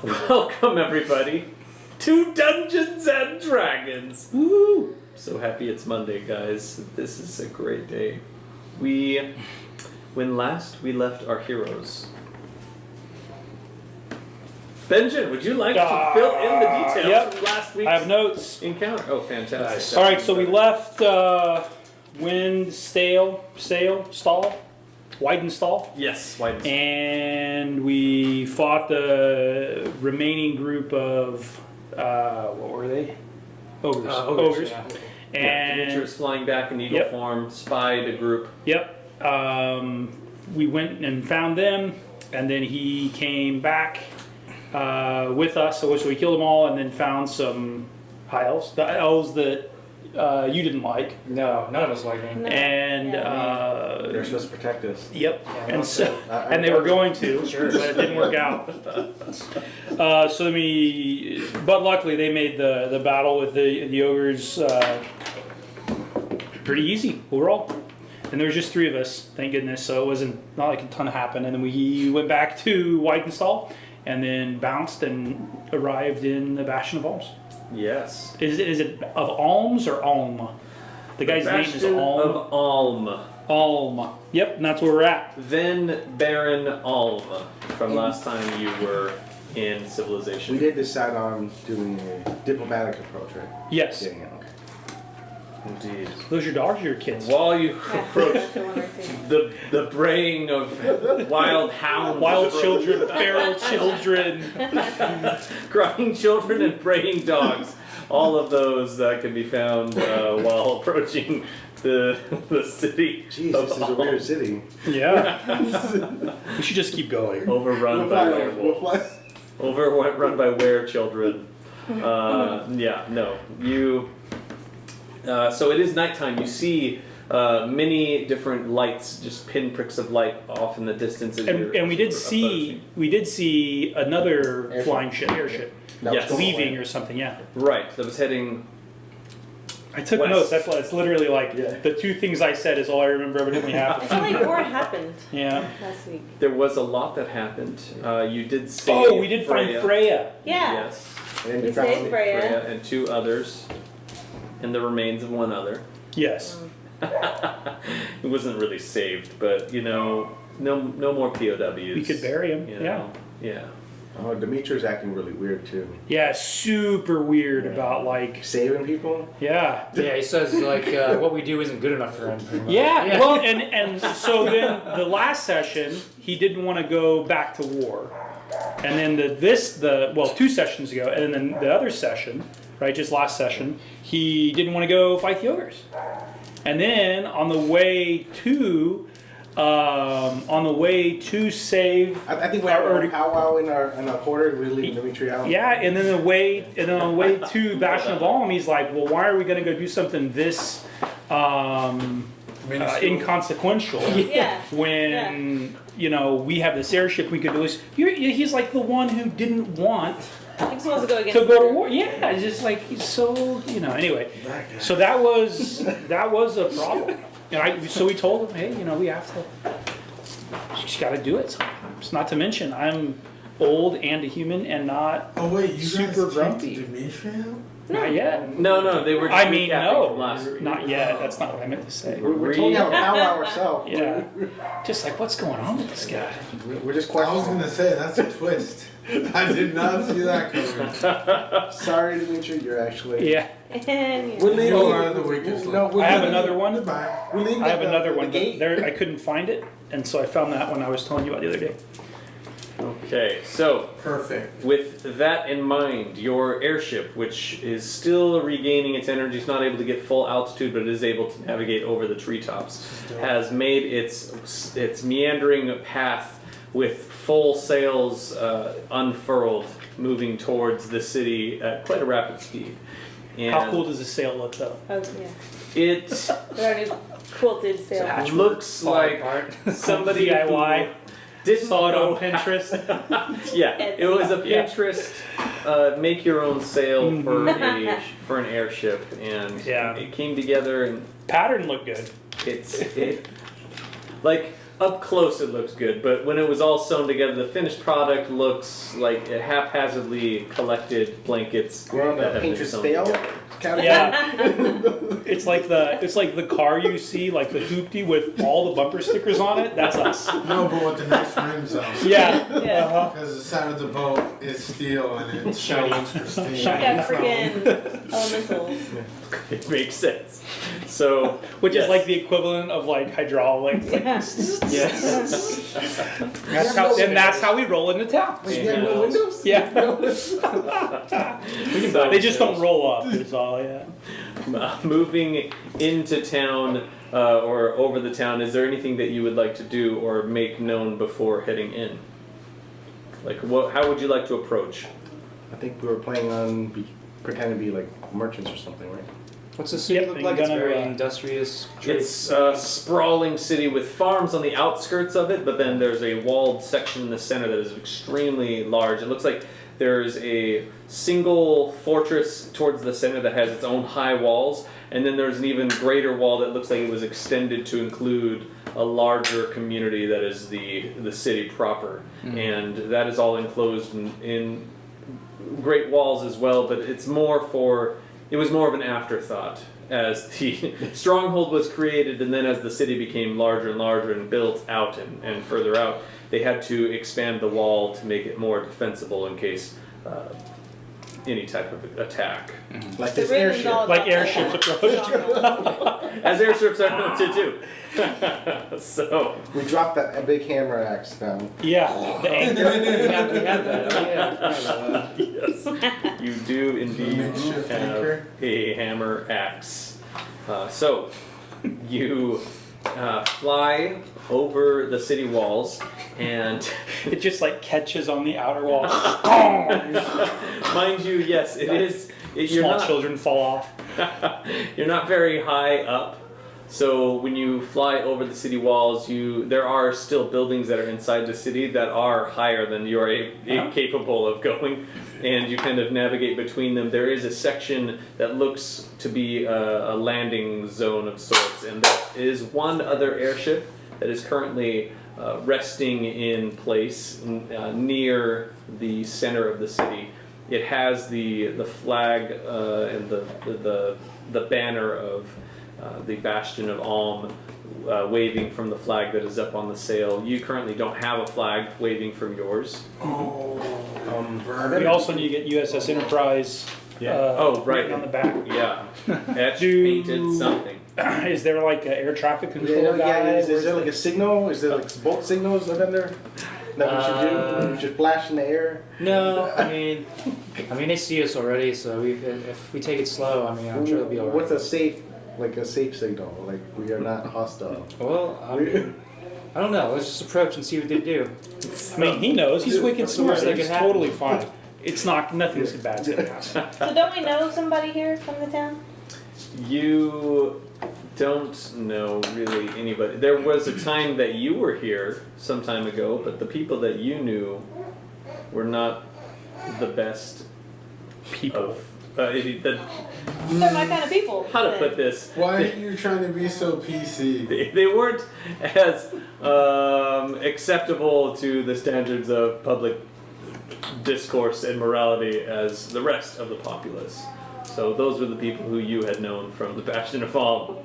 Welcome, everybody, to Dungeons and Dragons. Woo! So happy it's Monday, guys. This is a great day. When last we left our heroes. Benjen, would you like to fill in the details from last week's I have notes. encounter? Oh, fantastic. Nice. All right, so we left Weidenstall. Yes, Weidenstall. And we fought the remaining group of, what were they? Ogres. Ogres. Yeah. And Demitri was flying back in eagle form, spied a group. Yep. We went and found them, and then he came back with us. So we killed them all, and then found some high elves. The elves that you didn't like. No, none of us like him. No. And they're supposed to protect us. Yep. Yeah, And so, and they were going to, Sure. but it didn't work out. So then but luckily they made the battle with the ogres pretty easy overall. And there was just 3 of us, thank goodness. So it wasn't not like a ton happened. And then we went back to Weidenstall, and then bounced and arrived in the Bastion of Alms. Yes. Is it of Alms or Alm? The guy's name is Bastion Alm. of Alm. Alm. Yep, and that's where we're at. Then Baron Alm, from last time you were in Civilization. We did decide on doing a diplomatic approach, right? Yes. Yeah, okay. Indeed. Those your dogs or your kids? While you approach That's the one right there. the braying of wild hounds, Wild children, feral children. crying children, and braying dogs. All of those that can be found while approaching the city. Jeez, of this is a Alm. weird city. Yeah. We should just keep going. Overrun by werewolves. We'll Overrun by were-children. Yeah, no. You. So it is nighttime. You see many different lights, just pinpricks of light off in the distance. And we did see another Airship. flying airship Yes. leaving or something. Yeah. Right, that was heading. I took West. notes. It's literally like the 2 things I said is all I remember evidently I happened. feel like more happened Yeah. last week. There was a lot that happened. You did see. Oh, we did find Freya. Yeah. Yes, And We you found saved Freya. Freya and 2 others, and the remains of 1 other. Yes. It wasn't really saved, but no more POWs. We could bury him. You Yeah. know? Yeah. Oh, Dimitri's acting really weird too. Yeah. Super weird about like. Saving people? Yeah. Yeah, he says like what we do isn't good enough for him. pretty much. Yeah, well, and so then the last session, he didn't want to go back to war. And then 2 sessions ago, and then the other session, right, just last session, he didn't want to go fight the ogres. And then on the way to save, I think we have a powwow in our quarters. We're leaving Dimitri out. yeah, and then on the way to Bastion of Alm, he's like, well, why are we going to go do something this inconsequential Yeah. when we have this airship we could do this? He's like the one who didn't want He's supposed to go against to go to war. Yeah, it's just like he's so anyway. So that was a problem, and so we told him, hey, we have to. You just got to do it sometimes. Not to mention, I'm old and a human and not super grumpy. Not yet. No, they were. I mean, no, last week. not yet. That's not what I meant to say. We're told to have a powwow ourselves. Yeah, just like what's going on with this guy? We're just I was questioning. gonna say that's a twist. I did not see that coming. Sorry, Dimitri, you're actually. Yeah, And We're leaving. You are the weakest link. No, we're I have leaving- another one. Goodbye. We're leaving I have the- another the one. But gate. there, I couldn't find it, and so I found that one I was telling you about the other day. Okay, so Perfect. with that in mind, your airship, which is still regaining its energy, is not able to get full altitude, but it is able to navigate over the treetops, has made its meandering path with full sails unfurled, moving towards the city at quite a rapid speed. And How cool does the sail look, though? oh yeah, it with our new quilted sail. looks like somebody DIY. who didn't Saw it know on Pinterest. Yeah, it was a Yeah. Pinterest make your own sail for an airship, and Yeah. it came together, and Pattern looked good. it like up close it looks good, but when it was all sewn together, the finished product looks like haphazardly collected blankets. We're on that the have been painter's sewn fail together. category. Yeah. It's like the car you see, like the hoopty with all the bumper stickers on it. That's us. No, but with the nice rims on. Yeah. Yeah. Uh-huh. Because the side of the boat is steel and it shines pristine. Got freaking elementals. It makes sense. So, Which yes. is like the equivalent of like hydraulics. Like, Yes. that's how we roll into town. Wait, you have no windows? Yeah. We can buy They just don't those. roll up. Is all. Yeah. Moving into town or over the town, is there anything that you would like to do or make known before heading in? Like, how would you like to approach? I think we were planning on pretending to be like merchants or something, right? What's the city Yep, look and like? It's gonna, very industrious. It's a sprawling city with farms on the outskirts of it, but then there's a walled section in the center that is extremely large. It looks like there's a single fortress towards the center that has its own high walls, and then there's an even greater wall that looks like it was extended to include a larger community that is the city proper. And that is all enclosed in great walls as well, but it was more of an afterthought as the stronghold was created, and then as the city became larger and larger and built out and further out, they had to expand the wall to make it more defensible in case any type of attack. Like The this Riven's airship. all Like about airships that. approach. As airships are known to do. So, We dropped that big hammer axe down. Yeah. The anchor. We have that. Oh, yeah. I forgot about that. yes, you do indeed Makeshift have anchor. a hammer axe. So, you fly over the city walls, and It just like catches on the outer wall. mind you, yes, it is. You're Small not, children fall off. you're not very high up, so when you fly over the city walls, there are still buildings that are inside the city that are higher than you are capable of going, and you kind of navigate between them. There is a section that looks to be a landing zone of sorts, and there is one other airship that is currently resting in place near the center of the city. It has the flag and the banner of the Bastion of Alm waving from the flag that is up on the sail. You currently don't have a flag waving from yours. We also need to get USS Enterprise. Oh, right. written on the back. Yeah, etched, Do- painted, something. Is there like an air traffic control Yeah, guy? is there like a signal? Is there like boat signals in there that we should do? We should flash in the air. No, I mean they see us already, so if we take it slow, I mean, I'm sure they'll be alright. What's a safe signal? Like we are not hostile. Well, I don't know. Let's just approach and see what they do. I mean, he knows. He's wicked What's the worst smart. that He's can happen? totally fine. It's not. Nothing's bad's gonna happen. So don't we know somebody here from the town? You don't know really anybody. There was a time that you were here some time ago, but the people that you knew were not the best People. of. They're my kind of people. How to put this? Why are you trying to be so PC? They weren't as acceptable to the standards of public discourse and morality as the rest of the populace. So those were the people who you had known from the Bastion of Alm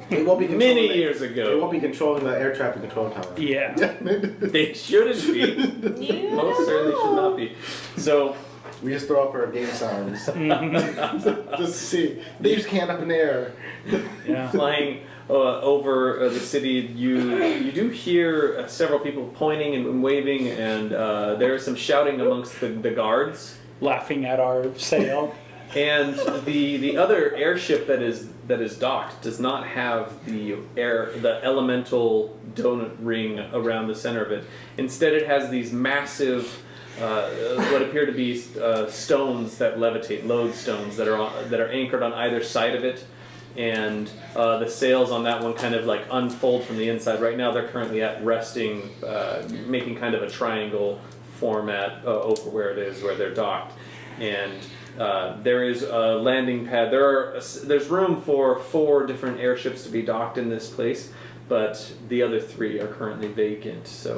They won't be many controlling- years They ago. won't be controlling the air traffic control tower. Yeah. They shouldn't be. You Most certainly should not be. So We just throw up our game signs. Just to see. Thieves can't up in the air. Yeah. flying over the city, you do hear several people pointing and waving, and there is some shouting amongst the guards. Laughing at our sail. And the other airship that is docked does not have the elemental donut ring around the center of it. Instead, it has these massive what appear to be stones that levitate, lodestones that are anchored on either side of it, and the sails on that one kind of like unfold from the inside. Right now, they're currently at resting, making kind of a triangle format over where it is, where they're docked, and. There is a landing pad. There's room for 4 different airships to be docked in this place. but the other 3 are currently vacant. So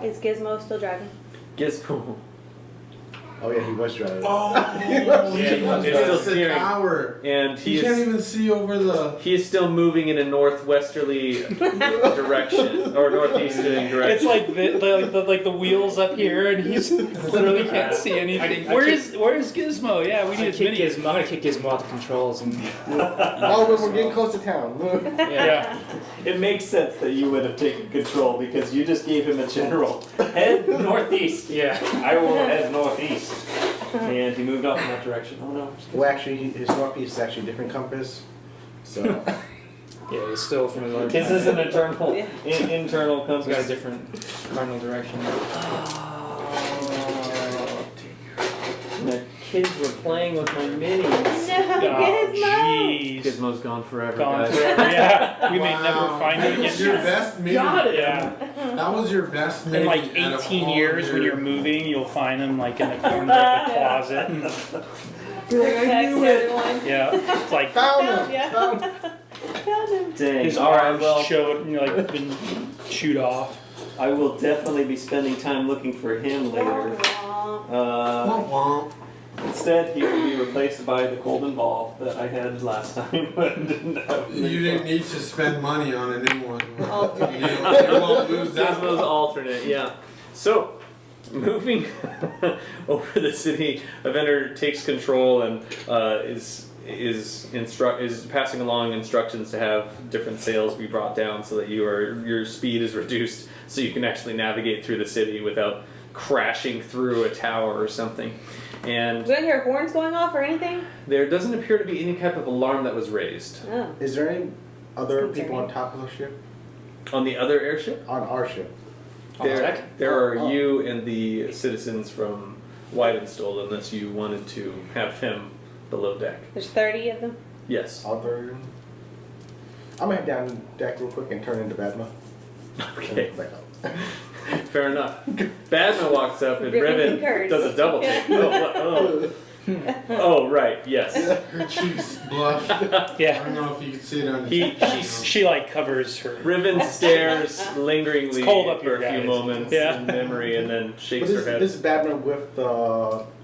Is Gizmo still driving? Gizmo. Oh yeah, he was driving. Oh, it's still the steering. tower. And He can't even see over the. he is still moving in a northwesterly direction or northeasterly direction. It's like the wheels up here, and he's literally can't see anything. Where's Gizmo? Yeah, we need his mini. I'm gonna kick Gizmo out the controls and Oh, we're getting close to town. Yeah. It makes sense that you would have taken control because you just gave him a general head northeast. yeah. I will head northeast. And he moved off in that direction. Oh no. Well, actually, his northeast is actually a different compass. So Yeah, he's still from the north. This is an internal Yeah. internal He's got a compass. different cardinal direction. The kids were playing with my minis. No, Gizmo! jeez. Gizmo's gone forever, Gone guys. forever. Yeah, we may Wow. never find it That was your again. best mini. Got it. Yeah. That was your best mini. In like out of 18 all years, of when your- you're moving, you'll find them like in the corner of the closet. Protects everyone. Yeah, it's like found him. Yeah. Found him. Found him. Dang. his All right, arms well, showed, like been chewed off. I will definitely be spending time looking for him later. Womp womp. Instead, he will be replaced by the golden ball that I had last time. But didn't have You didn't need to spend money on a new one. Oh, You won't lose that. Gizmo's alternate, yeah. So, moving over the city, Evendur takes control and is passing along instructions to have different sails be brought down so that your speed is reduced, so you can actually navigate through the city without crashing through a tower or something. And Do I hear horns going off or anything? there doesn't appear to be any type of alarm that was raised Oh. Is there any other Concerning. people on top of the ship? on the other airship. On our ship? On There, deck? there are Oh. you and the citizens from Weidenstall, unless you wanted to have him below deck. There's 30 of them? Yes. Other. I'm gonna head down deck real quick and turn into Badma. Okay. Back up. Fair enough. Badma walks up and Riven Riven concurs. does a double take. Oh, right. Yes. Her cheeks blush. I Yeah, don't know if you can see it on He- the she like covers her. Riven stares lingeringly It's cold up for here, a few guys. moments Yeah. in memory, and then But shakes her head. this is Badma with the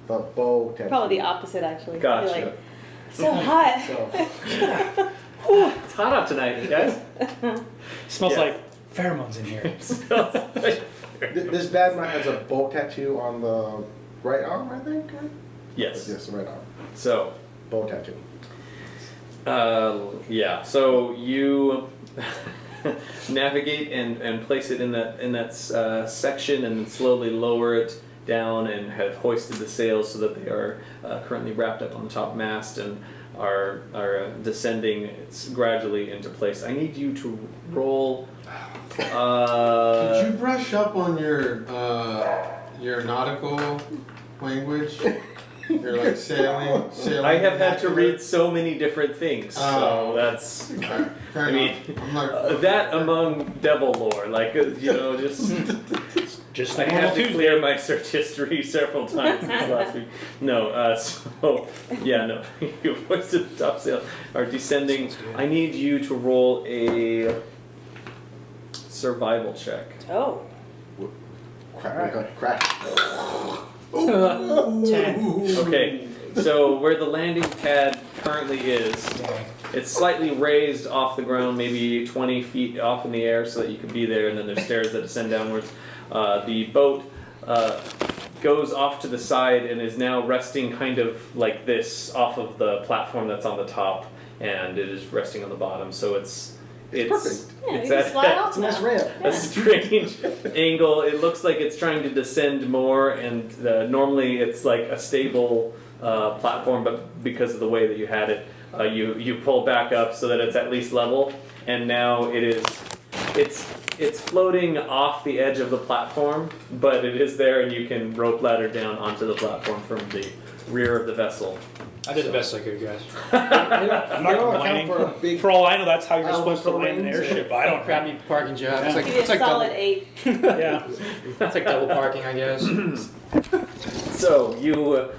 bow tattoo. Probably the opposite, actually. Gotcha. You're like, so hot. So, It's hot out tonight, guys. Smells Yeah. like pheromones in here. this Badma has a bow tattoo on the right arm, I think. Right? Yes. Yes, the right arm. So, Bow tattoo. yeah. So you navigate and place it in that section, and then slowly lower it down, and have hoisted the sails so that they are currently wrapped up on the top mast and are descending gradually into place. I need you to roll. Could you brush up on your nautical language? You're like sailing. I have had to read so many different things, so Oh. that's. Fair I mean, enough. I'm like, that among devil lore, like just Just I like had normal to Tuesday. clear my search history several times since last week. No, so yeah, no, you hoisted the topsail are descending. I need you to roll a survival check. Oh. Crash. 10. Okay, so where the landing pad currently is, it's slightly raised off the ground, maybe 20 feet off in the air, so that you can be there, and then there's stairs that descend downwards. The boat goes off to the side and is now resting kind of like this off of the platform that's on the top, and it is resting on the bottom, so it's perfect. Yeah, it's you can at slide off It's a nice now. ramp. a strange angle. It looks like it's trying to descend more, and normally it's like a stable platform, but because of the way that you had it, you pull back up so that it's at least level, and now it's floating off the edge of the platform, but it is there, and you can rope ladder down onto the platform from the rear of the vessel. I did the best I could, guys. I'm not complaining. For a big. For all I know, that's how you're I supposed to almost land an arranged airship. I don't. Crappy parking job. Yeah. It's like Give you it's a like solid double, 8. Yeah. it's like double parking, I guess. So you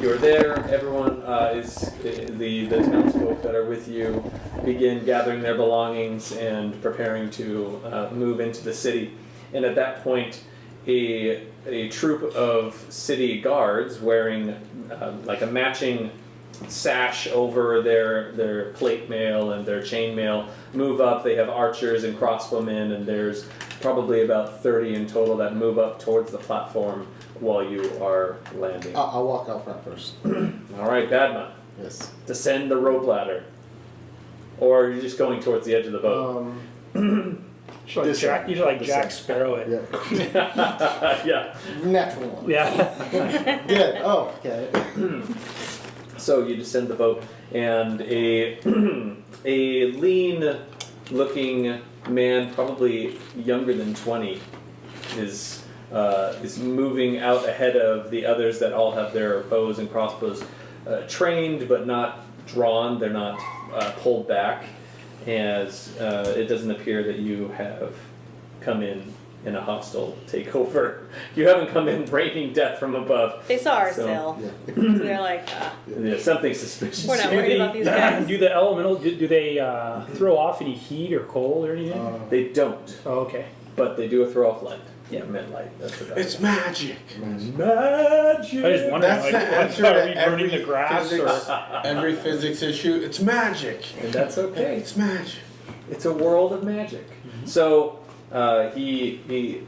You're there. Everyone is the townsfolk that are with you begin gathering their belongings and preparing to move into the city. And at that point, a troop of city guards wearing like a matching sash over their plate mail and their chain mail move up. They have archers and crossbowmen, and there's probably about 30 in total that move up towards the platform while you are landing. I'll walk out front first. All right, Badma, Yes. descend the rope ladder. Or are you just going towards the edge of the boat? You're like Jack, you're like This Jack end. Sparrow it. Yeah. Yeah. Natural one. Yeah. Good. Oh, okay. So you descend the boat, and a lean-looking man, probably younger than 20, is moving out ahead of the others that all have their bows and crossbows trained but not drawn. They're not pulled back, as it doesn't appear that you have come in a hostile takeover. You haven't come in raining death from above. They saw our So- sail. Yeah. So they're like, Yeah, something suspicious. we're not worried about these guys. Do the elemental, do they throw off any heat or cold or anything? They don't, Oh, okay. but they do throw off light. Yeah. I meant light. That's what It's magic. magic. I was just wondering, That's like, the answer are to we burning every the grass physics, or? every physics issue. It's magic. And that's okay. It's magic. It's a world of magic. So he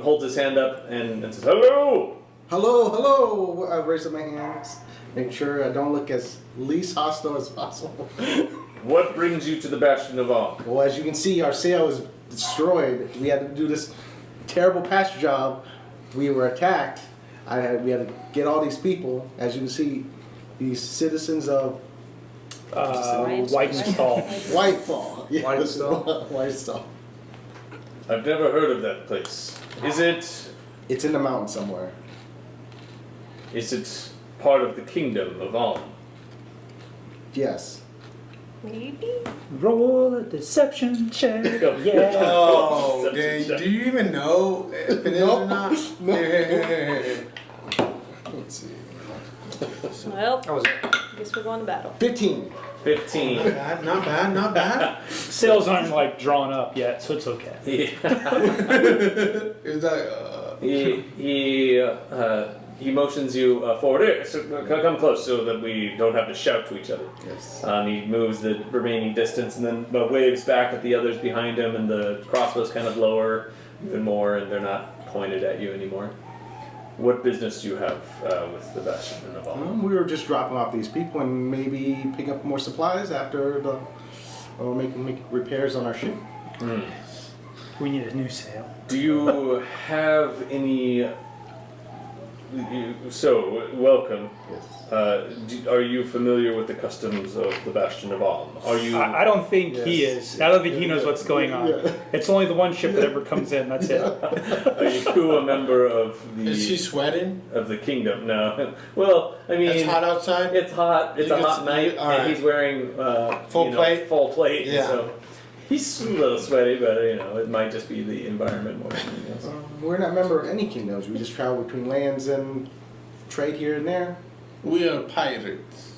holds his hand up and says, "Hello." Hello, hello. I raise up my hands. Make sure I don't look as least hostile as possible. What brings you to the Bastion of All? Well, as you can see, our sail is destroyed. We had to do this terrible patch job. We were attacked. We had to get all these people. As you can see, these citizens of Whitestall. Whitefall. Yes. Whitestall? Whitestall. I've never heard of that place. Is It's in the mountain somewhere. it part of the kingdom of Alm? Yes. Maybe? Roll a deception check. Go. Yeah. Oh, That's do you even know if it is or not? No. Hey. Let's see. Well, That was it. I guess we're going to battle. 15. 15. Not bad, not bad, not bad. Sails aren't like drawn up yet, so it's okay. It's like, He motions you forward. Here, so come close so that we don't have to shout to each other. Yes. He moves the remaining distance and then waves back at the others behind him, and the crossbows kind of lower even more, and they're not pointed at you anymore. What business do you have with the Bastion of All? We were just dropping off these people and maybe pick up more supplies after or make repairs on our ship. We need a new sail. Do you have any? So welcome. Yes. Are you familiar with the customs of the Bastion of Alm? Are you? I don't think he Yes. is. I don't think he knows what's going on. Yeah. It's only the one ship that ever comes in. That's it. Are you a member of is she the sweating? kingdom? No. Well, I mean, It's hot outside? It's hot. It's You a can hot see- night, all and right. he's wearing Full plate? Full plate. Yeah. So he's a little sweaty, but it might just be the environment more than anything else. We're not a member of any kingdoms. We just travel between lands and trade here and there. We are pirates.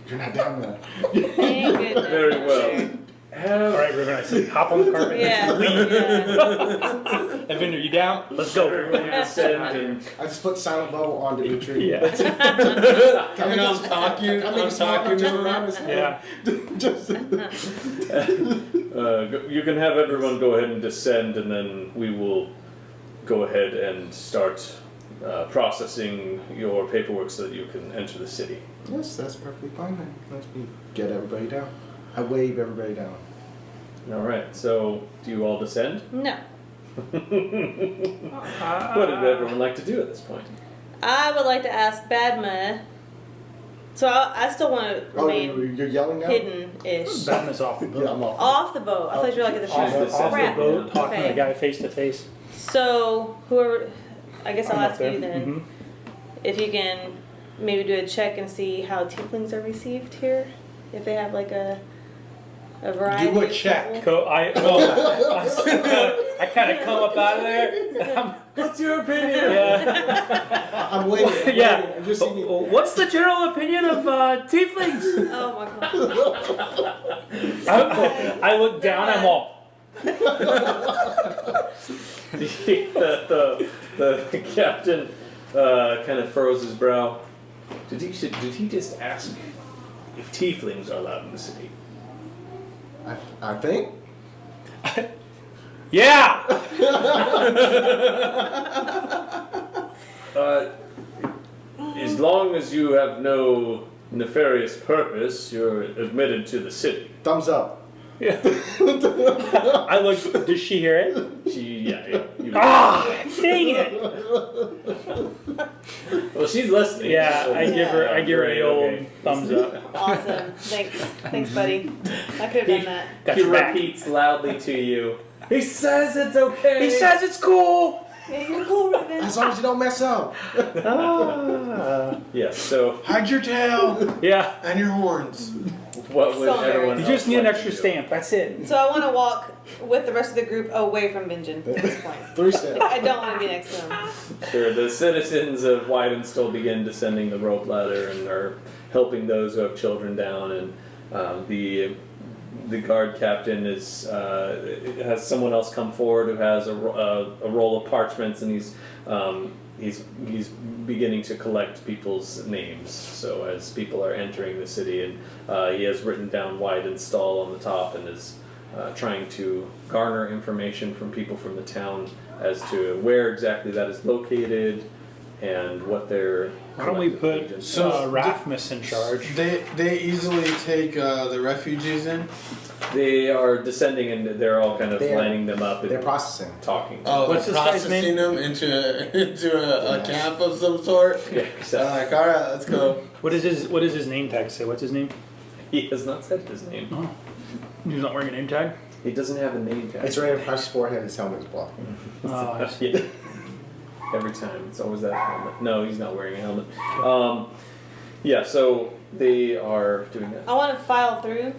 You're not down there. Thank goodness. Very well. All right, Riven, I said, hop on the carpet. Yeah. Evendur, you down? Let's go. Everyone descend and I just put silent bubble on Demitri. Yeah. I mean, I'm talking to him. Yeah. Just you can have everyone go ahead and descend, and then we will go ahead and start processing your paperwork so that you can enter the city. yes, that's perfectly fine then. Let's get everybody down. I wave everybody down. All right. So, do you all descend? No. What would everyone like to do at this point? I would like to ask Badma. So I still want to Oh, remain you're yelling now? hidden-ish. Batman's off the boat. Yeah, I'm off. Off the boat. I thought you were like at the Off, ship. off the Crap. boat, talking to Okay. the guy face to face. So whoever, I guess I'll I'm up ask there. you then, Mhm. if you can maybe do a check and see how tieflings are received here, if they have like a variety. Do a of check. people. I kind kind of come up out of there. What's your opinion? Yeah. I'm waiting. Yeah. I'm just seeing you. What's the general opinion of tieflings? Oh my god. I look down. I'm all. The captain kind of furrows his brow. Did he just ask if tieflings are allowed in the city? I think. Yeah. As long as you have no nefarious purpose, you're admitted to the city. Thumbs up. Yeah. I look. Does she hear it? Yeah. Ah, dang it. Well, she's listening. Yeah, so- I give her the Great, old okay. thumbs up. Awesome. Thanks, buddy. I could have done that. Got He your back. repeats loudly to you. He says it's okay. He says it's cool. Yeah, you're cool, Riven. As long as you don't mess up. Yes. So, Hide your tail Yeah. and your horns. what would So everyone? You else just need an like extra to do? stamp. That's it. So I want to walk with the rest of the group away from Benjen at this point. 3 steps. I don't want to be next to him. Sure. The citizens of Weidenstall begin descending the rope ladder and are helping those who have children down, and the guard captain has someone else come forward who has a roll of parchments, and he's beginning to collect people's names. So as people are entering the city, and he has written down Weidenstall on the top, and is trying to garner information from people from the town as to where exactly that is located and what their Why don't we put agents So- Rathmus in charge? They easily take the refugees in. They are descending, and they're all kind of They're- lining them up and They're processing. talking. Oh, What's they're this guy's processing them into a camp of some sort. Yeah, They're exactly. like, all right, let's go. What is his name tag say? What's his name? He has not said his name. Oh, he's not wearing a name tag. He doesn't have a name tag. It's right across his forehead. His helmet is blocking. Oh, I see. Yeah. Every time, it's always that helmet. No, he's not wearing a helmet. Yeah, so they are doing that. I want to file through,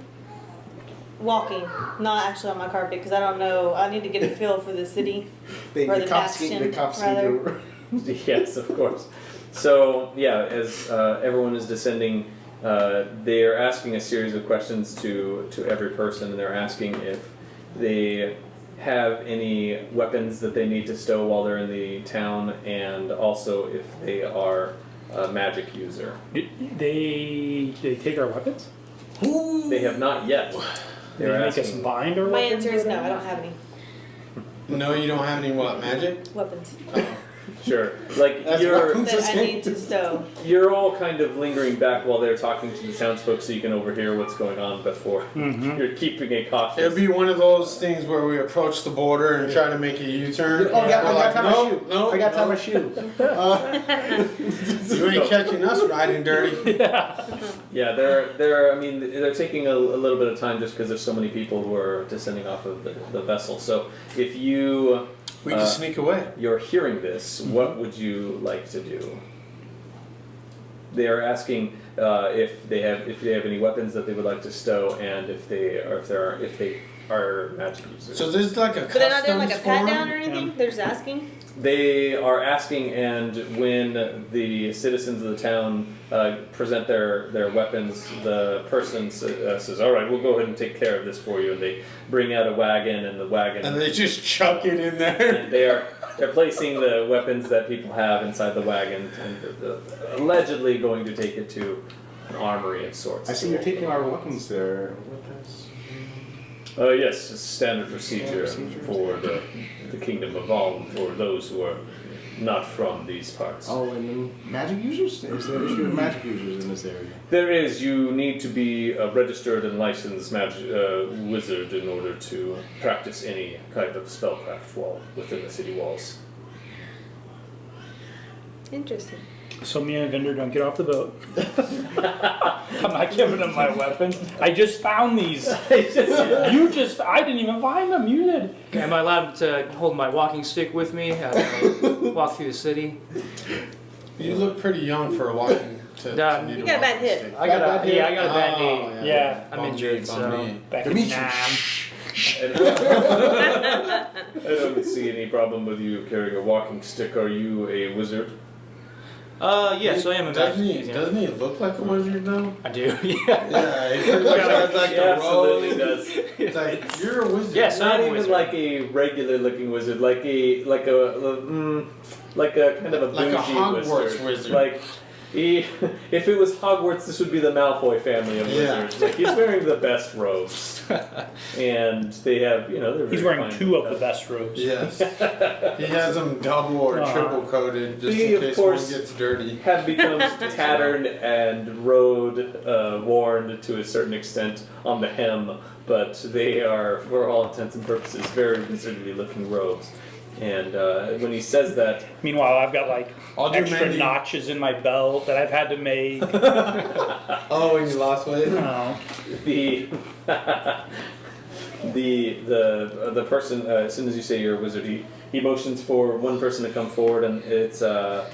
walking, not actually on my carpet, because I don't know. I need to get a feel for the city. They Or the confiscate bastion, your. Yes, of course. So yeah, as everyone is descending, they are asking a series of questions to every person, and they're asking if they have any weapons that they need to stow while they're in the town, and also if they are a magic user. They take our weapons? They have not yet. They They're make us asking. bind our My weapons? answer is or no. I whatever? don't have any No, you don't have any what magic? weapons Sure, like That's you're what- that I need to stow. you're all kind of lingering back while they're talking to the townsfolk, so you can overhear what's going on before Mhm. you're keeping it cautious. It'd be one of those things where we approach the border and try to make a U-turn. Oh, yeah, We're I like, got time no, to shoot. no, I got time no. to shoot. You ain't catching us riding dirty. Yeah, they're. I mean, they're taking a little bit of time just because there's so many people who are descending off of the vessel. So if We can sneak away. you're hearing this, what would you like to do? They are asking if they have any weapons that they would like to stow, and if they are magic users. So there's like a But they're not doing like a customs pat form? down or anything. They're just asking. They are asking, and when the citizens of the town present their weapons, the person says, "All right, we'll go ahead and take care of this for you." And they bring out a wagon, and the wagon, And they just chuck it in there. and they're placing the weapons that people have inside the wagon, and allegedly going to take it to an armory of sorts. I see you're taking our weapons there. Yes, it's standard procedure for the Kingdom of Alm for those who are not from these parts. Oh, and then magic users? Is there an issue with magic users in this area? There is. You need to be a registered and licensed wizard in order to practice any kind of spellcraft within the city walls. Interesting. So me and Evendur don't get off the boat. I'm not giving them my weapons. I just found these. I didn't even find them. You did. Am I allowed to hold my walking stick with me as I walk through the city? You look pretty young for a walking to Yeah. need You a got a bad walking hip. stick. I got a bad knee. Oh, Yeah. I'm Bum injured, knee, so- bum knee. Back in Demitri. Nam. And don't see any problem with you carrying a walking stick. Are you a wizard? Yes, I am a Doesn't magic. he? Doesn't he look like a wizard though? I do. Yeah. Yeah, he looks like He a absolutely robe. does. It's like you're a wizard. Yes, Not I'm a even wizard. like a regular looking wizard, like a kind of a Like a bougie Hogwarts wizard. Like if it was Hogwarts, this would be the Malfoy family of Yeah. wizards. Like he's wearing the best robes, and they have they're He's very wearing fine 2 of the stuff. best robes. Yes. He has them double or triple coated just He, in of case course, one gets dirty. Have become tattered and worn to a certain extent on the hem, but they are, for all intents and purposes, very wizardly looking robes. And when he says that, Meanwhile, I've got like I'll do extra mending. notches in my belt that I've had to make. Oh, and you lost weight? the the person, as soon as you say you're a wizard, he motions for one person to come forward, and it's a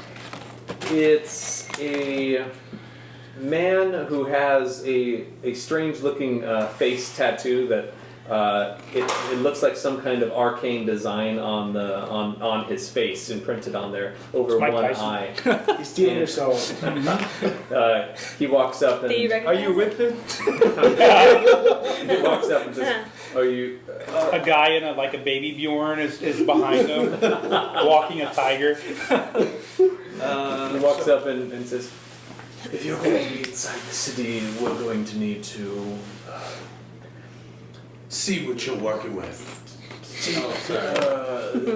man who has a strange looking face tattoo that it looks like some kind of arcane design on his face imprinted on there over It's Mike one Tyson. eye. He's stealing your soul. He walks up and Do you Are recognize you with it? he walks up and says, "Are you?" A guy in a baby Bjorn is behind him, walking a tiger. He walks up and says, "If you're going to be inside the city, we're going to need to See what you're working with.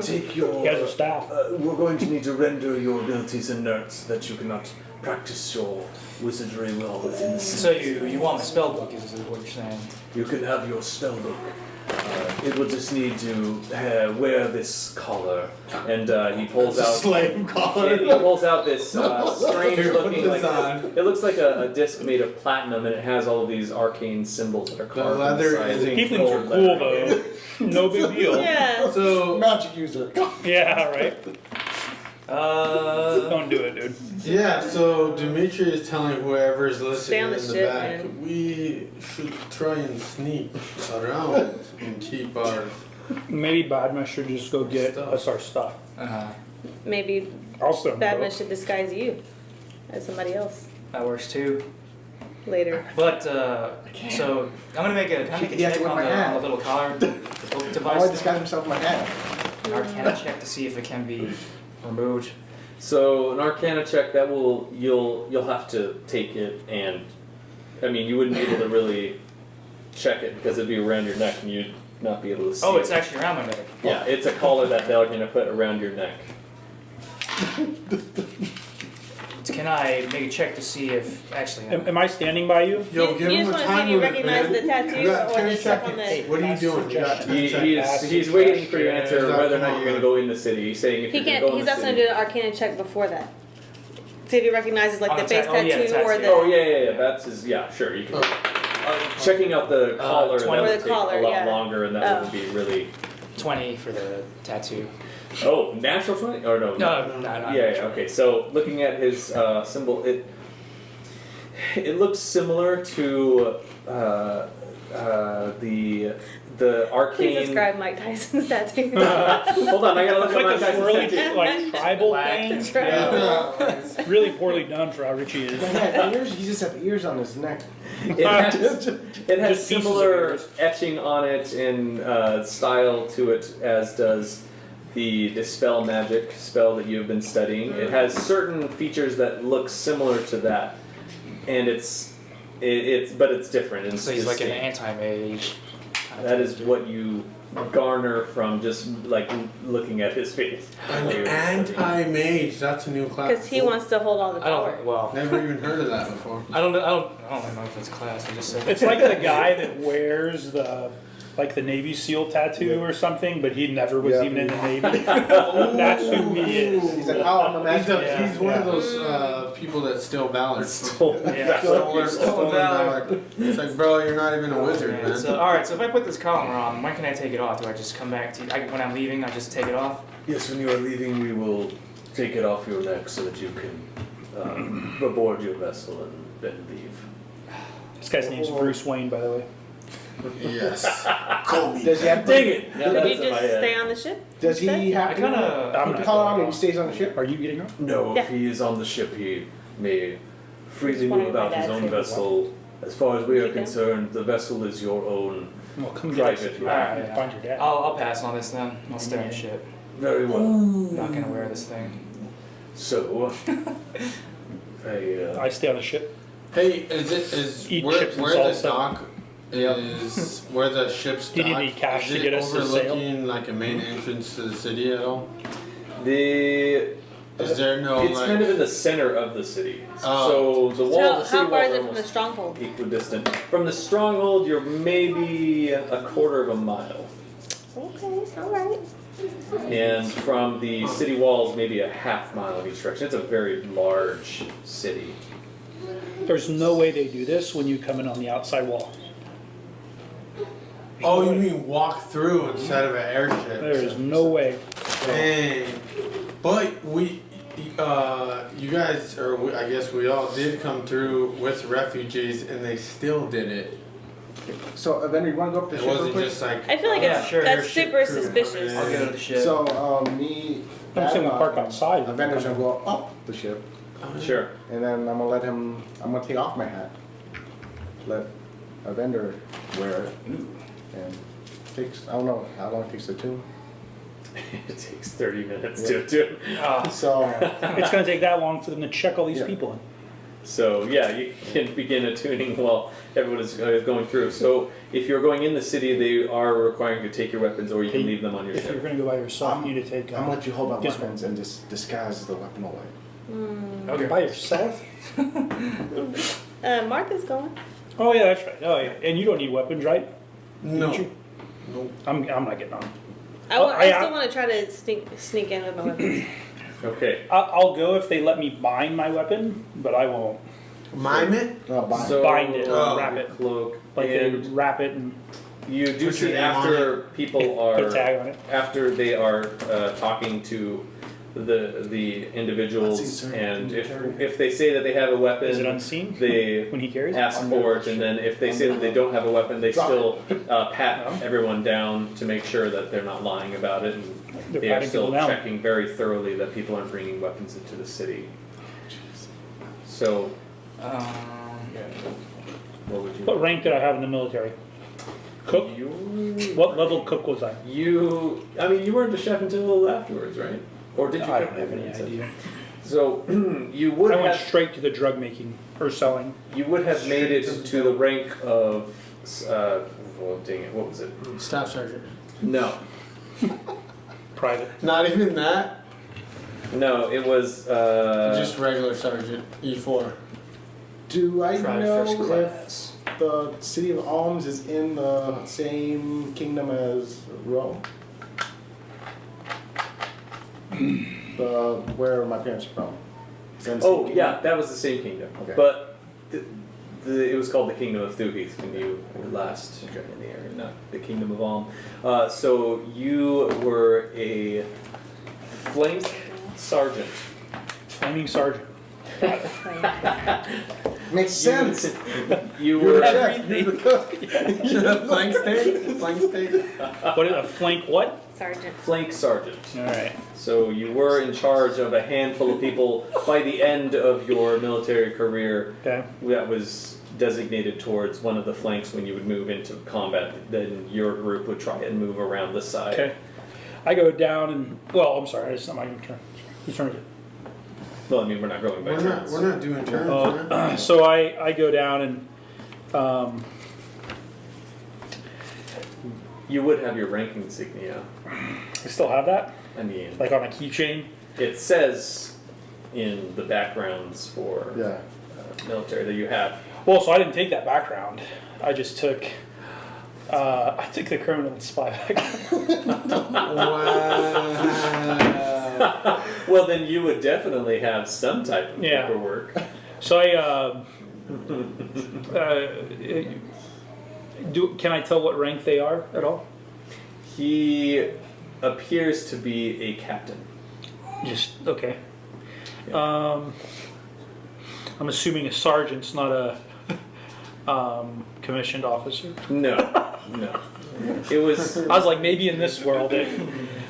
take your. He has a staff. We're going to need to render your abilities inert so that you cannot practice your wizardry well within the city. So you want my spell book? Is what you're saying? You can have your spell book. It will just need to wear this collar, and he pulls out. Slave collar. He pulls out this strange Here, put looking. this on. It looks like a disc made of platinum, and it has all of these arcane symbols that are carved. leather inside. is Tieflings are Gold cool leather. though. No big deal. Yeah. So Magic user. Yeah, right. Don't do it, dude. yeah, so Demitri is telling whoever is Stay listening on in the the ship, back, man. we should try and sneak around and keep our. Maybe Badma should just go get us our stuff. Maybe I'll send him. Batman though. should disguise you as somebody else That works too. later. But so I'm gonna make a. Can I make a He has to check wear on my the hat. little collar Why device? disguise himself in my hat? An Arcana check to see if it can be removed. So an Arcana check that you'll have to take it, and I mean you wouldn't be able to really check it because it'd be around your neck and you'd not be able to see. Oh, it. it's actually around my neck. Yeah, it's a collar that they're going to put around your neck. Can I make a check to see if actually? Am I standing by you? Yo, You give him just a wanna see time if you limit, recognize man. the tattoo You got or 10 the stuff on seconds. the- What are you doing? You got 10 seconds. He's waiting for your answer Yeah, whether or not come you're going to on, go in the city. He's saying if He you're can't. going to He's go in also the gonna city. do an Arcana check before that. See if he recognizes like On the the face ta- oh, yeah, the tattoo or tattoo. the. Oh yeah. That's his. Yeah, sure. You can. Checking out the collar that 20. would Or the take collar, a lot yeah. longer, and that Oh. would be really. 20 for the tattoo. Oh, natural 20? Or no? No. Yeah. Okay. So looking at his symbol, it looks similar to the Please arcane. describe Mike Tyson's tattoo. Hold on, I gotta look It's at my like a Tyson's swirly, tattoo. like tribal thing. That's right. Yeah. Really poorly done for how rich he is. He had ears. He just have ears on his neck. It has Just pieces similar of ears. etching on it and style to it as does the Dispel Magic spell that you've been studying. It has certain features that look similar to that, and it's different. And So he's like an distinct. anti-mage. That is what you garner from just like looking at his face. An While you're studying. anti-mage. That's a new class. Because he wants to hold all the I power. don't. Well, Never even heard of that before. I don't know if it's a class. I just said. It's like the guy that wears the Navy SEAL tattoo or something, but he never was Yeah. even in the Navy. That's who he is. He's like, oh, I'm a He's, magic. he's one of Yeah. those people that steal valor. Yeah. Stolen valor. It's like, bro, you're not even a wizard, Okay, man. So, all right. So if I put this collar on, when can I take it off? Do I just come back to you? When I'm leaving, I just take it off. Yes, when you are leaving, we will take it off your neck so that you can aboard your vessel and then leave. This guy's name's Bruce Wayne, by the way. Yes. Call me. Does he have Dang it! Yeah, Could that's you in my just head. stay on the ship? Does he have I to? kinda- I'm Put the not collar on going and he stays on the ship. Are you getting on? No, Yeah. if he is on the ship, he may freely Just move wondering about why his Dad's own here. vessel. As far as we are Keep him? concerned, the vessel is your own. Well, come get us. Private. Alright, Find your dad. I'll pass on this then. I'll stay on the ship. Very well. Not gonna wear this thing. So, I stay on the ship. Hey, is Eat where chips and where the salsa. dock is where the ship's Do you dock? need cash is to it get us to sail? overlooking like a main entrance to the city at all? the Is there no it's like? kind of in the center of the city. Oh. So the So wall, the city how far walls is are it from the almost stronghold? equidistant. From the stronghold, you're maybe a quarter of a mile, Okay, alright. and from the city walls, maybe a half mile in each direction. It's a very large city. There's no way they do this when you come in on the outside wall. Oh, you mean walk through instead of an airship? There is no way. Dang. But we, you guys, or we, I guess we all did come through with refugees, and they still did it. So, Evendur, you want to go up the It ship real wasn't quick? just like. I feel like Yeah, it's sure, that's ship super crew. suspicious. I'll Go to the ship. So, me. I'm saying we and, park outside. Evendur's gonna go up the ship, Sure. and then I'm gonna let him. I'm gonna take off my hat. Let Evendur wear it, and takes. I don't know how long it takes to tune. It takes 30 minutes to do. So, It's gonna take that long for them to check all these Yeah. people in. So yeah, you can begin attuning while everyone is going through. So if you're going in the city, they are requiring you to take your weapons, or you can Hey, leave them on your If you're ship. gonna go by yourself, you need to take. I'm gonna let you hold my Gizmo. weapons and just disguise the weapon away. Okay. By yourself? Martha's going. Oh yeah, that's right. Oh yeah, and you don't need weapons, right? No. Didn't you? Nope. I'm not getting on. I still want to try to sneak in with my weapons. Okay. I'll go if they let me bind my weapon, but I won't. Mime it? Bye. So Bind it, wrap it. cloak, Like and they wrap it and you do Put your see name on after people put a are tag on it. after they are talking to the individuals, Let's see, sir. and if they say that they have a weapon, Is it unseen they when he carries it? ask for it, and then if they say that they don't have a weapon, they Drop still pat No. everyone down to make sure that they're not lying about it, and They're they are patting still people down. checking very thoroughly that people aren't bringing weapons into the city. So, what would you? What rank did I have in the military? Cook? You, What level cook was I? I mean, you weren't a chef until afterwards, right? Or did you? I cook don't have any everything? idea. So you would I went have straight to the drug making or selling. you would have made it to the rank of well, dang it, what was it? Staff sergeant. No, Private. Not even that. no, it was Just regular sergeant. E4. Do I Private know first if class. the city of Alms is in the same kingdom as Rome? Where my parents are from. Is that the same oh kingdom? yeah, that was the same kingdom, Okay. but it was called the Kingdom of Thuheath when you were last in the area, not the Kingdom of Alm. So you were a flank sergeant. Flaming sergeant. Makes sense. You You're were the chef. You're the cook. Flank steak? Flank steak? What is a flank what? Sergeant. flank sergeant. Alright. So you were in charge of a handful of people by the end of your military career. Okay. That was designated towards one of the flanks when you would move into combat. Then your group would try and move around the side. Okay. I go down and well, I'm sorry, it's not my turn. Whose turn is it? Well, I mean, we're not going by turns. We're not doing turns. man. So I go down and You would have your ranking insignia. I still have that? I mean, Like on a keychain? it says in the backgrounds for Yeah. military that you have. Well, so I didn't take that background. I just took the criminal and spy background. Wow. Well, then you would definitely have some type of Yeah. paperwork. So can I tell what rank they are at all? He appears to be a captain. Just okay. I'm assuming a sergeant's not a commissioned officer. No. No. It was I was like, maybe in this world.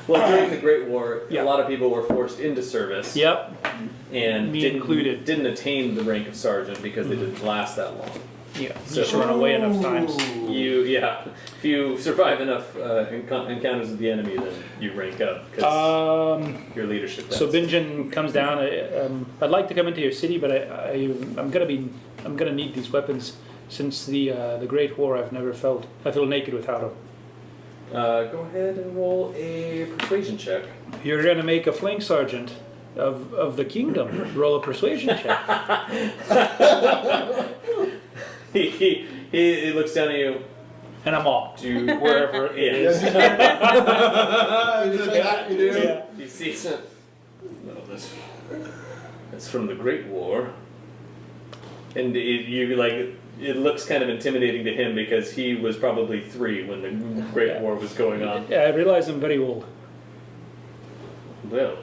well during the Great War. Yeah. A lot of people were forced into service. Yep. And Me didn't, included. didn't attain the rank of sergeant because they didn't last that long. Yeah. So- Just run away enough times. If you survive enough encounters with the enemy, then you rank up because your leadership. So does. Benjen comes down. I'd like to come into your city, but I'm gonna need these weapons. Since the Great War, I feel naked without them. Go ahead and roll a persuasion check. You're gonna make a flank sergeant of the kingdom. Roll a persuasion check. He looks down at you. And I'm off Do wherever it is. Yeah. He sees it. No, that's from the Great War. And it looks kind of intimidating to him because he was probably 3 when the Great War was going on. Yeah, I realize I'm very old. Well,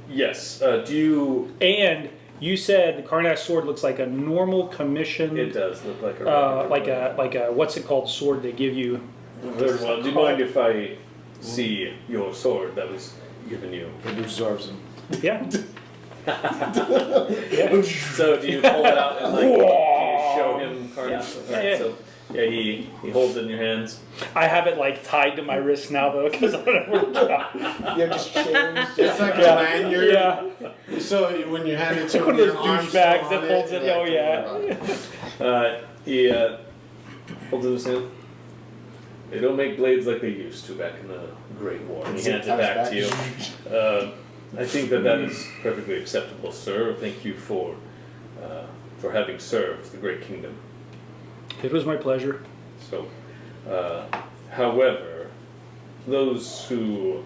yes. Do you? And you said the Karnash sword looks like a normal commission. It does look like a like a what's it called sword they give you? Very well. Do you mind if I see your sword that was given you? It absorbs them. Yeah. So do you pull it out and do you show him Karnas? Yeah. Alright, Yeah. so he holds it in your hands. I have it like tied to my wrist now though because I don't know where to go. Yeah, just change. It's like a lanyard. Yeah. So when you hand it to One of him, those your arm's douchebags still that on holds it. you're Oh like, yeah. He holds it in his hand. They don't make blades like they used to back in the Great War. And he hands it back to you. I think that is perfectly acceptable, sir. Thank you for having served the Great Kingdom. It was my pleasure. So, however, those who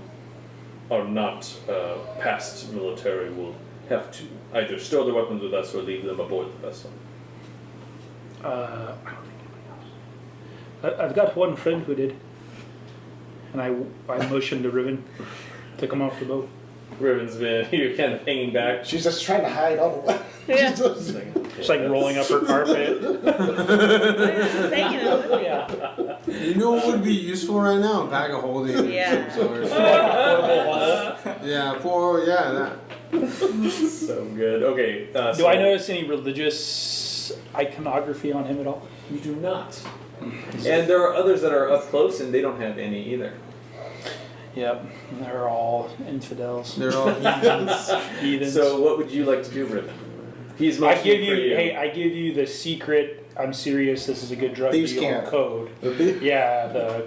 are not past military will have to either store their weapons with us or leave them aboard the vessel. I don't think anybody else. I've got one friend who did, and I motioned to Riven to come off the boat. Riven's been, you're kind of hanging back. She's just trying to hide all the way. Yeah. It's like rolling up her carpet. Taking it. Yeah. You know what would be useful right now? A bag of holding. of Yeah. some sort. That. So good. Okay. Do so I notice any religious iconography on him at all? You do not. And there are others that are up close, and they don't have any either. Yep, they're all infidels. They're all heathens. Heathens. So, what would you like to do, Riven? He's I motioning give for you, hey, I give you the secret. I'm serious. This is a good drug Thieves deal can't. code. Yeah,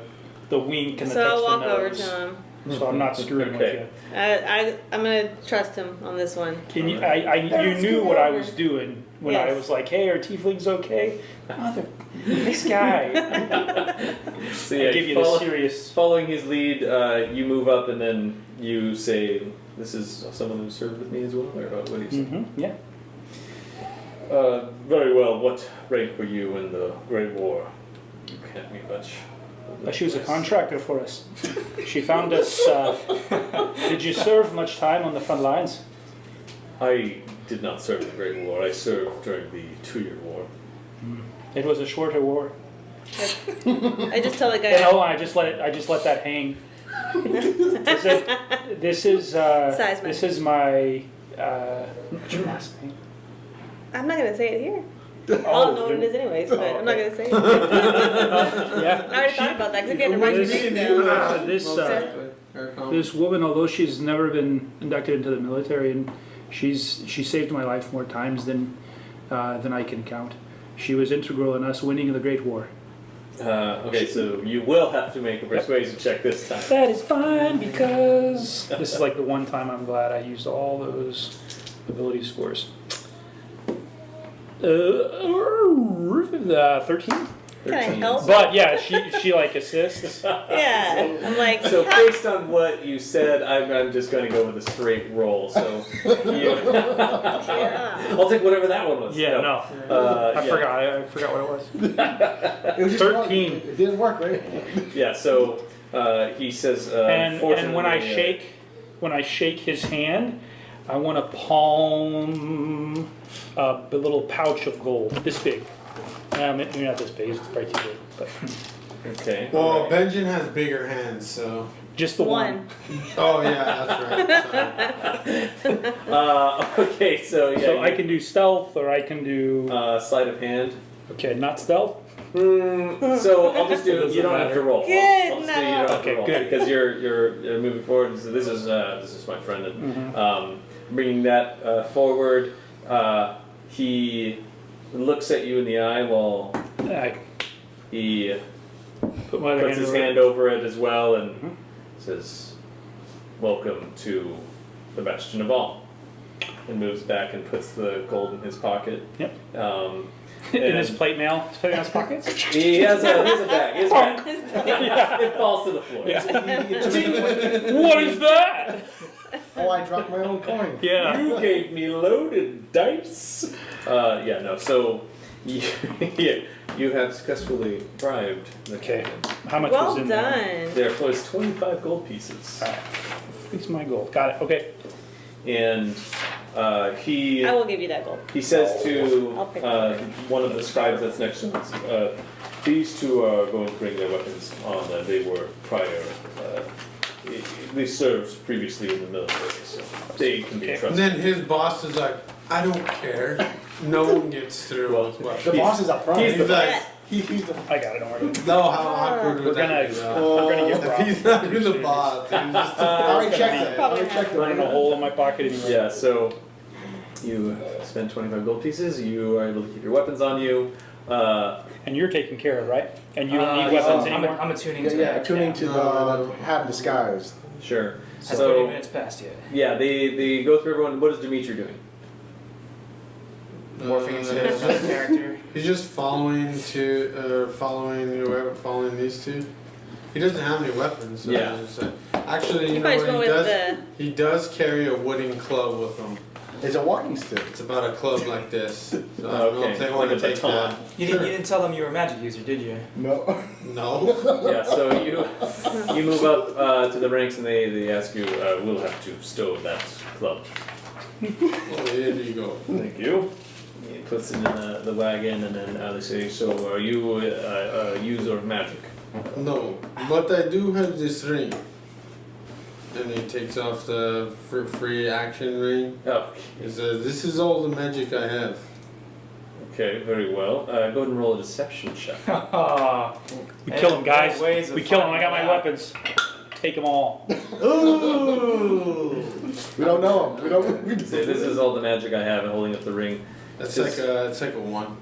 the wink and the So touch I'll walk the over nose. to him. So I'm not screwing Okay. with I'm gonna trust him on this one. you. Can you? You knew what I was doing when I Yes. was like, "Hey, are tieflings okay?" Mother, this guy. So, I give you the serious. Following his lead, you move up, and then you say, "This is someone who served with me as well," or what do you say? Yeah. Very well. What rank were you in the Great War? You can't be much. She was a contractor for us. She found us. Did you serve much time on the front lines? I did not serve the Great War. I served during the 2-year war. It was a shorter war. I just tell the guy. And I just let that hang. This is Size this is my what's your last name? I'm not gonna say it here. I don't know what it is anyways, but I'm not gonna say it. I Yeah. already thought about that because I'm getting a bunch of This- names down. This woman, although she's never been inducted into the military, and she saved my life more times than I can count. She was integral in us winning the Great War. Okay, so you will have to make a persuasion check this time. That is fine because this is like the one time I'm glad I used all those ability scores. 13. Can I help? But yeah, she like assists. Yeah, I'm like. So how- based on what you said, I'm just going to go with a straight roll. So Yeah. I'll take whatever that one was. Yeah, no. I yeah. forgot. I forgot what it was. It was just 13. It didn't work, right? Yeah. So he says, And when I fortunately, shake his hand, I want to palm a little pouch of gold, this big. Maybe not this big. It's probably too big. But Okay. Well, alright. Benjen has bigger hands, so. just the one. Oh yeah, that's right. Okay, so yeah. So I can do stealth, or I can do. Sleight of hand. Okay, not stealth. So I'll just do. Doesn't You don't have to matter. roll. Good, I'll just do you don't have to Okay, roll good. because you're moving forward. So this is my friend, and bringing that forward. He looks at you in the eye while I he put my other puts his over it. hand over it as well and says, "Welcome to the Bastion of All," and moves back and puts the gold in his pocket. Yep. And In his plate mail. His plate mail's pockets. he has a bag. He has a bag. It falls to the floor. What is that? Oh, I dropped my own coin. Yeah. You gave me loaded dice. Yeah, no. So you, you have successfully bribed the Okay. captain. How much Well was in there? done. There was 25 gold pieces, Alright. It's my goal. Got it. Okay. and he I will give you that gold. he says to I'll pick one of the scribes that's next to him, "These two are going to bring their weapons on. They were prior. They served previously in the military, so they can be And trusted." then his boss is like, I don't care. No one gets through. Well, with what. The boss is up front. he's the He's like, He's the. I got it. Don't worry. no, how awkward We're would gonna. that be? though? I'm gonna get If robbed. he's not in the boss, he's just I already checked it. I Probably already checked Burning a it. hole in my pocket anyway. Yeah, so you spend 25 gold pieces. You are able to keep your weapons on you. And you're taken care of, right? And you don't need yes, weapons I'm, anymore. I'm attuning Yeah, to yeah, that. tuning to No. the have disguised. Sure. Has 30 So minutes passed yet? yeah, they go through everyone. What is Demitri doing? Morphing into another character. He's just following these two. He doesn't have any weapons. So Yeah. he's just like, actually, you You know probably what just he went does? with He does carry a wooden club with him. It's a walking stick. It's about a club like this. So I don't know Okay, if they like want a to take baton. that. You didn't tell them you were a magic user, did you? No. No. Yeah, so you move up to the ranks and they ask you, "We'll have to stow that club." Oh, here you go. Thank you. He puts it in the wagon and then they say, "So are you a user of magic?" No, but I do have this ring. And he takes off the free action ring. Oh, He says, "This is all the magic I have." okay, very well. Go ahead and roll a deception check. We kill them, guys. Ways of We kill them. I finding got my out. weapons. Take them all. Ooh. We don't know him. We don't. We Say, "This is all the magic I have," and holding up the ring. That's Just- it's like a 1.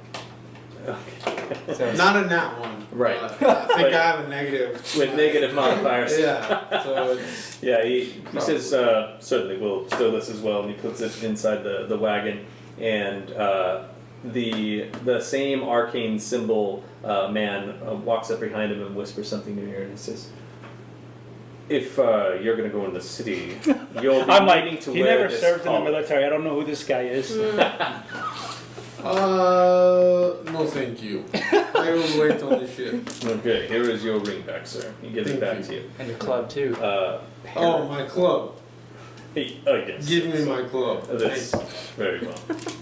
Okay. So, Not a nat 1. Right. I think I have a negative. With negative modifiers. Yeah. So it's Yeah, he says, "Certainly we'll stow this as well," and he puts it inside the wagon, and the same arcane symbol man walks up behind him and whispers something in your ear, and he says, "If you're gonna go in the city, you'll be I'm like, needing to he wear never this served in the collar." military. I don't know who this guy is. no thank you. I will wait on the ship. Okay, here is your ring back, sir. He gives it Thank back to you. and your club too. Oh, my club. Yes. Give me my club. This very well.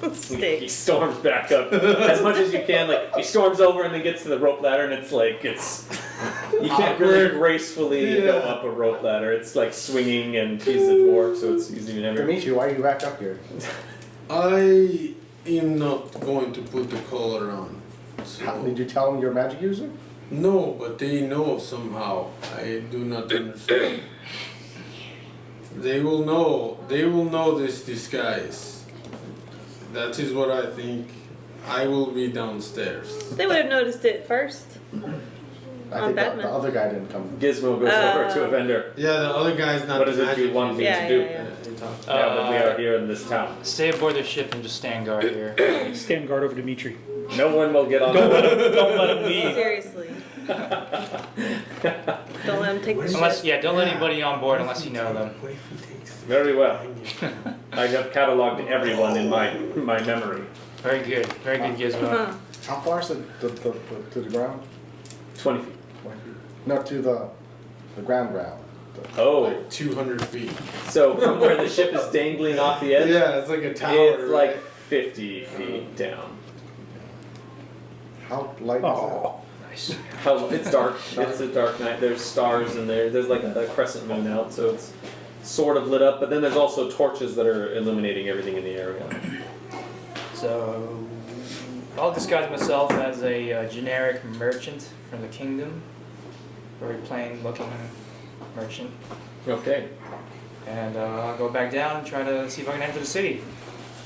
He Sticks. storms back up as much as you can. Like he storms over and then gets to the rope ladder, and it's you can't really Awkward. gracefully go Yeah. up a rope ladder. It's like swinging, and he's a dwarf, so it's easy to never. Demitri, why are you back up here? I am not going to put the collar on. How, did So, you tell him you're a magic user? no, but they know somehow. I do not understand. They will know. They will know this disguise. That is what I think. I will be downstairs. They would have noticed it first. I On think Batman. the other guy didn't come. Gizmo goes over to a vendor. Yeah, the other guy's not. What is the it you magic want me user. Yeah, to do? yeah, Now that we are here in this town, Stay aboard the ship and just stand guard here. Stand guard over Demitri. no one will get on. Don't let him leave. Seriously. Don't let him take the Unless, ship. yeah, don't let anybody on board unless you know them. What if he takes the Very well. I have cataloged everyone in my memory. Very good, Gizmo. Huh. How far is it to the ground? 20 feet. 20 feet. No, to the ground. Oh, like 200 feet? so from where the ship is dangling off the edge, Yeah, it's like a tower. it's like 50 feet down. How light Oh, It's dark. It's a dark night. There's stars in there. There's like a crescent moon out, so it's sort of lit up. But then there's also torches that are illuminating everything in the area. So I'll disguise myself as a generic merchant from the kingdom, very plain looking merchant, Okay. and I'll go back down and try to see if I can enter the city.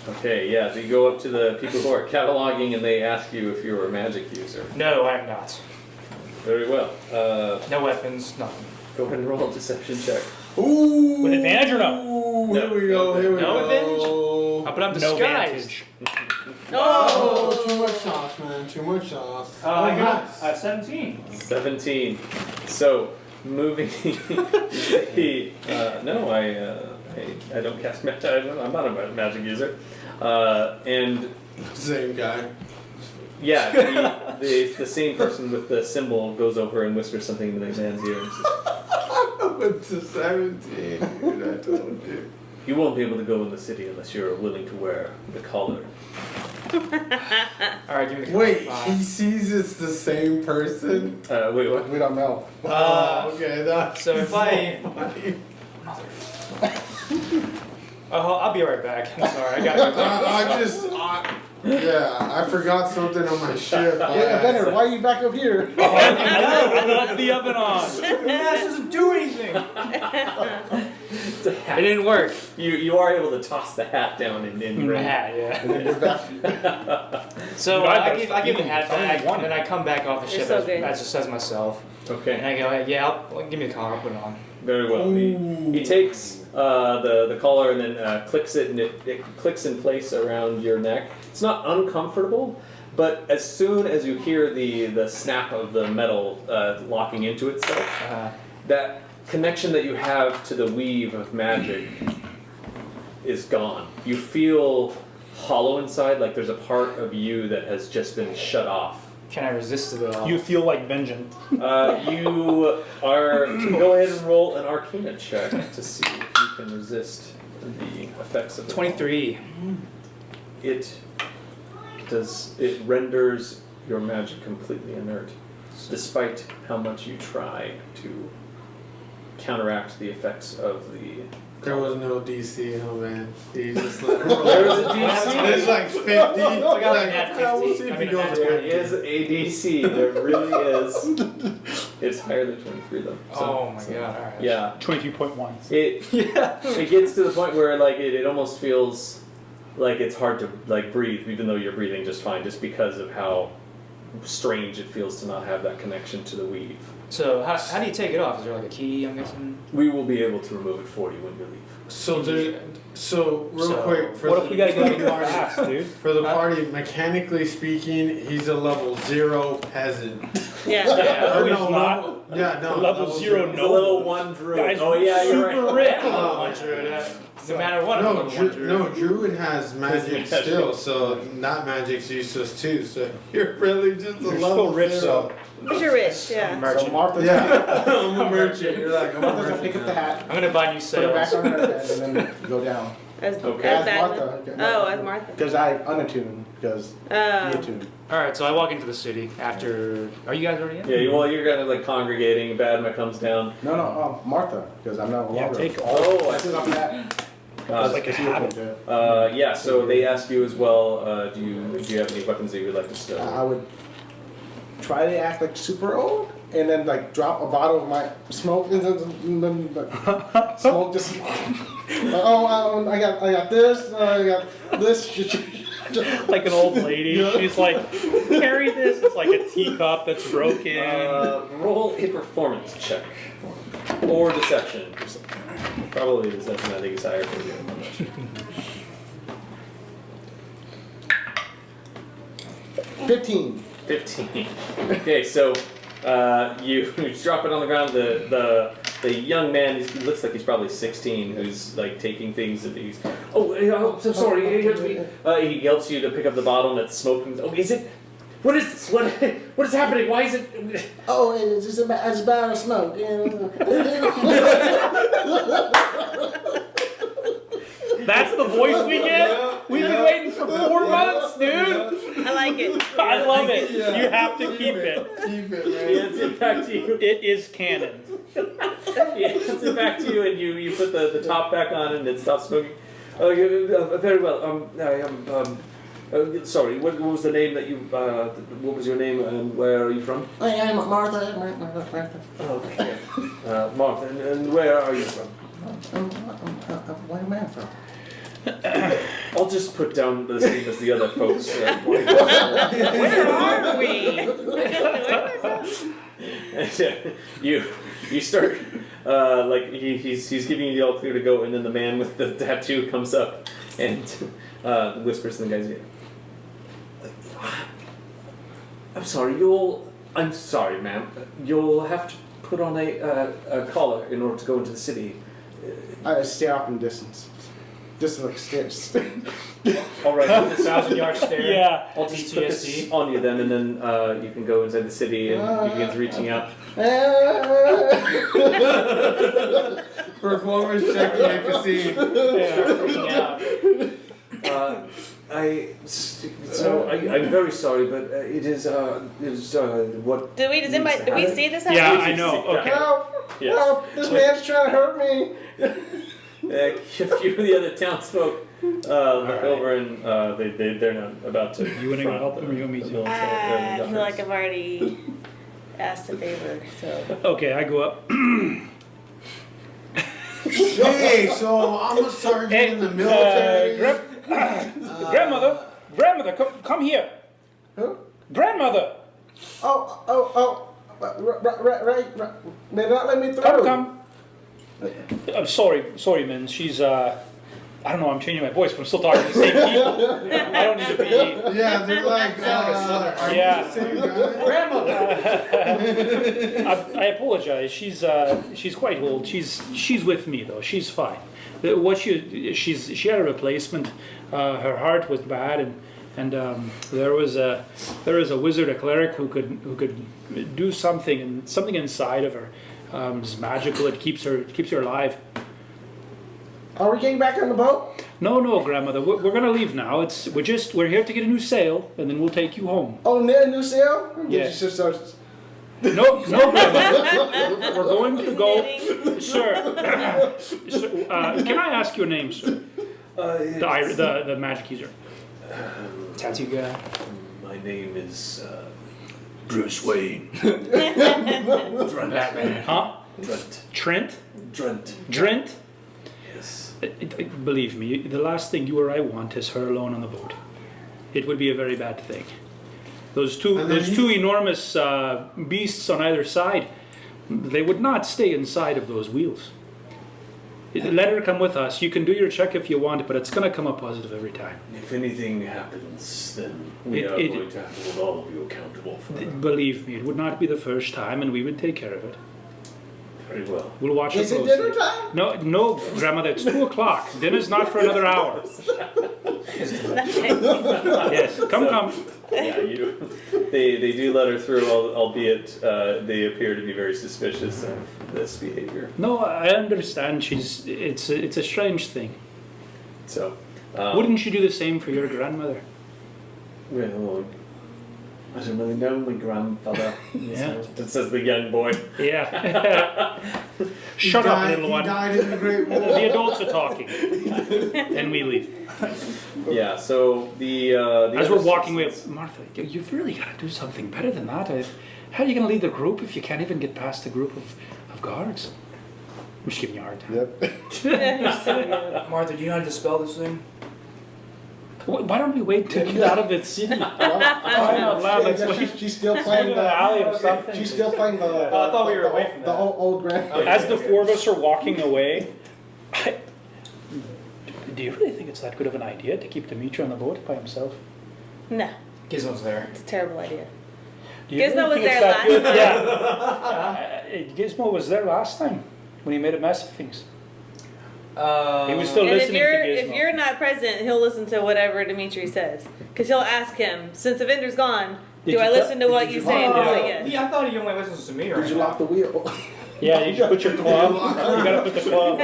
Okay. Yeah. So you go up to the people who are cataloging, and they ask you if you're a magic user. No, I'm not. Very well. No weapons, nothing. Go ahead and roll a deception check. Ooh. With advantage or no? Ooh, here we go. Here we No go. But I'm No disguised. vantage. Oh, too much sauce, man. Too much sauce. I got nice. 17. 17. So moving. No, I don't cast magic. I'm not a magic user. And Same guy. yeah, the same person with the symbol goes over and whispers something into the man's ear and says, I went to 17. Dude, I told you. "You won't be able to go in the city unless you're willing to wear the collar." Alright, give me the Wait, five. he sees it's the same person? Wait, what? We don't know. Okay, that's So if I... funny. Oh, I'll be right back. I'm sorry, I gotta I forgot something on my ship. Yeah, Evendur, why are you back up here? I left the oven on. The mask doesn't do anything! It's a hat. It didn't work. You are able to toss the hat down in The range. hat, yeah. And then you're back. So Dude, I give the hat I only back, wanted and then I come back off the You're ship so as good. just as myself. And Okay, I go, hey, yeah, give me the collar, I'll put it on. very well. He takes the collar and then clicks it, and it clicks in place around your neck. It's not uncomfortable, but as soon as you hear the snap of the metal locking into itself, that connection that you have to the weave of magic is gone. You feel hollow inside, like there's a part of you that has just been shut off. Can I resist it at all? You feel like Benjen. You are go ahead and roll an Arcana check to see if you can resist the effects of it. 23. It renders your magic completely inert, despite how much you try to counteract the effects of the. There was no DC, oh man. He just let her There was a DC. It's like 50. I got Like, an at we'll 50. see if I he mean, goes at to There 50. is a DC. There really is. It's higher than 23 though. Oh my god, alright. Yeah. 22.1. It gets to the point where like it almost feels like it's hard to like breathe, even though you're breathing just fine, just because of how strange it feels to not have that connection to the weave. So how do you take it off? Is there like a key, I'm guessing? We will be able to remove it for you when you leave. So real So, quick, for What the, if we gotta go for to the party, fast, dude? for the party, mechanically speaking, he's a level 0 peasant. Yeah. No, Or he's no, not. Yeah, no. Level 0, The no. little one druid. Guys, Oh yeah, you're super right. rich. No matter what, I'm No, level 1 druid. no, Druid has magic magic. still, so that magic's useless too. So you're really just a You're level still rich, 0. so. But you're rich, yeah. Merchant. So Martha's Yeah, I'm a merchant. You're like, I'm a Martha's gonna pick up the merchant. hat, I'm gonna buy new put it back sails. on her head, and then go down. As, Okay. as As Batman. Martha. Oh, as Martha. Because I unattuned, because you Oh. attuned. Alright, so I walk into the city after. Are you guys already in? Yeah, well, you're kind of like congregating. Badma comes down. No, Martha, because I'm not Yeah, longer. take all. Oh, I This is see. off that. Uh, like a habit. yeah, so they ask you as well. Do you have any weapons that you would like to stow? I would try to act like super old, and then like drop a bottle of my smoke, and then like, smoke just. I got this. I got this. Like an old lady. She's like, carry this. It's like a teacup that's broken. Roll a performance check or deception. Probably deception. I think is higher for you. 15. 15. Okay, so you drop it on the ground. The young man, he looks like he's probably 16, who's like taking things and he's, I'm so sorry. He yelps you to pick up the bottle and it's smoking. Oh, is it? What is this? What is happening? Why is it? Oh, it's just a barrel of smoke. That's the voice we get? We've been waiting for 4 months, dude. I like it. I love it. Yeah. You have to keep it. Keep it, He man. hands it back to you. It is canon. He hands it back to you, and you put the top back on, and it stops smoking. Oh, very well. Sorry. What was the name that you? What was your name, and where are you from? I am Martha. Okay. Martha, and where are you from? Where am I from? I'll just put down the same as the other folks. Where are we? You start like he's giving you the all clear to go, and then the man with the tattoo comes up and whispers in the guy's ear. I'm sorry, ma'am. You'll have to put on a collar in order to go into the city. I stare off in the distance. Just like stairs. All right. 1,000-yard stare. Yeah. I'll just put this PTSD. on you then, and then you can go inside the city, and he begins reaching out. Performance checking at casino. Freaking out. I'm very sorry, but it is what. Did we see this happen? Yeah, I know. Okay. Help! Yes. Help! This man's trying to hurt me. A few of the other townsfolk look over, and they're not about to. You want to go help them, or you want me to? I feel like I've already asked a favor, so. Okay, I go up. Hey, so I'm a sergeant in the military. Grandmother, come here. Who? Grandmother, Oh. Right. They not let me through. come. I'm sorry, man. She's I don't know. I'm changing my voice, but I'm still talking to the same people. I don't need to be. Yeah, they're like, are Yeah. you the same guy? Grandmother! I apologize. She's quite old. She's with me though. She's fine. She had a replacement. Her heart was bad, and there was a wizard, a cleric who could do something inside of her. It's magical. It keeps her alive. Are we getting back on the boat? No, grandmother. We're gonna leave now. We're here to get a new sail, and then we'll take you home. Oh, near a new sail? Yes. Just No, grandmother. We're going to go, sir. Can I ask your name, sir? The magic user. Tattoo guy. My name is Bruce Wayne. Batman. Huh? Trent. Trent? Drent. Drent? Yes. Believe me, the last thing you or I want is her alone on the boat. It would be a very bad thing. Those two enormous beasts on either side, they would not stay inside of those wheels. Let her come with us. You can do your check if you want, but it's going to come up positive every time. If anything happens, then we are going to have to hold all of you accountable for it. Believe me, it would not be the first time, and we would take care of it. Very well. We'll watch it is it closely. dinner time? No, grandmother, it's 2:00. Dinner's not for another hour. Yes, come. Yeah, they do let her through, albeit they appear to be very suspicious of this behavior. No, I understand. It's a strange thing. So, Wouldn't you do the same for your grandmother? well, I don't really know my grandfather. Yeah. That says the young boy. Yeah. Shut up, little one. He died in the Great War. The adults are talking, and we leave. Yeah. So the As other we're walking away, citizens- Martha, you've really got to do something better than that. How are you going to lead the group if you can't even get past the group of guards? I'm just giving you a hard time. Yep. Martha, do you know how to dispel this thing? Why don't we wait to get out of the city? out loud, let's wait. She's still playing the alley or something. She's still playing the. I thought we were away from the that. old grand. As the four of us are walking away, do you really think it's that good of an idea to keep Demitri on the boat by himself? No, Gizmo's there. it's a terrible idea. Do you Gizmo was think it's there that last good? time. Yeah. Gizmo was there last time when he made a mess of things. He was still And if listening to Gizmo. if you're not present, he'll listen to whatever Demitri says. Because he'll ask him, since Evendur's gone, Did do I you listen to what did you you- say? And he'll Oh. say yes. Yeah, I thought he only listens to me right Did you now. lock the wheel? Yeah, you should put your club. You gotta put the club.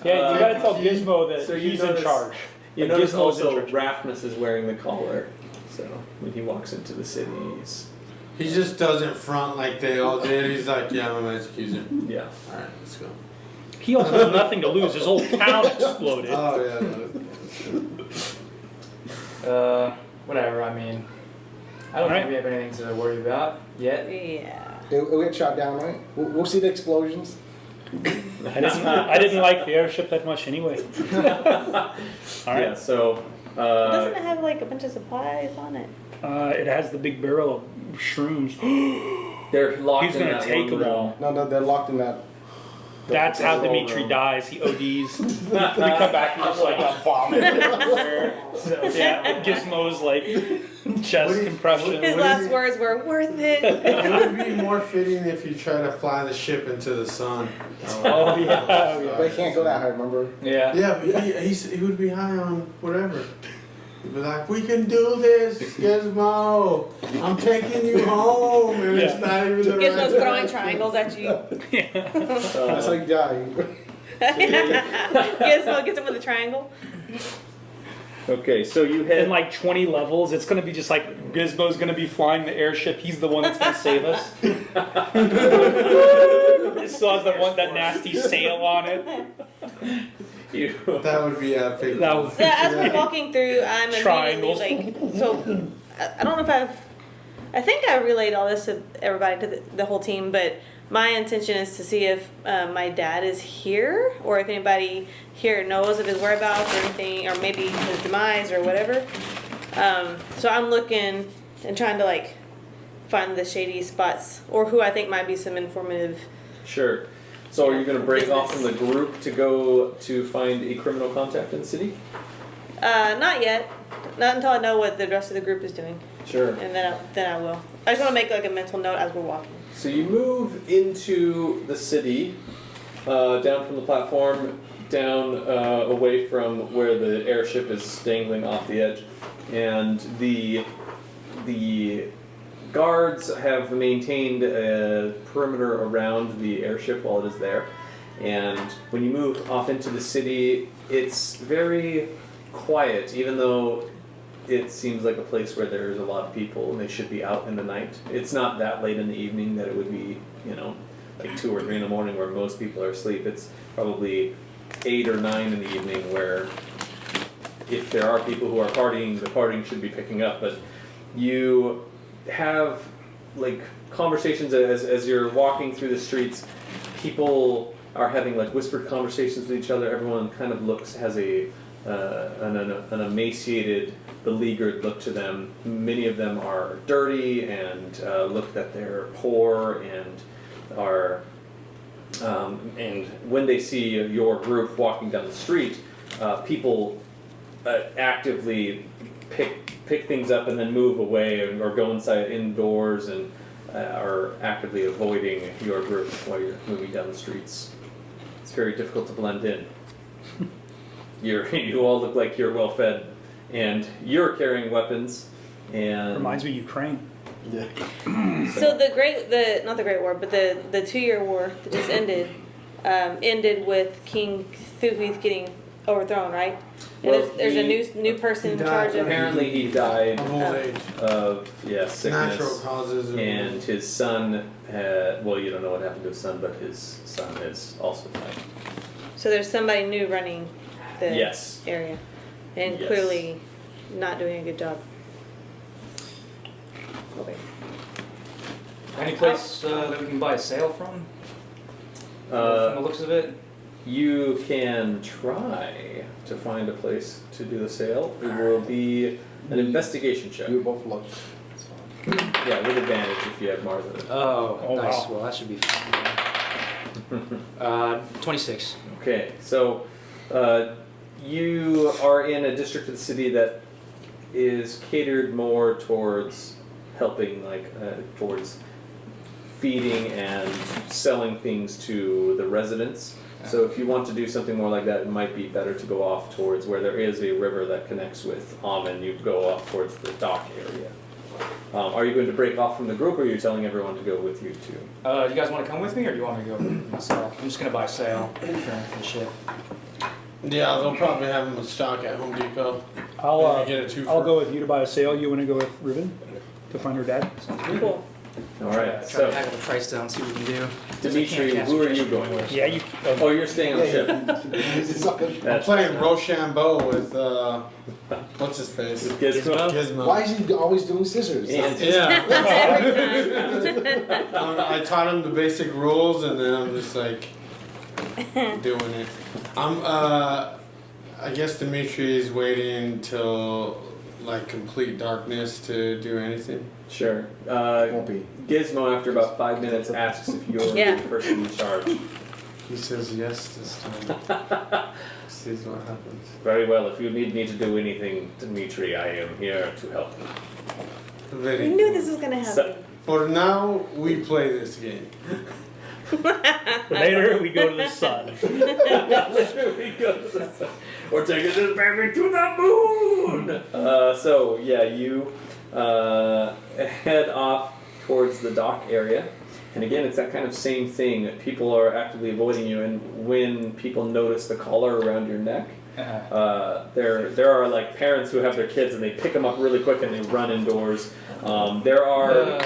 Yeah, you gotta tell Gizmo that So you he's in notice- charge. You That notice Gizmo's in also charge. Raphmus is wearing the collar. So when he walks into the city, He just doesn't front like they all did. He's like, yeah, I'm a magic user. yeah. Alright, let's go. He also has nothing to lose. His whole town exploded. Oh, yeah. Whatever. I mean, I don't think we have anything to worry about yet. Yeah. It'll get shot down, right? We'll see the explosions. I didn't like the airship that much anyway. All right. Yeah. So. Doesn't it have like a bunch of supplies on it? It has the big barrel of shrooms. They're locked He's in gonna that take one them room. all. No, they're locked in that. That's how the Demitri room. dies. He ODs. We come back and just like vomit everywhere. So, yeah, Gizmo's like chest compression. His last words were worth it. It would be more fitting if you try to fly the ship into the sun. Oh yeah. But he can't go that high, remember? Yeah. Yeah, but he would be high on whatever. He'd be like, we can do this, Gizmo. I'm taking you home. And it's not even the Gizmo's right throwing direction. triangles at you. That's how you die. Gizmo gets him with a triangle. Okay, so you head In like 20 levels, it's gonna be just like Gizmo's gonna be flying the airship. He's the one that's gonna save us. It still has that nasty sail on it. That would be epic. That was So as we're walking through, I'm Triangles. immediately like, so I don't know if I think I relayed all this to everybody, to the whole team, but my intention is to see if my dad is here, or if anybody here knows of his whereabouts or anything, or maybe his demise or whatever. So I'm looking and trying to like find the shady spots, or who I think might be some informative. Sure. So are you going to break off from the group to go to find a criminal contact in the city? Not yet. Not until I know what the rest of the group is doing, Sure. and then I will. I just want to make like a mental note as we're walking. So you move into the city, down from the platform, down away from where the airship is dangling off the edge, and the guards have maintained a perimeter around the airship while it is there. And when you move off into the city, it's very quiet, even though it seems like a place where there's a lot of people and they should be out in the night. It's not that late in the evening that it would be, like 2 or 3 in the morning where most people are asleep. It's probably 8 or 9 in the evening where if there are people who are partying, the partying should be picking up. But you have like conversations as you're walking through the streets. People are having like whispered conversations with each other. Everyone kind of has an emaciated, beleaguered look to them. Many of them are dirty and look that they're poor and are. And when they see your group walking down the street, people actively pick things up and then move away or go indoors and are actively avoiding your group while you're moving down the streets. It's very difficult to blend in. You all look like you're well fed, and you're carrying weapons. And reminds me of Ukraine. Yeah. So not the Great War, but the 2-year war that just ended with King Thuhith getting overthrown, right? And Well, there's a new person in died. charge of. apparently he died Of old age. of sickness. Natural causes. And his son well, you don't know what happened to his son, but his son is also died. So there's somebody new running the Yes. area, and Yes. clearly not doing a good job. Okay. Any place that we can buy a sail from? From the looks of it. You can try to find a place to do the sale. It will be an investigation check. You both look. Yeah, with advantage if you have more than it. Oh, Oh, nice. wow. Well, that should be fun. 26. Okay, so you are in a district of the city that is catered more towards helping, towards feeding and selling things to the residents. So if you want to do something more like that, it might be better to go off towards where there is a river that connects with Amen. You go off towards the dock area. Are you going to break off from the group, or are you telling everyone to go with you too? Do you guys want to come with me, or do you want me to go myself? I'm just gonna buy a sail for the ship. Yeah, they'll probably have them in stock at Home Depot. I'll Get a two I'll for- go with you to buy a sale. You want to go with Riven to find her dad? Cool. All right. Try So to haggle the price down, see what we can do. Dimitri, who are you going with? Yeah, you. Oh, you're staying on the ship. I'm That's playing Rochambeau with what's his face? Gizmo. Gizmo. Why is he always doing scissors? And Yeah. Every time. I taught him the basic rules, and then I'm just like doing it. I guess Demitri is waiting till like complete darkness to do anything. sure. Won't be. Gizmo, after about 5 minutes, asks if you're Yeah. the person in charge. He says yes this time. Sees what happens. Very well. If you need me to do anything, Dimitri, I am here to help. Very We knew good. this was gonna So- happen. For now, we play this game. Later, we go to the sun. We're taking this baby to the moon. So yeah, you head off towards the dock area, and again, it's that kind of same thing. People are actively avoiding you, and when people notice the collar around your neck, there are like parents who have their kids, and they pick them up really quick and they run indoors. There are.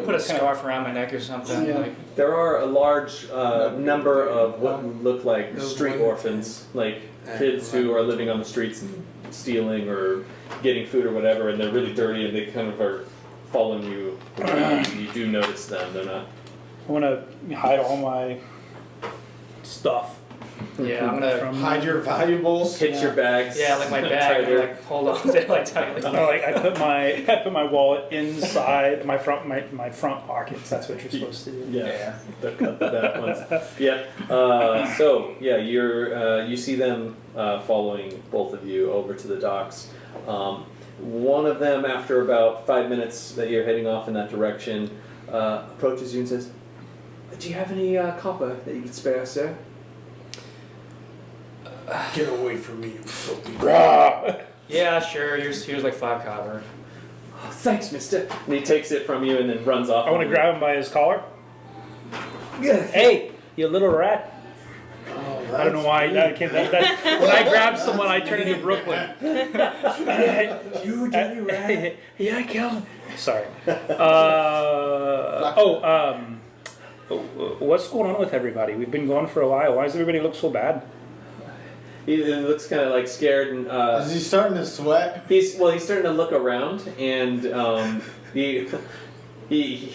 Put a scarf around my neck or something. Yeah. Like, There are a large number of what look like Those street women- orphans, like kids who are living on the streets and stealing or getting food or whatever, and they're really dirty and they kind of are following you. You do notice them. They're not. I want to hide all my stuff. yeah, I'm gonna. From Hide your valuables. Hit your bags. Yeah, like my bag. tighter. And, like hold on to it like tightly. No, like I put my wallet inside my front pockets. That's what you're supposed to do. Yeah, the cut the back ones. Yeah. So yeah, you see them following both of you over to the docks. One of them, after about 5 minutes that you're heading off in that direction, approaches you and says, "Do you have any copper that you could spare, sir?" Get away from me, you filthy. Yeah, sure. Here's like 5 copper. Oh, thanks, mister. And he takes it from you and then runs off. I want to grab him by his collar. Hey, you little rat! I don't know why that came. When I grab someone, I turn into Brooklyn. You dirty rat. Yeah, I killed him. Sorry. What's going on with everybody? We've been gone for a while. Why does everybody look so bad? He looks kind of like scared and. Is he starting to sweat? He's starting to look around, and he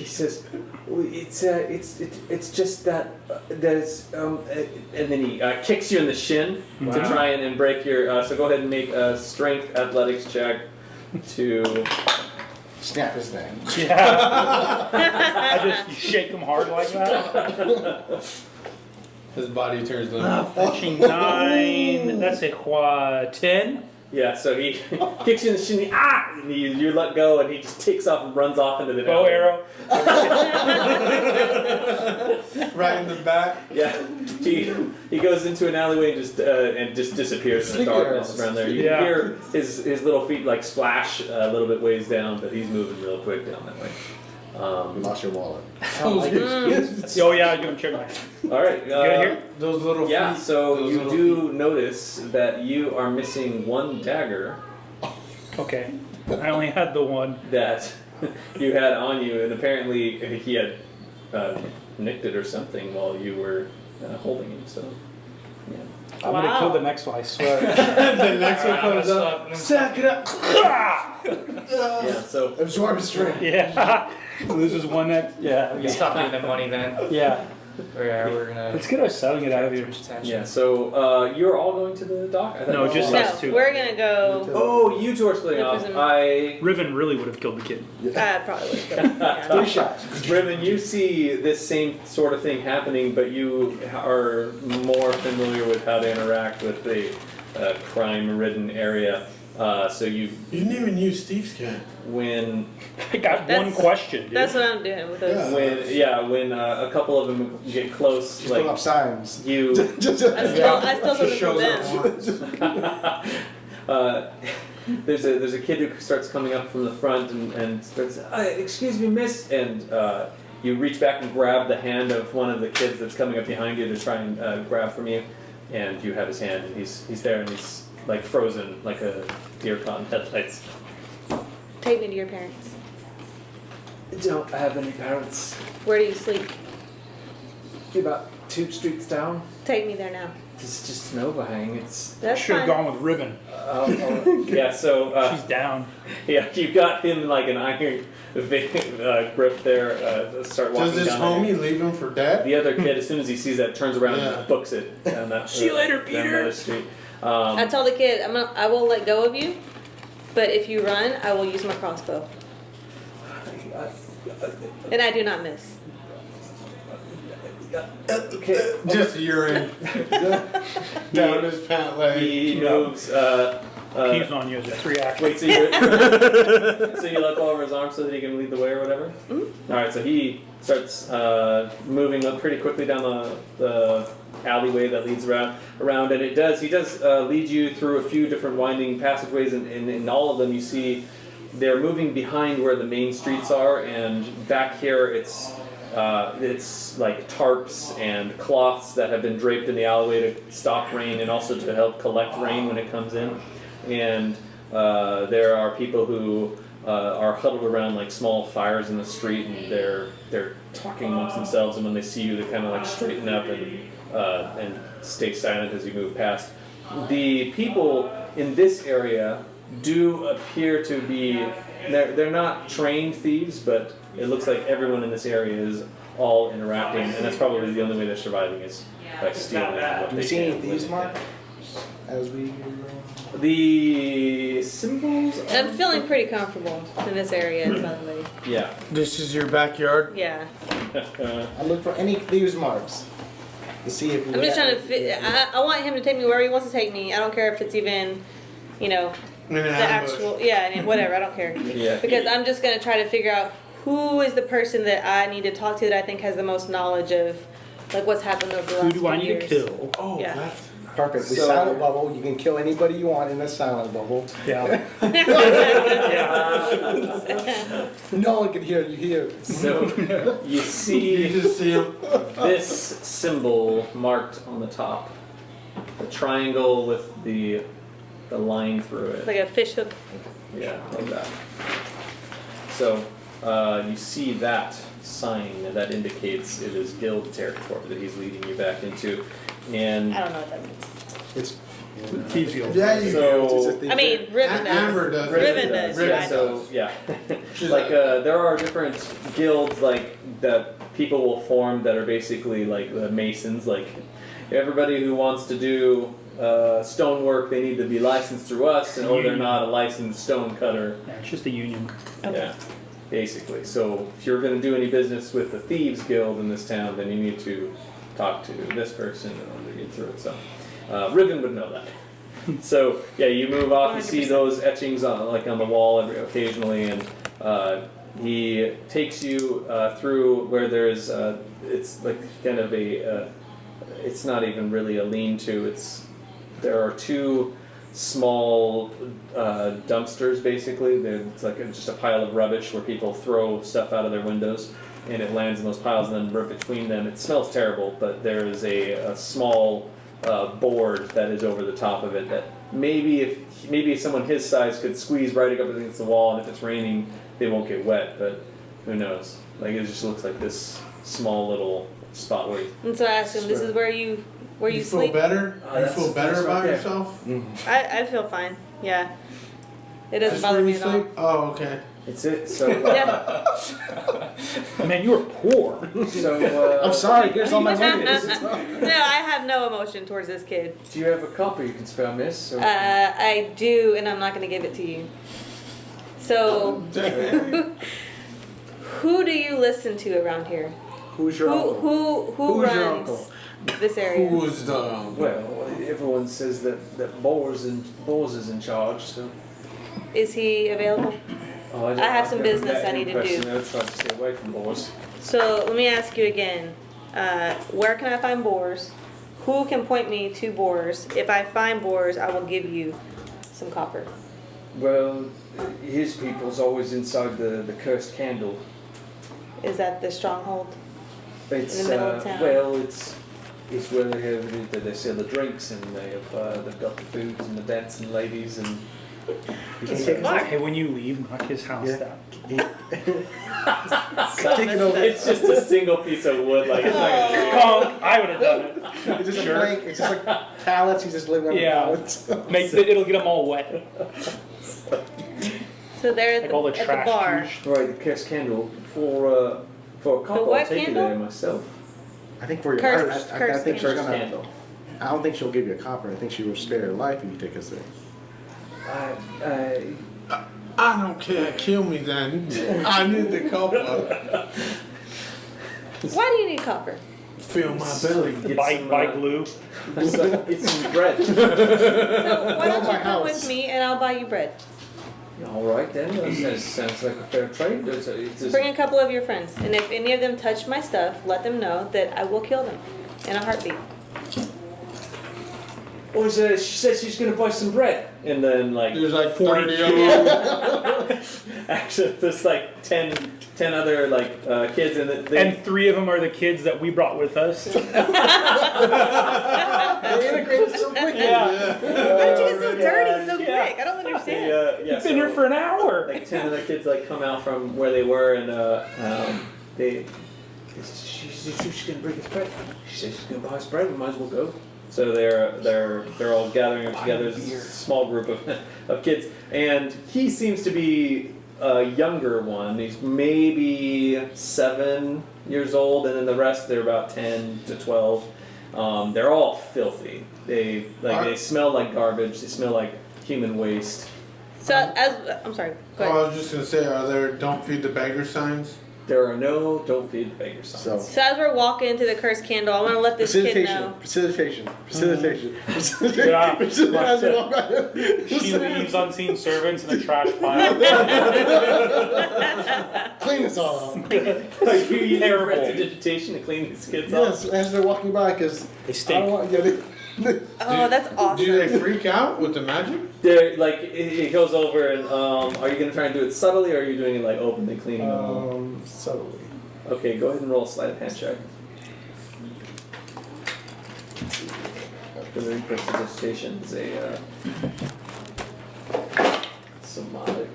says, "Well, it's just that there's and then he kicks you in the shin to Wow. try and break your. So go ahead and make a strength athletics check to. Snap his neck. Yeah. I just shake him hard like that. His body turns like. Fetching 9. That's a 10. Yeah, so he kicks you in the shin. And you let go, and he just takes off and runs off into the Bow alley. arrow. Right in the back. Yeah, he goes into an alleyway and just disappears in the Sneaky darkness arrows. around there. You Yeah. hear his little feet like splash a little bit ways down, but he's moving real quick down that way. You lost your wallet. Oh yeah, you can check mine. All right. Good here? Those little Yeah. feet. So those you little do notice that you are missing one dagger Okay. I only had the one. that you had on you, and apparently he had nicked it or something while you were holding him. So. Yeah. I'm gonna Wow. kill the next one, I swear. The next one comes up. up. Sack it up. Yeah. So. Absorb his strength. Yeah. So this is one that. Yeah. We can stop giving them money then. Yeah. We're gonna. Let's get our selling it out of here. Yeah. So you're all going to the dock. I thought No, you just all- us No, two. we're gonna go. Oh, you two are splitting The off. prison- Riven really would have killed the kid. Probably would have. Yeah. 3 shots. Riven, you see this same sort of thing happening, but you are more familiar with how to interact with a crime-ridden area. So You didn't even use Steve's cat. when I got one That's- question, dude. That's what I'm doing with those. when a couple of them get close, Just put up like signs. you. I still something from Shows them. up once. There's a kid who starts coming up from the front and starts, excuse me, miss, and you reach back and grab the hand of one of the kids that's coming up behind you to try and grab from you, and you have his hand, and he's there, and like frozen, like a deer caught in headlights. Take me to your parents. Don't have any parents. Where do you sleep? About 2 streets down. Take me there now. It's just an overhang. It's That's Should have fine. gone with Riven. yeah. So She's down. yeah, you got him like an iron grip there. Start walking Does this down. homie leave him for dead? The other kid, as soon as he sees that, turns around Yeah. and books it down that. See you later, down Peter. another street. I tell the kid, I will let go of you, but if you run, I will use my crossbow. And I do not miss. Okay. Just urine down his pant leg. He moves. He's on you as a 3 action. Wait, so you let go over his arm so that he can lead the way or whatever? Mm-hmm. Alright, so he starts moving up pretty quickly down the alleyway that leads around, and he does lead you through a few different winding passageways, and in all of them you see they're moving behind where the main streets are, and back here it's like tarps and cloths that have been draped in the alleyway to stop rain and also to help collect rain when it comes in. And there are people who are huddled around like small fires in the street, and they're talking amongst themselves. And when they see you, they kind of like straighten up and stay silent as you move past. The people in this area do appear to be they're not trained thieves, but it looks like everyone in this area is all interacting, and that's probably the only way they're surviving is by stealing what Do they we see can. any thieves mark as we? The symbols. I'm feeling pretty comfortable in this area, by the way. Yeah. This is your backyard? Yeah. I look for any thieves marks to see if. I'm just trying to fit. I want him to take me wherever he wants to take me. I don't care if it's even, In an the ambush. actual, and whatever. I don't care. Yeah. Because I'm just gonna try to figure out who is the person that I need to talk to that I think has the most knowledge of, like, what's happened over the last Who do I few need to years. kill? Oh, Yeah. that's... Perfect. The So- silent bubble. You can kill anybody you want in the silent bubble. Yeah. No one can hear you here. So you You see just see him. this symbol marked on the top, the triangle with the line through it. Like a fish hook. Yeah, like that. So you see that sign that indicates it is guild territory that he's leading you back into, and I don't know what that means. It's Thieves Guild. Yeah, you so I mean, Riven does. Amber does. Riven does. Riven Yeah, I yeah, know. so yeah, She's like there are different guilds like that people will form that are basically like the masons. Like everybody who wants to do stonework, they need to be licensed through us, or they're not a licensed stone cutter. Yeah, it's just a union. Okay. Yeah, basically. So if you're going to do any business with the Thieves Guild in this town, then you need to talk to this person in order to get through it. So Riven would know that. So yeah, you move off. You see 100%. those etchings on the wall occasionally, and he takes you through where there's it's like kind of a it's not even really a lean-to. There are 2 small dumpsters basically. It's like just a pile of rubbish where people throw stuff out of their windows, and it lands in those piles, and then between them it smells terrible, but there is a small board that is over the top of it that maybe someone his size could squeeze right up against the wall, and if it's raining they won't get wet, but who knows. Like it just looks like this small little spot where And so I asked him, this is where you You feel sleep? better? Oh, You that's- feel better that's right about there. yourself? I feel fine. Yeah. It doesn't That's bother where me you at all. sleep? Oh, okay. it's it. So Yeah. Man, you were poor. so I'm sorry. Here's all my money. No, I have no emotion towards this kid. Do you have a copper you can spare, miss? Or- I do, and I'm not going to give it to you. So, who do you listen to around here? Who's your uncle? Who Who's your runs uncle? this area? Who's the... Well, everyone says that Boars is in charge, so. Is he available? Oh, I have some business I need to do. I try to stay away from Boars. So let me ask you again. Where can I find boars? Who can point me to boars? If I find boars, I will give you some copper. Well, his people's always inside the cursed candle. Is that the stronghold? It's In the middle of town. well, it's It's where they sell the drinks and they've got the foods and the dancing ladies and. Hey, when you leave, knock his house down. It's just a single piece of wood, like it's not gonna be. Conk, I would have done it. It's just a blank. It's just like pallets. He's just living on the pallets. It'll get them all wet. So they're Like all the at the trash bar. douche. Right, the Curse Candle for a couple. what I'll take candle? you there myself. I think for your Curse- heart, I curse think she's Curse gonna. Candle. I don't think she'll give you a copper. I think she will spare your life if you take us there. I don't care. Kill me then. I need the copper. Why do you need copper? Fill my belly. Get Buy some, glue. It's some bread. So why don't my you come house. with me and I'll buy you bread? All right then. That sounds like a fair trade. It's just, Bring a couple of your friends, and if any of them touch my stuff, let them know that I will kill them in a heartbeat. Or she says she's gonna buy some bread, and then like There's like 40 of them. actually there's like 10 other like kids, and And 3 of them are the kids that we brought with us. They integrated so quick. Yeah. Why did you get so dirty so quick? I don't understand. You've been here for an hour. like 10 other kids like come out from where they were, and she's gonna bring us bread. She says she's gonna buy us bread. We might as well go. So they're all gathering together. It's a small group of kids, and he seems to be a younger one. He's maybe 7 years old, and then the rest they're about 10 to 12. They're all filthy. They smell like garbage. They smell like human waste. So I'm sorry. Go Oh, ahead. I was just gonna say, are there "Don't feed the beggar" signs? There are no "Don't feed the beggar" signs. So as we're walking into the cursed candle, I want to let this kid know. Precipitation. Yeah. As we walk by. She leaves unseen servants in a trash pile. Clean this all out. Like you use Terrible. prestidigitation to clean these kids off. Yes, as they're walking by, because They I stink. don't want. Oh, that's awesome. Do they freak out with the magic? They're like it goes over and are you gonna try and do it subtly, or are you doing it like openly cleaning them all? Subtly. Okay, go ahead and roll a sleight of hand check. The prestidigitation is a somatic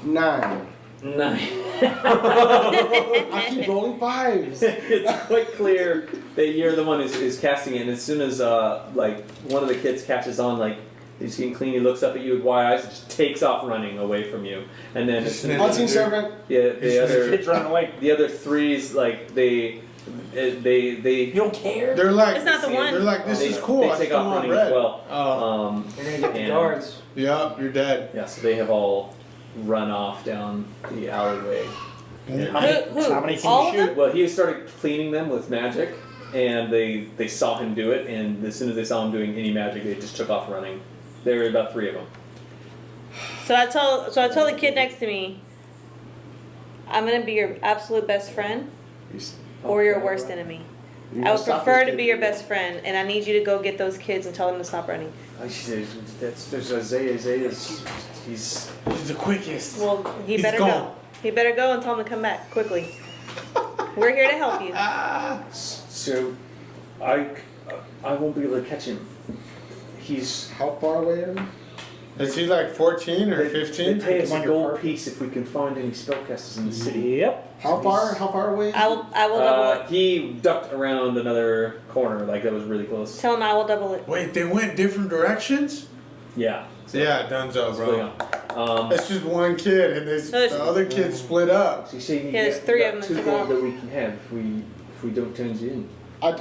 9. 9. I keep rolling 5s. It's quite clear that you're the one who's casting it, and as soon as like one of the kids catches on, like he's getting clean, he looks up at you with wide eyes and just takes off running away from you. And then as soon as Unseen servant. Kids run away. the other threes, like they You don't care? They're like, It's not the one. they're like, this they, is cool. They I take still off want running bread. as well. Oh, They're gonna get the And- guards. yeah, you're dead. Yeah, so they have all run off down the alleyway. How many, Who? how many can All you of shoot? them? Well, he started cleaning them with magic, and they saw him do it, and as soon as they saw him doing any magic, they just took off running. There were about 3 of them. So I told the kid next to me, I'm gonna be your absolute best friend or your worst enemy. I would prefer to be your best friend, and I need you to go get those kids and tell them to stop running. There's Isaiah. He's He's the quickest. Well, he He's better gone. go. He better go and tell him to come back quickly. We're here to help you. so I won't be able to catch him. He's How far away are we? Is he like 14 or they 15? pay us On a your gold card. piece if we can find any spellcasters in the city. Yep. How far away? I will double it. He ducked around another corner, like that was really close. Tell him I will double it. Wait, they went different directions? Yeah. Yeah, Dunzo, Split bro. up. It's just one kid, and there's- the other kids split up. So you say you there's got 3 of them 2 to gold go. that we can have if we don't turn you in.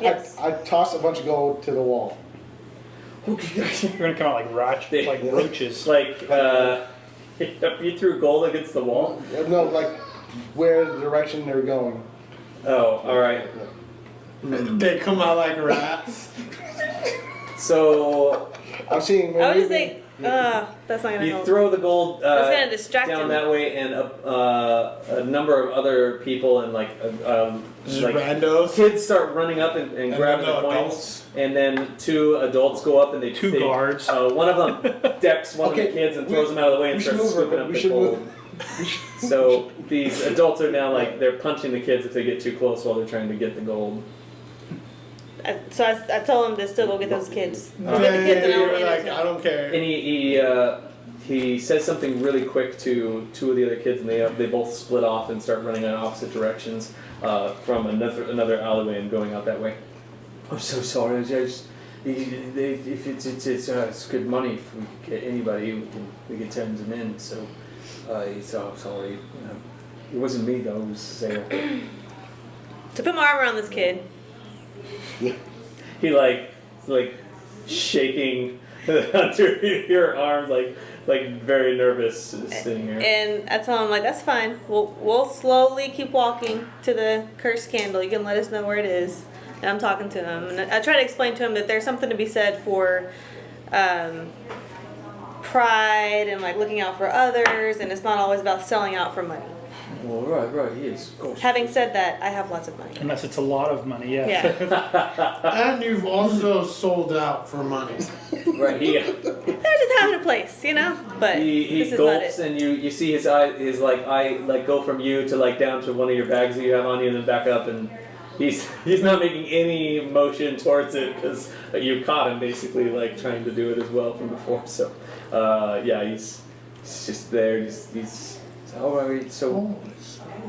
Yes. I toss a bunch of gold to the wall. Okay. You're gonna come out like like roaches. It's like you threw gold against the wall. No, like where the direction they're going. Oh, all right. They come out like rats. So I'm seeing. I would just say, that's not gonna you help. throw the gold That's gonna distract down him. that way, and a number of other people and Just like randos. kids start running up and And grabbing then the the coins, adults. and then 2 adults go up and they 2 they, guards. One of them decks one Okay, of the kids and we- throws them out of the way and we should starts move scooping her, up we the should gold. move. So these adults are now like they're punching the kids if they get too close while they're trying to get the gold. So I told him to still go get those kids. Go Yeah, get the kids and you I'll were end like, it. I don't care. And he says something really quick to two of the other kids, and they both split off and start running in opposite directions from another alleyway and going out that way. I'm so sorry. If it's good money, if we could get anybody, we can turn them in. So so sorry. It wasn't me though. It was Zale. To put my arm around this kid. He like shaking under your arm, like very nervous, sitting here. And I told him, like, that's fine. We'll slowly keep walking to the cursed candle. You can let us know where it is. And I'm talking to him. And I try to explain to him that there's something to be said for pride and, like, looking out for others. And it's not always about selling out for money. Well, right, yes, of course. Having said that, I have lots of money. Unless it's a lot of money, yeah. Yeah. And you've also sold out for money. Right, They're just having a place, you know? But he this is not gulps, it. and you see his eye go from you to like down to one of your bags that you have on you, and then back up, and he's not making any motion towards it because you caught him basically like trying to do it as well from before. So yeah, he's just there. He's all right. So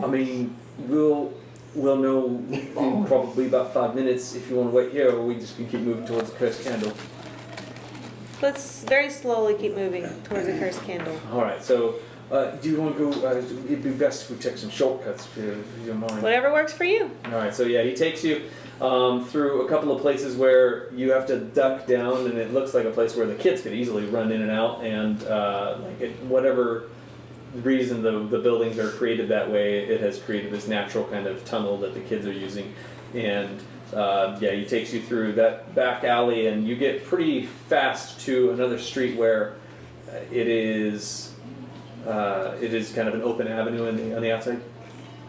I mean, we'll know in probably about 5 minutes if you want to wait here, or we just can keep moving towards the cursed candle. Let's very slowly keep moving towards the cursed candle. All right. So do you want to go? It'd be best if we take some shortcuts if you don't mind. Whatever works for you. All right, so yeah, he takes you through a couple of places where you have to duck down, and it looks like a place where the kids could easily run in and out, and whatever reason the buildings are created that way, it has created this natural kind of tunnel that the kids are using, and yeah, he takes you through that back alley, and you get pretty fast to another street where it is kind of an open avenue on the outside.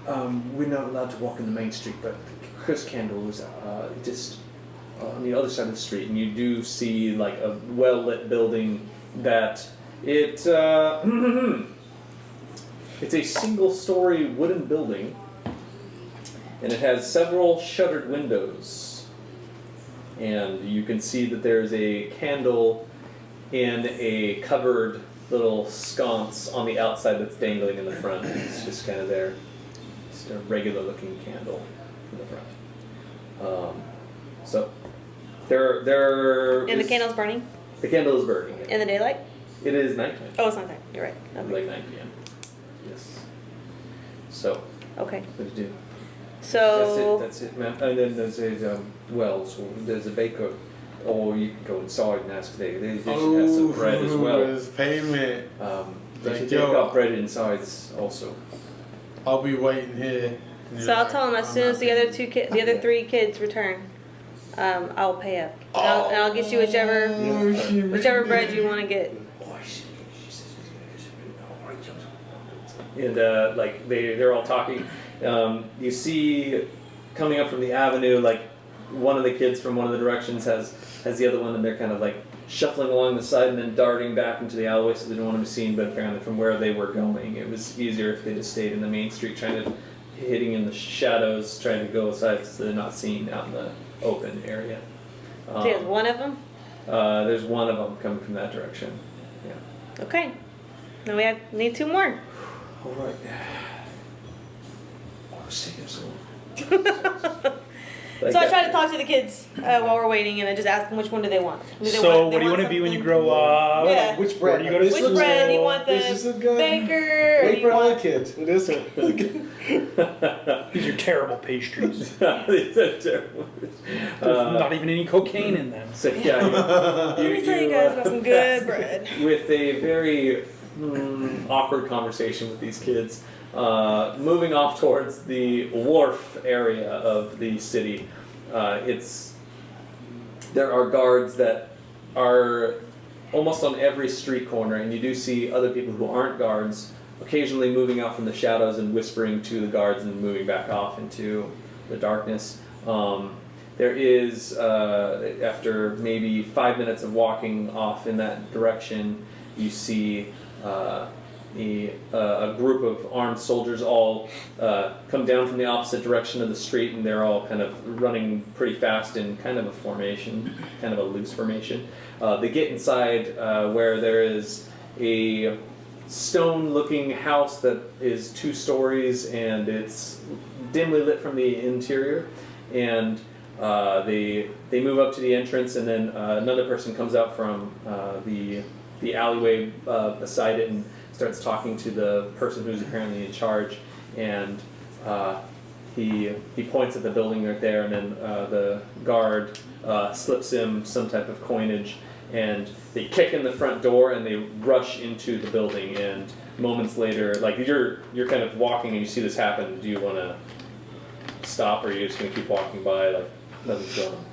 We're not allowed to walk in the main street, but the cursed candle is just on the other side of the street, and you do see like a well-lit building that it's a single-story wooden building, and it has several shuttered windows, and you can see that there's a candle in a covered little sconce on the outside that's dangling in the front. It's just kind of there. It's a regular looking candle in the front. So there And the is- candle's burning the candle is burning. in the daylight? It is nighttime. Oh, it's not time. You're right. Like Okay. 9 p.m. Yes. So Okay. what to do? So That's it, man. And then there's a there's a baker, or you can go inside and ask. They should have some bread as well. There's payment. They Like, should yo. take out bread inside also. I'll be waiting here. So I'll tell him as soon as the other three kids return, I'll pay up. And I'll get you whichever bread you want to get. And like they're all talking. You see coming up from the avenue, like one of the kids from one of the directions has the other one, and they're kind of like shuffling along the side and then darting back into the alleyway, so they don't want to be seen. But apparently, from where they were going, it was easier if they just stayed in the main street, hitting in the shadows, trying to go aside so they're not seen out in the open area. So there's one of them. There's one of them coming from that direction. Yeah. Okay. Then we need two more. All right. Oh, it's taking so long. So I try to talk to the kids while we're waiting, and I just ask them which one do they want. So what do you want to be when you grow up? Yeah. Which Where bread? do you go to This Which school? looks bread do you good. want? This is The good. baker? Or do Wait you for all the want? kids. This one. These are terrible pastries. These are terrible. There's not even any cocaine in them. So yeah, Let me tell you guys about some good bread. with a very awkward conversation with these kids, moving off towards the wharf area of the city. There are guards that are almost on every street corner, and you do see other people who aren't guards occasionally moving out from the shadows and whispering to the guards and moving back off into the darkness. There is, after maybe 5 minutes of walking off in that direction, you see a group of armed soldiers all come down from the opposite direction of the street, and they're all kind of running pretty fast in kind of a formation, kind of a loose formation. They get inside where there is a stone-looking house that is 2 stories, and it's dimly lit from the interior. And they move up to the entrance, and then another person comes out from the alleyway beside it and starts talking to the person who's apparently in charge. And he points at the building right there, and then the guard slips him some type of coinage, and they kick in the front door and they rush into the building. And moments later, like you're kind of walking and you see this happen. Do you want to stop, or are you just going to keep walking by like nothing's going on?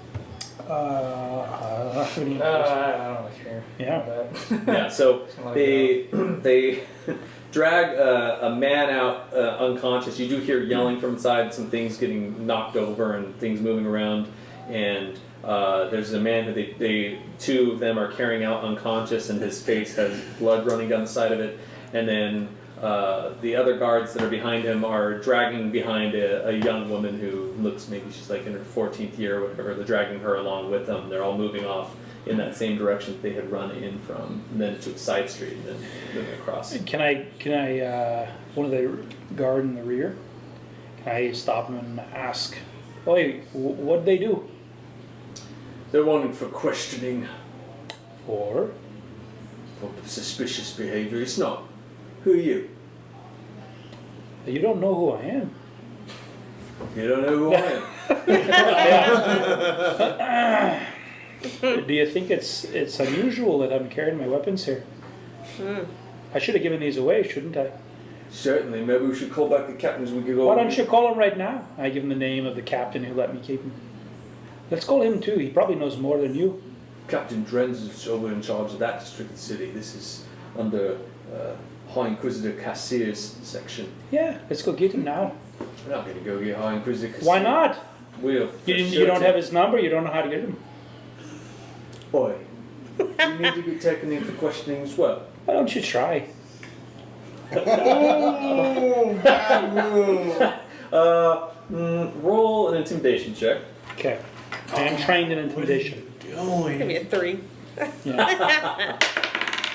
I don't really care. Yeah. Yeah, so they drag a man out unconscious. You do hear yelling from inside, some things getting knocked over and things moving around, and there's a man who they 2 of them are carrying out unconscious, and his face has blood running down the side of it. And then the other guards that are behind him are dragging behind a young woman who looks, maybe she's like in her 14th year or whatever. They're dragging her along with them. They're all moving off in that same direction that they had run in from, and then to a side street, and then moving across. Can I one of the guard in the rear, can I stop him and ask, "Oi, what'd they do?" They're wanted for questioning, Or for suspicious behavior. It's not. Who are you? you don't know who I am. You don't know who I am. Do you think it's unusual that I'm carrying my weapons here? I should have given these away, shouldn't I? Certainly. Maybe we should call back the captains. We could go. Why don't you call him right now? I give him the name of the captain who let me keep him. Let's call him too. He probably knows more than you. Captain Drenz is over in charge of that district of the city. This is under High Inquisitor Cassier's section. Yeah, let's go get him now. We're not going to go get High Inquisitor Cassier. Why not? We'll. You don't have his number. You don't know how to get him. Boy, you need to be taken in for questioning as well. Why don't you try? Roll an intimidation check. Okay. I am trained in intimidation. Give me a 3. Yeah.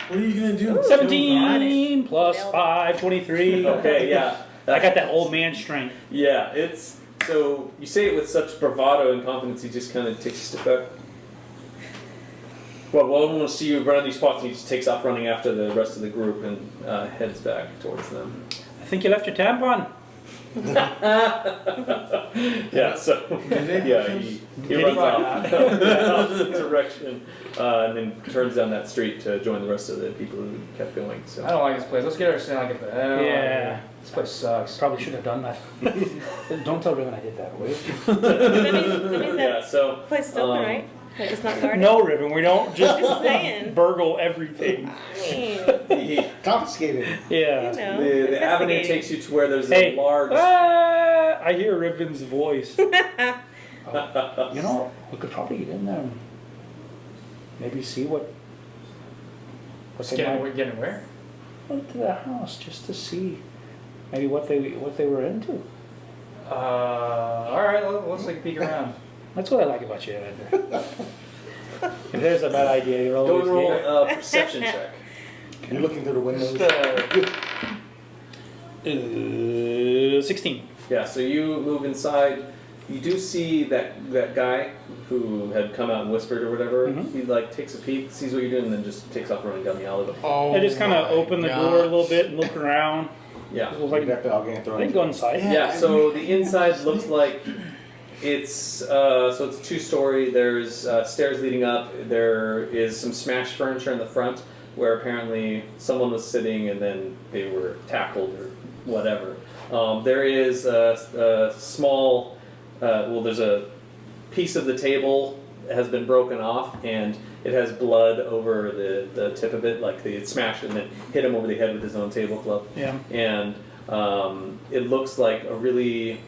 What are you gonna do? 17 plus 5, 23. Okay, yeah. I got that old man strength. Yeah, it's so you say it with such bravado and confidence. He just kind of takes a step back. Well, I want to see you run these spots, and he just takes off running after the rest of the group and heads back towards them. I think you left your tampon. Yeah, so yeah, he runs off in the opposite direction and then turns down that street to join the rest of the people who kept going. So I don't like this place. Let's get our sound like it. Yeah. This place sucks. Probably should have done that. Don't tell Riven I did that. Wait. That means yeah, that so place is open, right? Like it's not guarded? No, Riven, we don't just Just saying. burgle everything. the Confiscated. Yeah. the avenue Investigating. takes you to where there's Hey, a large. I hear Riven's voice. You know, we could probably get in there and maybe see what's We're getting where? into the house just to see maybe what they were into. All right. Let's take a peek around. That's what I like about you, Evendur. If there's a bad idea, you're Go always and roll here. a perception check. You're looking through the windows. Just, 16. Yeah, so you move inside. You do see that guy who had come out and whispered or whatever. Mhm. He like takes a peek, sees what you're doing, and then just takes off running down the alleyway. Oh I just kind of my open the door a little bit and look around. Yeah. It was like, Definitely all getting I thrown. think go inside. Yeah, so the inside looks like it's a 2-story. There's stairs leading up. There is some smashed furniture in the front where apparently someone was sitting and then they were tackled or whatever. There is a small, there's a piece of the table that has been broken off and it has blood over the tip of it, like they had smashed it and then hit him over the head with his own tablecloth. Yeah. And it looks like a really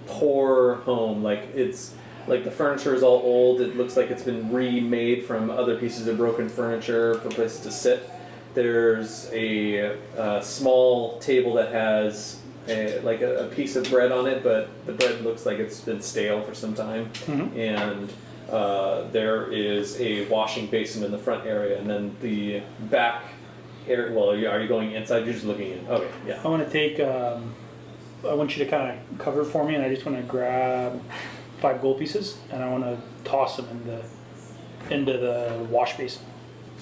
poor home. Like it's like the furniture is all old. It looks like it's been remade from other pieces of broken furniture for places to sit. There's a small table that has a piece of bread on it, but the bread looks like it's been stale for some time. And there is a washing basin in the front area, and then the back area. Well, are you going inside? You're just looking in. Okay, yeah. I want to take. I want you to kind of cover it for me, and I just want to grab 5 gold pieces, and I want to toss them into the wash basin.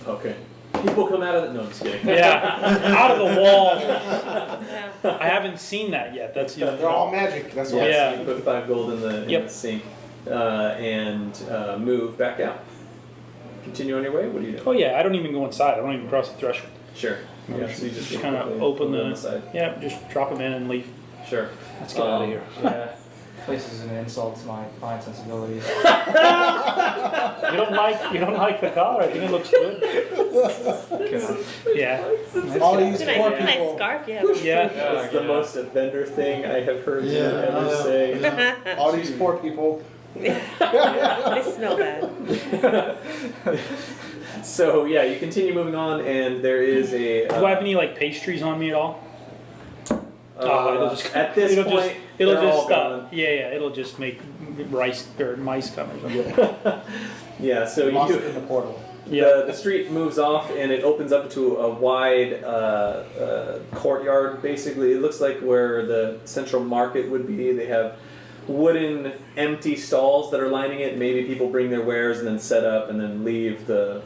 Okay. People come out of it. No, I'm just kidding. Yeah, out of the wall. Yeah. I haven't seen that yet. That's They're all magic. That's all. Yeah, so you put 5 gold in the Yep. sink and move back out. Continue on your way. What do you do? Oh yeah, I don't even go inside. I don't even cross the threshold. Sure. Yeah, so you Just kind of open on the. side. Yeah, just drop them in and leave. Sure. Let's get out of here. Yeah. Place is an insult to my fine sensibilities. You don't like the collar? I think it looks good. Yeah. All It's these a poor nice, nice people. scarf you have. Yeah. It's the most Evendur thing I have heard you ever say. All these poor people. They smell bad. So yeah, you continue moving on, and there is a. Do I have any like pastries on me at all? It'll just, at this it'll point, it'll they're just all gone. yeah, it'll just make rice or mice come or something. Yeah, so Lost you. it in the portal. The street moves off and it opens up to a wide courtyard, basically. It looks like where the central market would be. They have wooden empty stalls that are lining it. Maybe people bring their wares and then set up and then leave the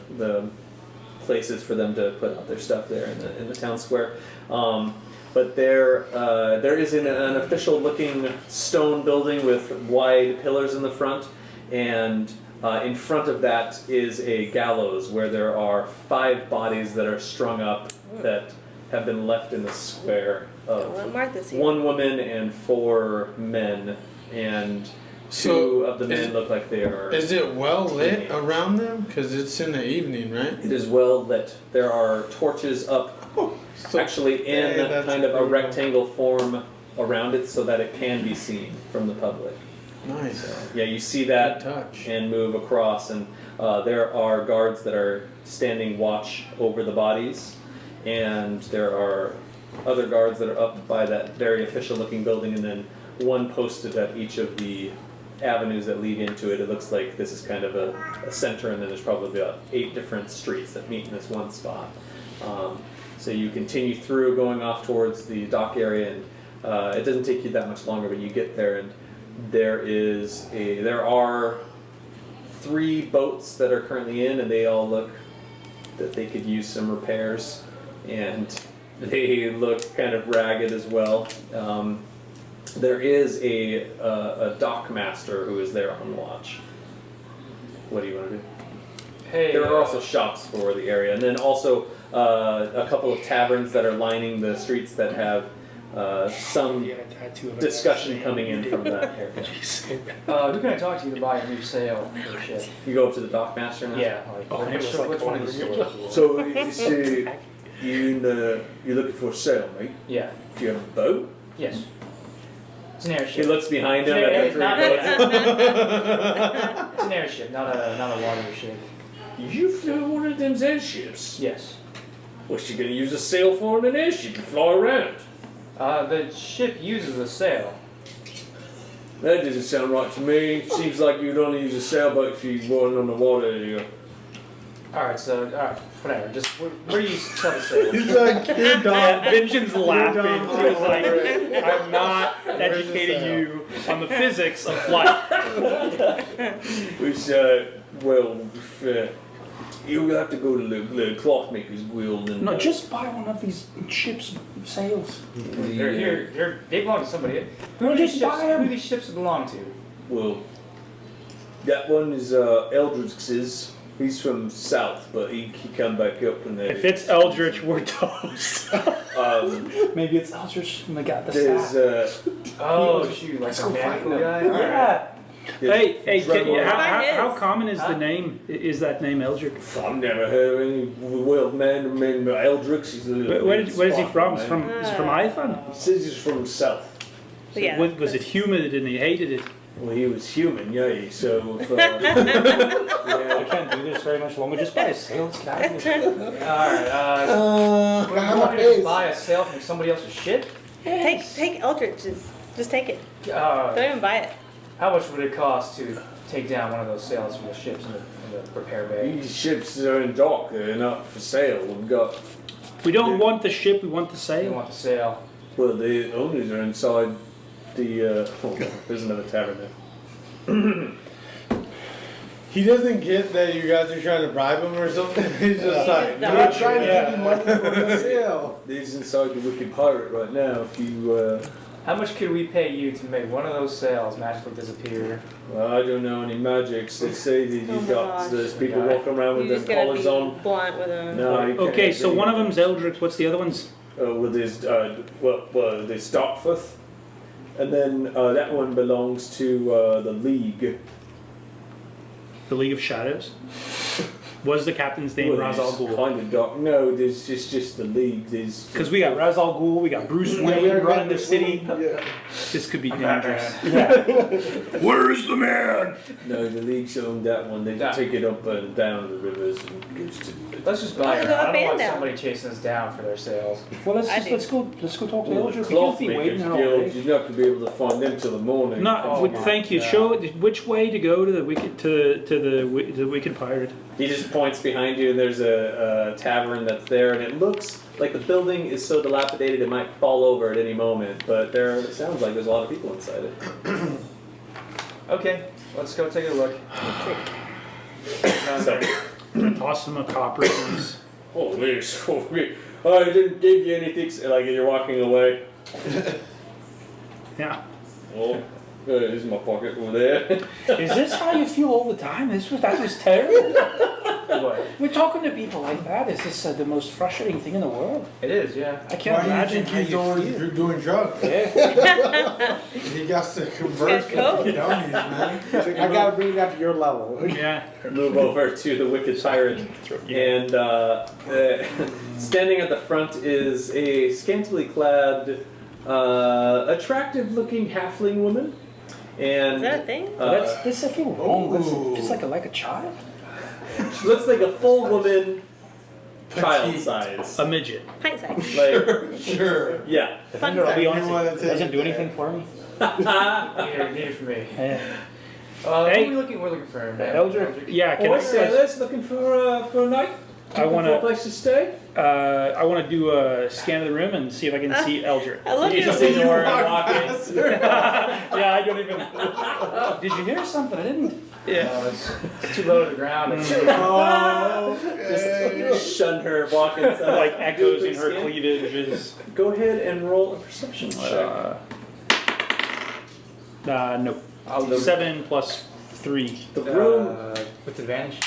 places for them to put out their stuff there in the town square. But there is an official looking stone building with wide pillars in the front, and in front of that is a gallows where there are 5 bodies that are strung up that have been left in the square Don't let of Martha see. 1 woman and 4 men, and 2 So, of the men look like they are. Is it well lit around them? Because it's in the evening, right? It is well lit. There are torches up, So, actually in yeah, that's kind of a pretty rectangle form around it, so that it can be seen from the public. nice. Yeah, you see Good that touch. and move across, and there are guards that are standing watch over the bodies, and there are other guards that are up by that very official-looking building, and then one posted at each of the avenues that lead into it. It looks like this is kind of a center, and then there's probably about 8 different streets that meet in this one spot. So you continue through, going off towards the dock area, and it doesn't take you that much longer, but you get there, and there are 3 boats that are currently in, and they all look that they could use some repairs, and they look kind of ragged as well. There is a dock master who is there on watch. What do you want to do? Hey. There are also shops for the area, and then also a couple of taverns that are lining the streets that have some discussion coming in from that area. Who can I talk to buy a new sail or shit? You go up to the dock master now? Yeah. Like, which one of these stores? So you're looking for a sail, mate? Yeah. Do you have a boat? Yes. It's an He airship. looks behind him at It's the 3 not- boats. It's an airship, not a water ship. You flew one of them airships? Yes. What's you gonna use a sail for in an airship to fly around? The ship uses a sail. That doesn't sound right to me. Seems like you'd only use a sailboat if you weren't on the water. Alright, whatever. Just where do you sell the sail? He's like, you're Yeah, dumb. Benjen's laughing. dumb. He was like, I'm not educating you on the physics of flight. Which, you'll have to go to the clothmaker's guild and. No, just buy one of these ships' sails. They belong to somebody. No, just buy 'em. Who do these ships belong to? Well, that one is Eldridge's. He's from south, but he come back up and If it's Eldritch, we're toast. Maybe it's Eldritch and they got the there's staff. Oh, shoot, like a magical guy? Yeah. Hey, how His. common is the name? Is that name Eldritch? I've never heard of any wild man named Eldrix. He's a little Where is he from? man. Is he from Ivan? He says he's from the south. But yeah. Was it humid and he hated it? Well, he was human, yay. So, if, I yeah, can't do this very much longer. Just buy a sail. Let's get out of here. Alright, I you have want a me to just face. buy a sail from somebody else's ship? Take Eldritch's. Just take it. Don't even buy it. How much would it cost to take down one of those sails from the ships in the repair bay? these ships are in dock. They're not for sale. We've got. We don't want the ship. We want the You sail. want the sail? Well, the owners are inside the. Hold on, there's another tavern there. He doesn't get that you guys are trying to bribe him or something. He's just like, He's We're not trying to Yeah. give you money for the sale. He's inside the Wicked Pirate right now. If you. How much could we pay you to make one of those sails magically disappear? Well, I don't know any magics. They say that Oh you've my got gosh. there's people walking around with You just their gotta collars be on. blunt with them. No, you can't Okay, so do one of that. them's Eldritch. What's the other one's? With his there's Dartford, and then that one belongs to the League. The League of Shadows. Was the captain's name Ra's al Ghul? Kind of dark. No, there's just the League. There's Because we got Ra's al Ghul, we got Bruce Wayne running the city. Yeah. This could be I'm dangerous. Batman. Where's the man? no, the League's own that one. They Yeah. take it up and down the rivers and goes to. Let's just buy Let's it. go I up don't and want down. somebody chasing us down for their sails. Well, let's I just, do. let's go talk to Well, the Eldritch. We can't be Clothmakers waiting there all Guild. day. You're not gonna be able to find them till the morning. Not, Oh would- my thank you. God. Show which way to go to the wicked the wicked pirate. He just points behind you, and there's a tavern that's there, and it looks like the building is so dilapidated it might fall over at any moment. But it sounds like there's a lot of people inside it. Okay, let's go take a look. So, Toss him a copper piece. holy, I didn't give you anything. Like you're walking away. Yeah. Oh, there's my pocket over there. Is this how you feel all the time? That was terrible. What? We're talking to people like that. This is the most frustrating thing in the world. It is, yeah. I can't why do you imagine think how he's you always feel. doing drugs? Yeah. He got to converse with code. the dummies, man. I gotta bring that to your level. Yeah. Move over to the Wicked Pirate, and standing at the front is a scantily clad, attractive-looking halfling woman. And Is that a thing? This I feel wrong. Ooh. It's like a child. she looks like a full woman, child Petite. size. A midget. Pint size. Like, Sure. yeah. Fun I'll be You honest. wanna It take doesn't do it anything for me. Need it for me. Yeah. What Hey. are we looking? We're looking for Eldritch. Yeah. Can Boy sailors looking for a night? I Looking wanna- for a place to stay. I want to do a scan of the room and see if I can see Eldritch. I love You your just ignore her walking. Yeah, I don't even. Did you hear something? I didn't. Yeah. it's too low to the ground. Oh, Just shun her walking. Like echoes in her cleavages. Go ahead and roll a perception check. No. I'll do 7 plus 3. The room. with advantage.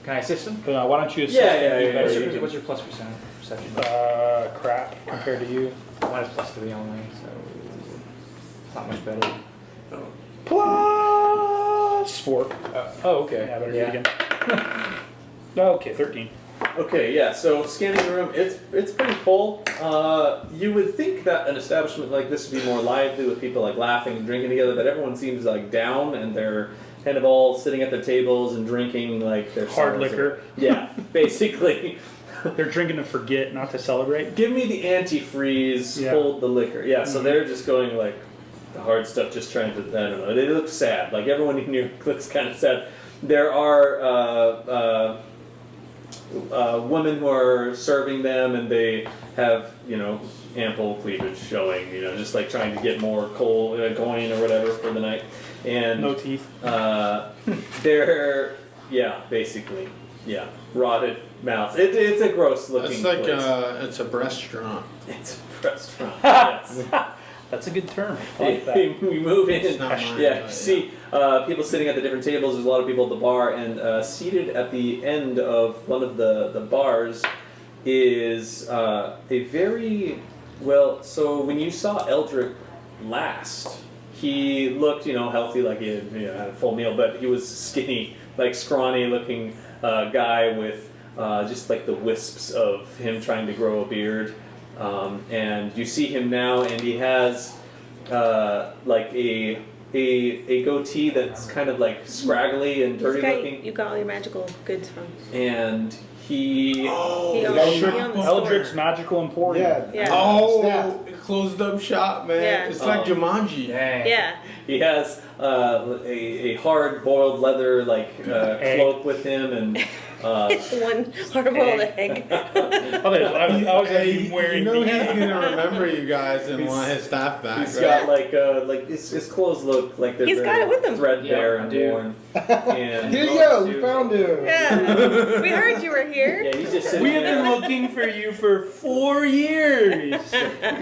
Can I assist him? Why don't you assist Yeah, me? yeah, You yeah, better- What's you your, can- what's your plus perception? Crap compared to you. Mine is plus 3 only, so it's not much better. Plus 4. Oh, okay. Yeah, I better do it again. Okay, 13. Okay, yeah. So scanning the room, it's pretty full. You would think that an establishment like this would be more lively with people like laughing and drinking together, but everyone seems like down and they're kind of all sitting at their tables and drinking like their Hard sours. liquor. Yeah, basically. They're drinking to forget, not to celebrate. Give me the antifreeze, Yeah. hold the liquor. Yeah, so they're just going like the hard stuff, just trying to, I don't know. They look sad. Like everyone in here looks kind of sad. There are women who are serving them, and they have, ample cleavage showing, just like trying to get more coin or whatever for the night. And No teeth. they're, basically, rotted mouths. It's a gross looking It's like place. it's a restaurant. It's a restaurant. Yes. That's a good term. I like that. We move in. It's not mine, Yeah, you but see people sitting at the different tables. There's a lot of people at the bar, and seated at the end of one of the bars is a very So when you saw Eldrick last, he looked healthy, like he had had a full meal, but he was skinny, like scrawny looking guy with just like the wisps of him trying to grow a beard. And you see him now, and he has like a a goatee that's kind of like scraggly and dirty This guy looking, you got all your magical goods from. and he He Oh, owns, guy he who- owns the store. Eldritch Magical Emporium. Yeah. Yeah. Oh, closed up shop, man. Yeah. It's like Jumanji. Dang. Yeah. he has a hard boiled leather like cloak with him, and One hard-boiled egg. I was Hey, wearing you know the- he's gonna remember you guys and He's- want his staff back, he's right? got like his clothes look like they're He's got very it with him. threadbare Yeah, and dude. worn. And Here you go. We found him. Yeah. We heard you were here. yeah, he's just sitting We have there. been looking for you for 4 years. We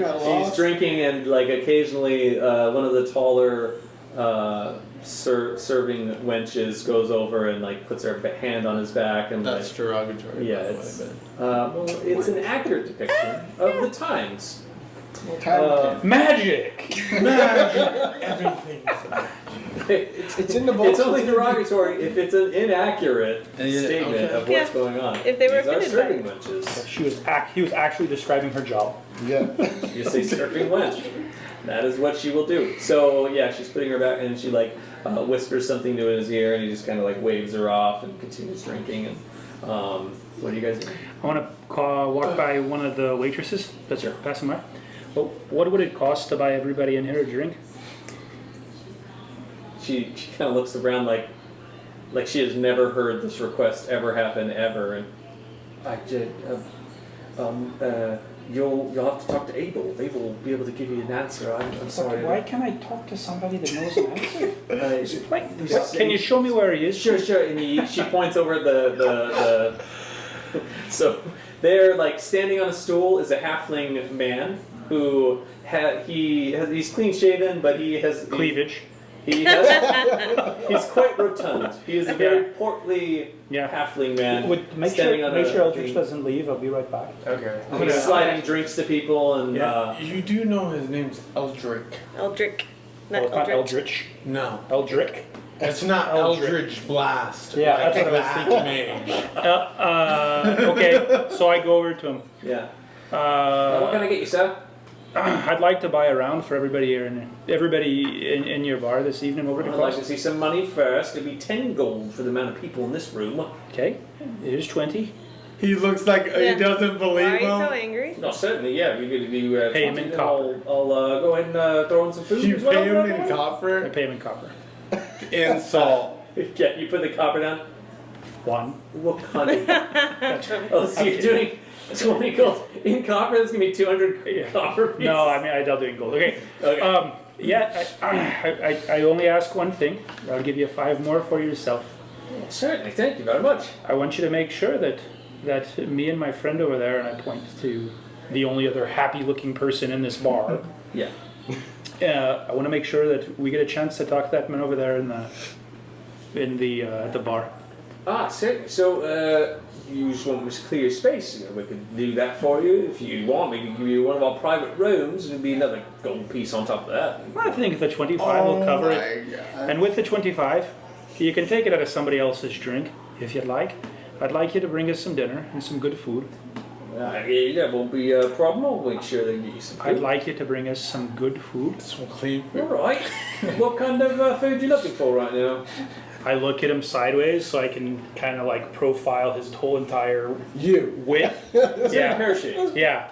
got He's lost. drinking, and like occasionally one of the taller serving wenches goes over and like puts her hand on his back and That's like, derogatory. yeah, by the way, it's but- well, it's an accurate depiction of the times. Magic. It's in the box. It's only derogatory if it's an inaccurate Yeah, statement okay. of what's Yeah. going on. If they were These are offended by serving it. wenches. He was actually describing her job. Yeah. You say serving wench. That is what she will do. So yeah, she's putting her back, and she like whispers something to his ear, and he just kind of like waves her off and continues drinking. And what do you guys do? I want to walk by one of the waitresses that's passing by. Well, what would it cost to buy everybody in here a drink? She kind of looks around like she has never heard this request ever happen ever, and I did. You'll have to talk to Abel. Abel will be able to give you an answer. I'm sorry. Why can't I talk to somebody that knows an answer? Yes. Can you show me where he is? Sure. And she points over at the so there, like standing on a stool, is a halfling man who he's clean shaven, but he has Cleavage. he's quite rotund. He is a very portly halfling man. Make standing sure on a Eldritch thing. doesn't leave. I'll be right back. Okay. He's sliding drinks to people, and You do know his name's Eldrick. Eldrick. Well, Not it's not Eldritch. Eldritch. No. Eldrick. It's not Eldritch. Eldritch Blast. Yeah, like that's what I was that mage. Okay, so I go over to him. yeah. What can I get you, sir? I'd like to buy a round for everybody here and everybody in your bar this evening. What would it I'd like cost? to see some money first. It'd be 10 gold for the amount of people in this room. Okay, here's 20. He looks like Yeah. he doesn't Why believe are you so him. angry? No, certainly, yeah. You're going to do Pay him 20, in then copper. I'll go ahead and throw in some food You as well. pay him in I copper pay him in copper. and salt. Yeah, you put the copper down. 1. What kind of... Oh, so you're doing 20 gold in copper? That's going to be 200 Yeah. copper pieces. No, I mean I'll do it in gold. Okay. Okay. Yeah, I only ask one thing. I'll give you 5 more for yourself. Certainly, thank you very much. I want you to make sure that me and my friend over there, and I point to the only other happy-looking person in this bar. Yeah. I want to make sure that we get a chance to talk to that man over there in the bar. Certainly. So, you just want me to clear your space. We could do that for you. If you want, we can give you one of our private rooms, and it'd be another gold piece on top of that. I think the 25 will cover it. God. And with the 25, you can take it out of somebody else's drink if you'd like. I'd like you to bring us some dinner and some good food. Yeah, won't be a problem. I'll make sure they get you some food. I'd like you to bring us some good food. Some clean All food. right. What kind of food are you looking for right now? I look at him sideways so I can kind of like profile his whole entire You. width. It's Yeah. pear shaped. Yeah,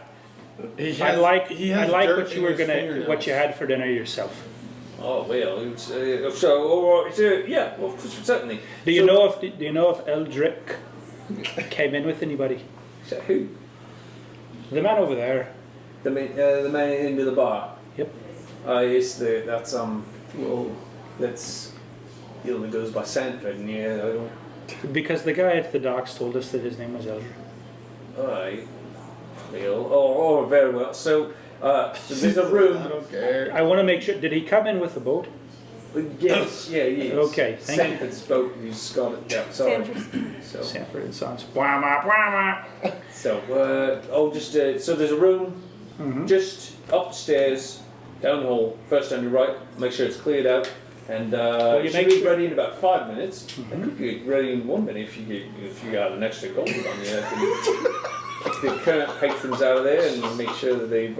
He I has, like he has what dirt you in were his what fingernails. you had for dinner yourself. Oh well, it's, so all right. Yeah, well, certainly. Do you know if Eldrick came in with anybody? So who? The man over there. The man into the bar. Yep. Yes, that's well, that's he only goes by Sanford, and yeah, I don't. Because the guy at the docks told us that his name was Eldrick. Alright. Well, oh, very well. So there's a room. I don't care. I want to make sure. Did he come in with the boat? Yes, yeah, yes. Okay, thank you. Sanford's boat. He's got it. Yeah, sorry. So, Sanford and Sons. Bwah-ma, bwah-ma. so there's a room just upstairs, down the hall. First on your right. Make sure it's cleared out, and you it make should be sure- ready in about 5 minutes. It could be ready in 1 minute if you got an extra gold on you. I can the current patrons out of there and make sure that they've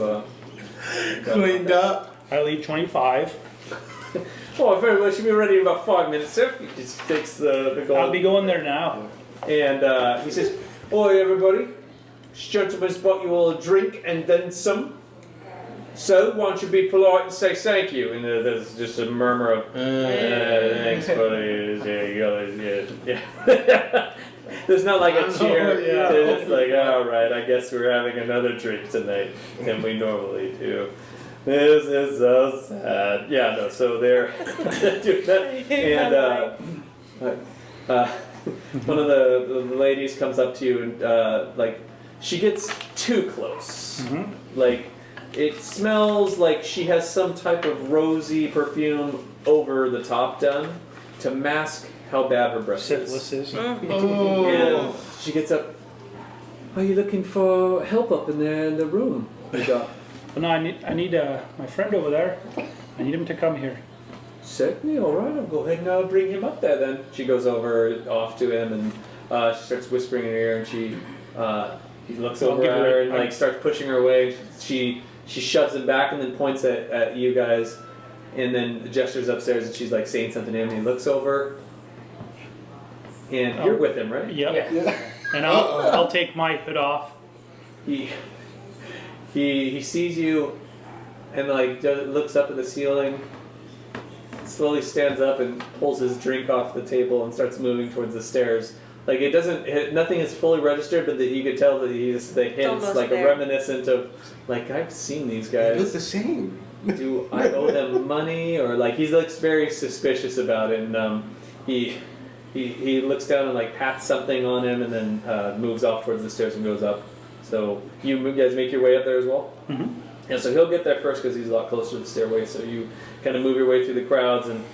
Cleaned up. I leave 25. Oh, very well. She'll be ready in about 5 minutes, sir. He just takes the gold. I'll be going there now. And he says, "Oi, everybody. This gentleman's bought you all a drink and then some. So, why don't you be polite and say thank you?" And there's just a murmur of, "Thanks, buddy." Yeah. There's not like a cheer. Yeah. It's like, all right, I guess we're having another drink tonight than we normally do. This is so sad. Yeah, no, so they're doing that. And one of the ladies comes up to you and, like, she gets too close. Mm-hmm. Like, it smells like she has some type of rosy perfume over the top done to mask how bad her breath Syphilis is. is. And she gets up. "Are you looking for help up in there in the room?" We got. But no, I need my friend over there. I need him to come here. "Certainly, all right. I'll go ahead and bring him up there then." She goes over off to him and she starts whispering in her ear, and he looks I'll over give at her her a- and like starts pushing her away. She shoves him back and then points at you guys, and then gestures upstairs, and she's like saying something to him. And he looks over, and you're with him, right? Yep. Yeah. And I'll take my hood off. He sees you, and like looks up at the ceiling. Slowly stands up and pulls his drink off the table and starts moving towards the stairs. Like nothing is fully registered, but that you could tell that he's the hints, almost like there. a reminiscent of, like, I've seen these They look guys. the same. Do I owe them money, or like he looks very suspicious about it, and he looks down and like pats something on him, and then moves off towards the stairs and goes up. So you guys make your way up there as well. Mm-hmm. Yeah, so he'll get there first because he's a lot closer to the stairway. So you kind of move your way through the crowds, and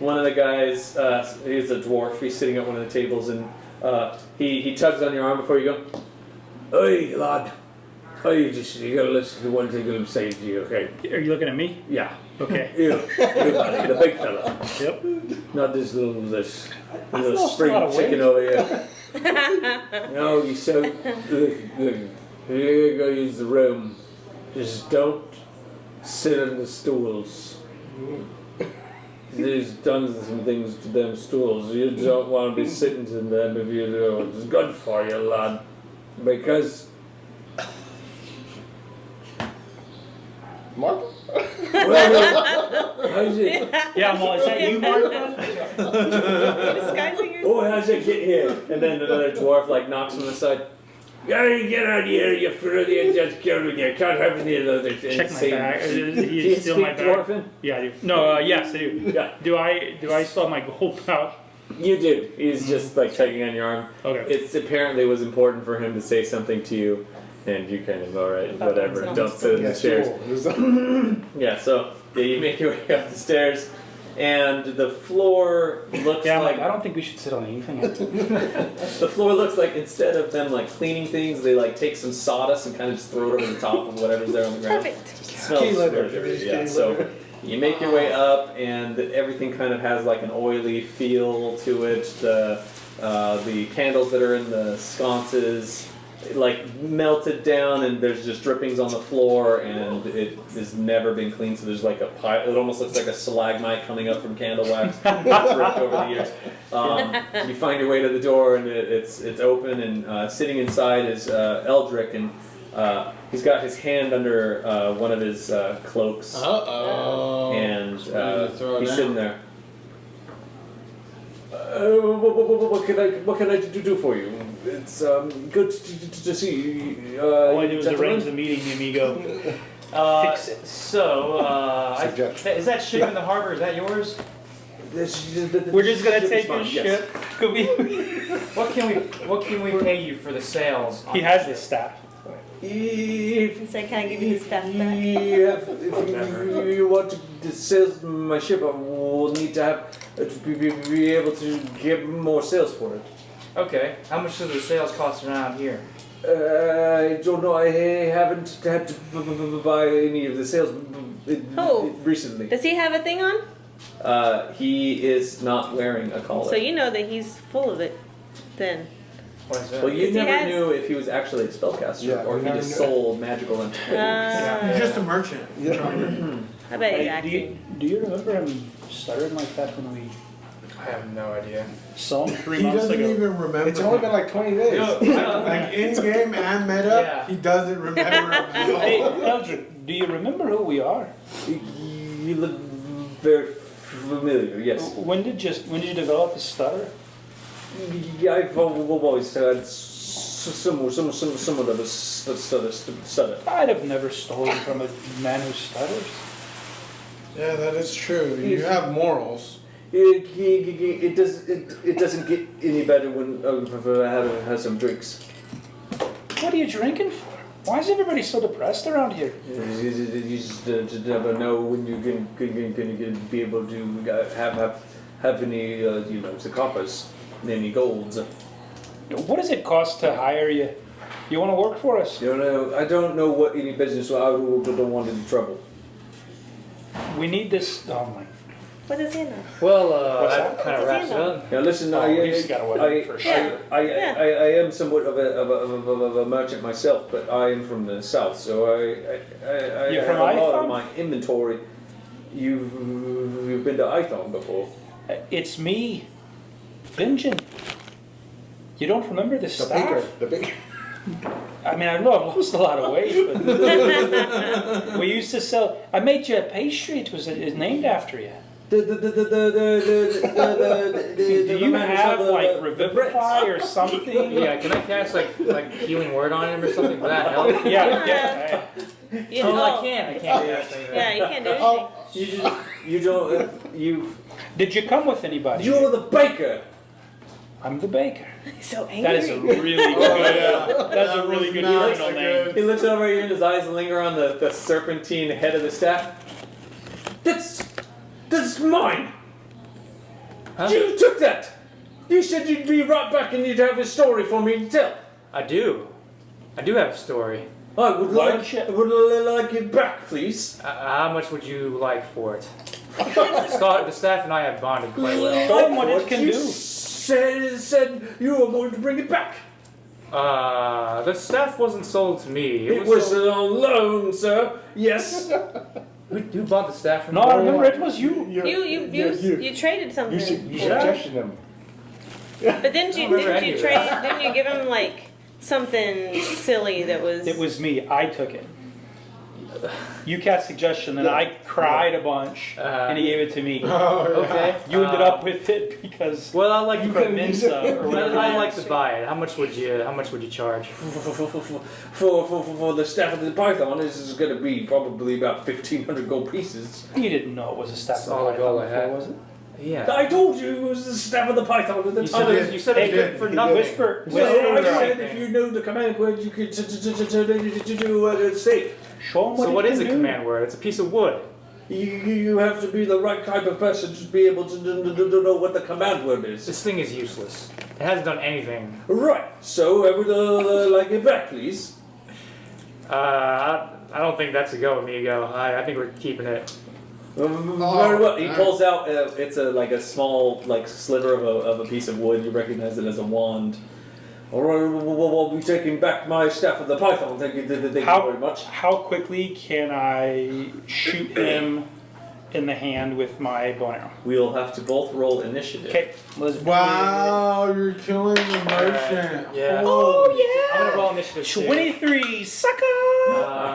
one of the guys, he's a dwarf. He's sitting at one of the tables, and he tugs on your arm before you go. "Hey, lad. You gotta listen to one thing I'm saying to you, okay? Are you looking at me? Yeah. Okay. You, the big fella. Yep. Not this lost spring a lot of chicken weight. over here. No, you so good. You go use the room. Just don't sit on the stools. There's done some things to them stools. You don't want to be sitting in them if you do. It's good for you, lad. Because Mark? how's it? Yeah, well, is that you, Martha? Disguising yourself. Oh, how's it get here? And then another dwarf like knocks him aside. Get out of here, you fruity, just kill me. You can't have any of those. Check my bag. Do You you steal speak my bag? dwarven? Yeah, I do. No, yes, I do. Yeah, Do I still have my gold pouch? you do. He's just like tugging on your arm. Okay. It's apparently was important for him to say something to you, and you kind of alright, whatever. it's Don't sit in the chairs. Yeah, so you make your way up the stairs, and the floor looks Yeah, I'm like like, I don't think we should sit on anything. the floor looks like instead of them like cleaning things, they like take some sawdust and kind of just throw it over the top of whatever's there on the ground. Perfect. It smells Cane leather. very dirty, yeah. So you make your way up, and everything kind of has like an oily feel to it. The candles that are in the sconces like melted down, and there's just drippings on the floor, and it has never been cleaned. So there's like a pile. It almost looks like a stalagmite coming up from candle wax dripped over the years. You find your way to the door, and it's open, and sitting inside is Eldrick, and he's got his hand under one of his cloaks, Uh-oh. and throw it he's down. sitting there. What can I do for you? It's good to see you. All I do is gentlemen. arrange the meeting, amigo. Fix it. So, Suggest. is that ship in the harbor? Is that yours? We're just gonna take Fine, his yes. ship. Could we? What can we pay you for the sails? on He the has ship? this staff. If He said, "Can I give you his stuff back?" if you want to sell my ship, I will need to have to be able to get more sales for it. Okay. How much do the sails cost around here? I don't know. I haven't had to buy any of the sales Oh. recently. Does he have a thing on? He is not wearing a collar. So you know that he's full of it. Then. What is that? Well, you Because he never has- knew if he was actually a spellcaster Yeah, or we if he never just knew. sold magical entities. He's just a merchant. Yeah. I bet he's Hey, acting. do you remember him stuttering like that when we I have no idea. saw him 3 He months doesn't ago? even remember. It's only been like 20 days. Like in game and meta, Yeah. he doesn't remember at Hey, all. Eldred, do you remember who we are? You look very familiar. Yes. When did you develop a stutter? I've always had somewhat of a stutter. I'd have never stolen from a man who stutters. Yeah, that is true. You have morals. It doesn't get any better when I have some drinks. What are you drinking for? Why is everybody so depressed around here? You just never know when you're gonna be able to have any the coppers, any golds. What does it cost to hire you? You want to work for us? I don't know what any business I don't want any trouble. We need this. Oh my. What's his hand now? Well, What's that that? kind of What's wraps his it hand up. Now listen, He's got a wedding for sure. I am somewhat of a merchant myself, but I am from the south, so I You're have from a lot Ithon? of my inventory. You've been to Ithon before. It's me, Benjen. You don't remember this The staff? baker. The baker. I mean, I know I've lost a lot of weight, but we used to sell. I made you a pastry. It was named after you. Do you have like Revivify or something? Yeah, can I cast like healing word on him or something? Would that help? Yeah. You Oh, know, I can't do anything. Yeah, you can't do anything. You don't. Did you come with anybody? You're the baker. I'm the baker. He's so angry. That is a really good. That's a really good Not criminal so name. good. He looks over here and his eyes linger on the serpentine head of the staff. That's mine. Huh? You took that. You said you'd be right back and you'd have a story for me to tell. I do have a story. I would Why like don't you- like it back, please. How much would you like for it? The staff and I have bonded quite well. Show him what it can you do. Said you were going to bring it back. The staff wasn't sold to me. It was sold- on loan, sir. Yes. Who bought the staff from No, me? I remember it was you. You traded something. You suggested him. But didn't you I don't remember any of trade? Didn't you give him like something silly that was? It was me. I took it. You cast suggestion, and I cried a bunch, and he gave it to me. Oh, yeah. Okay. You ended up with it because Well, I'd like you to couldn't mince or whatever. I'd like to buy it. How much would you charge? For the staff of the python, this is going to be probably about 1,500 gold pieces. You didn't know it was a staff That's all the gold I had. was it? Yeah. I told you it was the staff of the python at the You time. said, you said it Hey, good for you nothing. Whisper. So I Whisper. said if you know the command word, you could do a safe. Show him what So it what can is a do. command word? It's a piece of wood. You have to be the right type of person to be able to know what the command word is. This thing is useless. It hasn't done anything. Right. So I would like it back, please. I don't think that's a go, amigo. I think we're keeping it. Very well. He pulls out. It's a small sliver of a piece of wood. You recognize it as a wand. All right. We'll be taking back my staff of the python. Thank you very much. How quickly can I shoot him in the hand with my bow and arrow? We'll have to both roll initiative. Okay, let's Wow, you're killing the merchant. Yeah. Oh I'm gonna roll initiative. too. 23, sucker!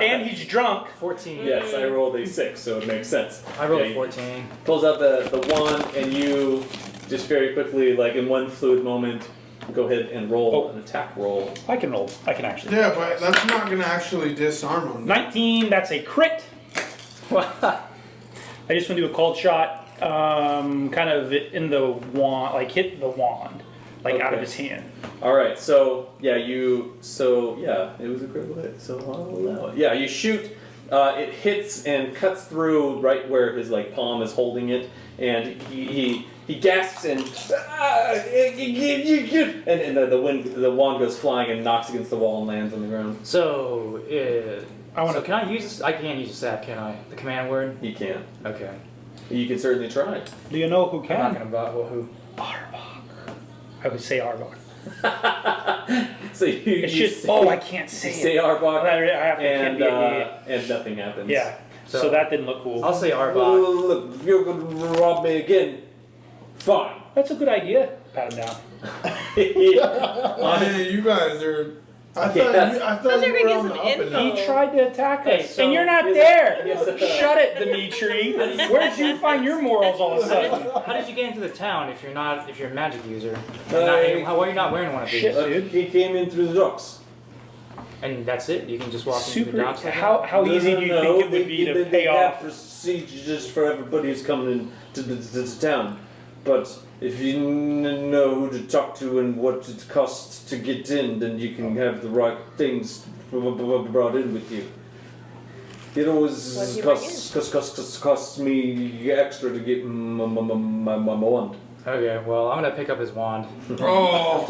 And he's drunk. 14. Yes, I rolled a 6, so it makes sense. I rolled Yeah, a 14. Pulls out the wand, and you just very quickly, in one fluid moment, go ahead and roll an attack roll. I can roll. I can actually. Yeah, but that's not gonna actually disarm him. 19, that's a crit. I just want to do a cold shot, kind of in the wand, hit the wand, out of his hand. All right, so it was a critical hit, so I'll allow it. Yeah, you shoot, it hits and cuts through right where his palm is holding it, and he gasps and the wand goes flying and knocks against the wall and lands on the ground. So, can I use this? I can't use the staff, can I? The command word? He can't. Okay. You can certainly try. Do you know who I'm not can? gonna buy. Well, who? Arbok. I would say Arbok. So you It's just. say, I can't say you it. say Arbok, I have to. and Yeah. and nothing happens. Yeah. So that didn't look cool. I'll say Arbok. Well, look, if you're going to rob me again, fine. That's a good idea. Pat him down. Man, you guys are. I thought Those are you were gonna on get the some up and info. up. He tried to attack Hey, us, so- and you're not Yes, there. yes. Shut it, Demitri. Where'd you find your morals all of a sudden? How did you get into the town if you're a magic user? Uh, Why are you not wearing one of these? Shit. Dude. He came in through the docks. And that's it? You can just walk into the Super. docks like How easy do you think it would be to pay have off? procedures for everybody who's coming into the town. But if you know who to talk to and what it costs to get in, then you can have the right things brought in with you. It What always do you bring costs me extra to get my wand. that? Okay, well, I'm gonna pick up his wand. Oh,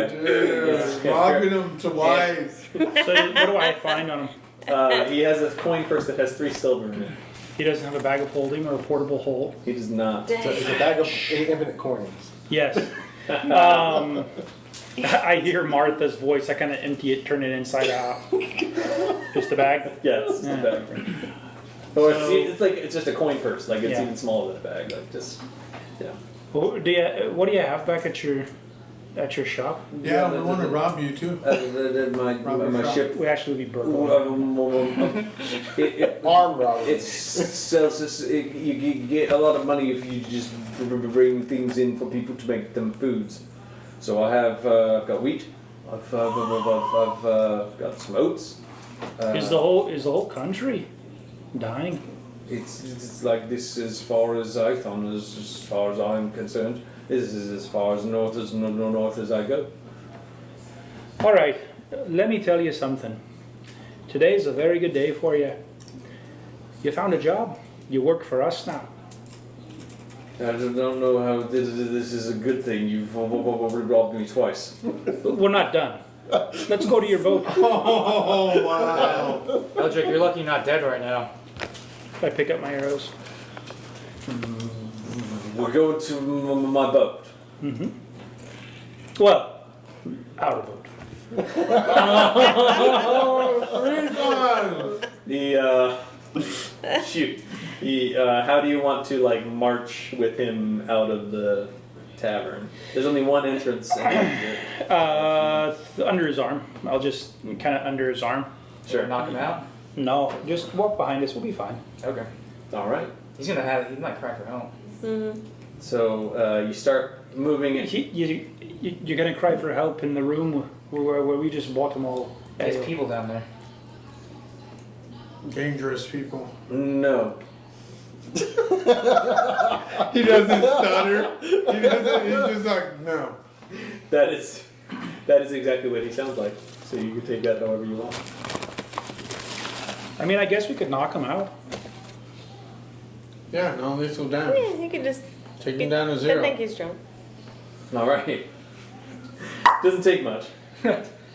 dude. Robbing them to wives. So what do I find on him? He has a coin purse that has 3 silver in it. He doesn't have a bag of holding or a portable hole. He does not. So it's a bag of infinite coins. Yes. I hear Martha's voice. I kind of empty it, turn it inside out. Just a bag. Yeah, it's Yeah. a bag. Or it's So- like it's just a coin purse. Like it's Yeah. even smaller than a bag. Like just yeah. What do you have back at your shop? Yeah, we want to rob you too. My ship. We actually be broke. Arm robbery. It sells this. You get a lot of money if you just bring things in for people to make them foods. So I've got wheat. I've got some oats. Is the whole country dying? It's like this as far as I thought, as far as I'm concerned. This is as far as north as I go. All right, let me tell you something. Today's a very good day for you. You found a job. You work for us now. I don't know how this is a good thing. You've robbed me twice. We're not done. Let's go to your boat. Oh, wow. Eldrick, you're lucky you're not dead right now. I pick up my arrows. We're going to my boat. Mm-hmm. Well, our boat. Shoot. How do you want to like march with him out of the tavern? There's only one entrance. Under his arm. I'll just kind of under his arm. Sure. Knock him out? No, just walk behind us. We'll be fine. Okay. All right. He might cry for help. Mm-hmm. So you start moving it. You're gonna cry for help in the room where we just bought them all. There's people down there. Dangerous people. No. He doesn't stutter. He's just like, no. That is exactly what he sounds like. So you can take that however you want. I mean, I guess we could knock him out. Yeah, no lethal damage. Yeah, you can just. Take him down to I 0. think he's drunk. All right. Doesn't take much.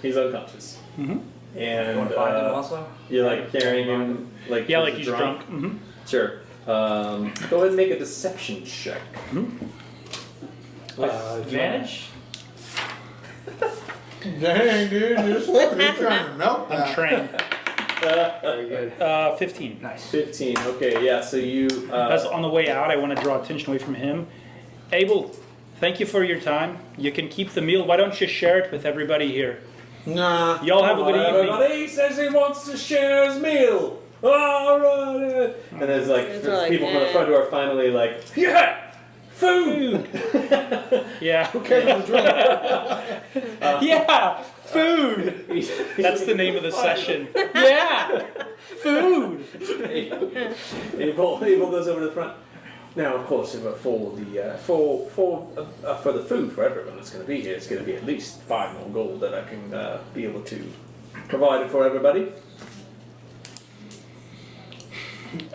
He's unconscious. Mm-hmm. And You want to bind him also? you're like carrying him like Yeah, like he's drunk. Mm-hmm. Sure. Go ahead and make a deception check. Advantage? Dang, dude, you're trying to melt I'm that. trained. Very good. 15. Nice. 15. Okay. Yeah. So you. As on the way out, I want to draw attention away from him. Abel, thank you for your time. You can keep the meal. Why don't you share it with everybody here? Nah. Y'all have a good evening. Everybody says he wants to share his meal. All right. And there's like They're like, people from the front who are finally like, yeah, food. Yeah. Who cares about the drink? Yeah, food. That's the name of the session. Yeah, food. Abel goes over to the front. Now, of course, for the food for everyone that's going to be here, it's going to be at least 5 more gold that I can be able to provide it for everybody.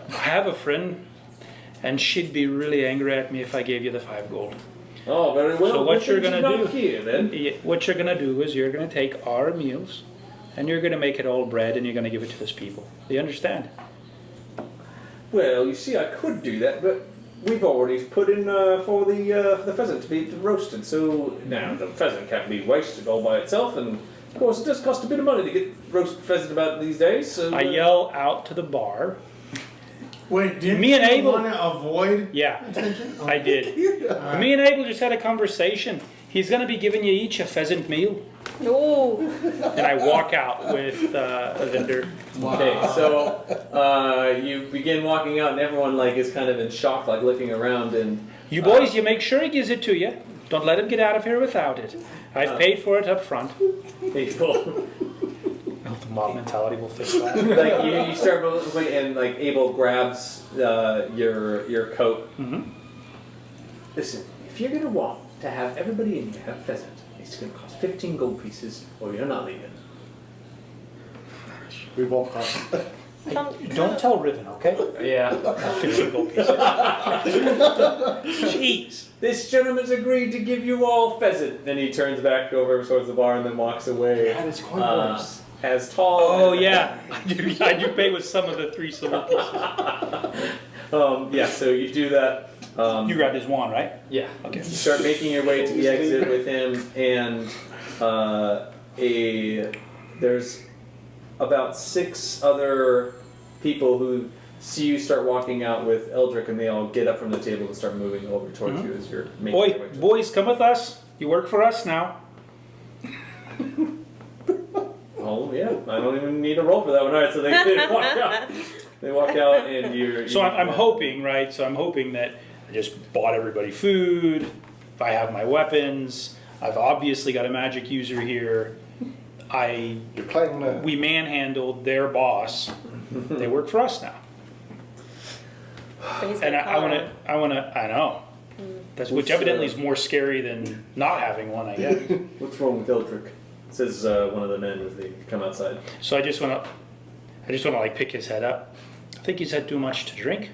I have a friend, and she'd be really angry at me if I gave you the 5 gold. Oh, very well. So what Good you're thing gonna she's not do- here, then? What you're gonna do is you're gonna take our meals, and you're gonna make it all bread, and you're gonna give it to those people. Do you understand? Well, you see, I could do that, but we've already put in for the pheasant to be roasted. So now the pheasant can't be wasted all by itself, and of course it does cost a bit of money to get roast pheasant about these days. So I yell out to the bar, Wait, didn't Me and you Abel- want to avoid Yeah, attention? I did. Alright. Me and Abel just had a conversation. He's going to be giving you each a pheasant meal. Ooh. And I walk out with Evendur. Okay, so you begin walking out, and everyone like is kind of in shock, like looking around, and You boys, you make sure he gives it to you. Don't let him get out of here without it. I've paid for it up front. Abel, The mob mentality will fix that. like you start moving, and like Abel grabs your coat. Mhm. Listen, if you're gonna want to have everybody in here have pheasant, it's gonna cost 15 gold pieces, or you're not leaving. We both cost. Don't tell Riven, okay? Yeah. 15 gold pieces. Jeez. This gentleman's agreed to give you all pheasant. Then he turns back over towards the bar and then walks away. That is quite worse. As tall. Oh yeah, I do pay with some of the 3 silver pieces. Yeah, so you do that. You grabbed his wand, right? Yeah. Okay. You start making your way to the exit with him, and there's about 6 other people who see you start walking out with Eldrick, and they all get up from the table and start moving over towards you as you're making your way. Boys, come with us. You work for us now. Oh yeah, I don't even need a roll for that one. All right, so they walk out. They walk out, and you're. So I'm hoping, right? So I'm hoping that I just bought everybody food. I have my weapons. I've obviously got a magic user here. You're playing the. We manhandled their boss. They work for us now. But he's And got I collar. I know. That's which evidently is more scary than not having one, I guess. What's wrong with Eldrick? Says one of the men as they come outside. So I just want to like pick his head up. I think he's had too much to drink.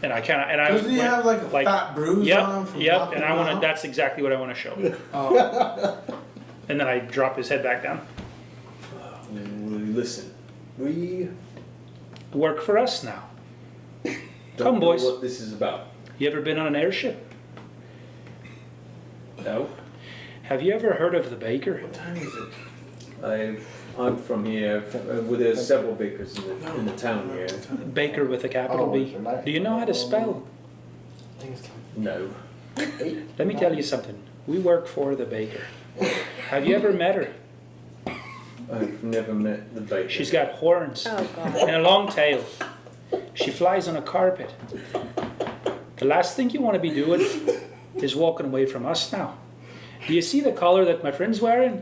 And I kind of Doesn't he have like a fat bruise on him from Yep, knocking and I him want to. out? That's exactly what I want to show him. Oh, And then I drop his head back down. Listen, we Work for us now. don't Come, know boys. what this is about. You ever been on an airship? No, Have you ever heard of the baker? what time is it? I'm from here. Well, there's several bakers in the town here. Baker with a capital B. Do you know how to spell? No, Let me tell you something. We work for the baker. Have you ever met her? I've never met the baker. She's got horns Oh god. and a long tail. She flies on a carpet. The last thing you want to be doing is walking away from us now. Do you see the collar that my friend's wearing?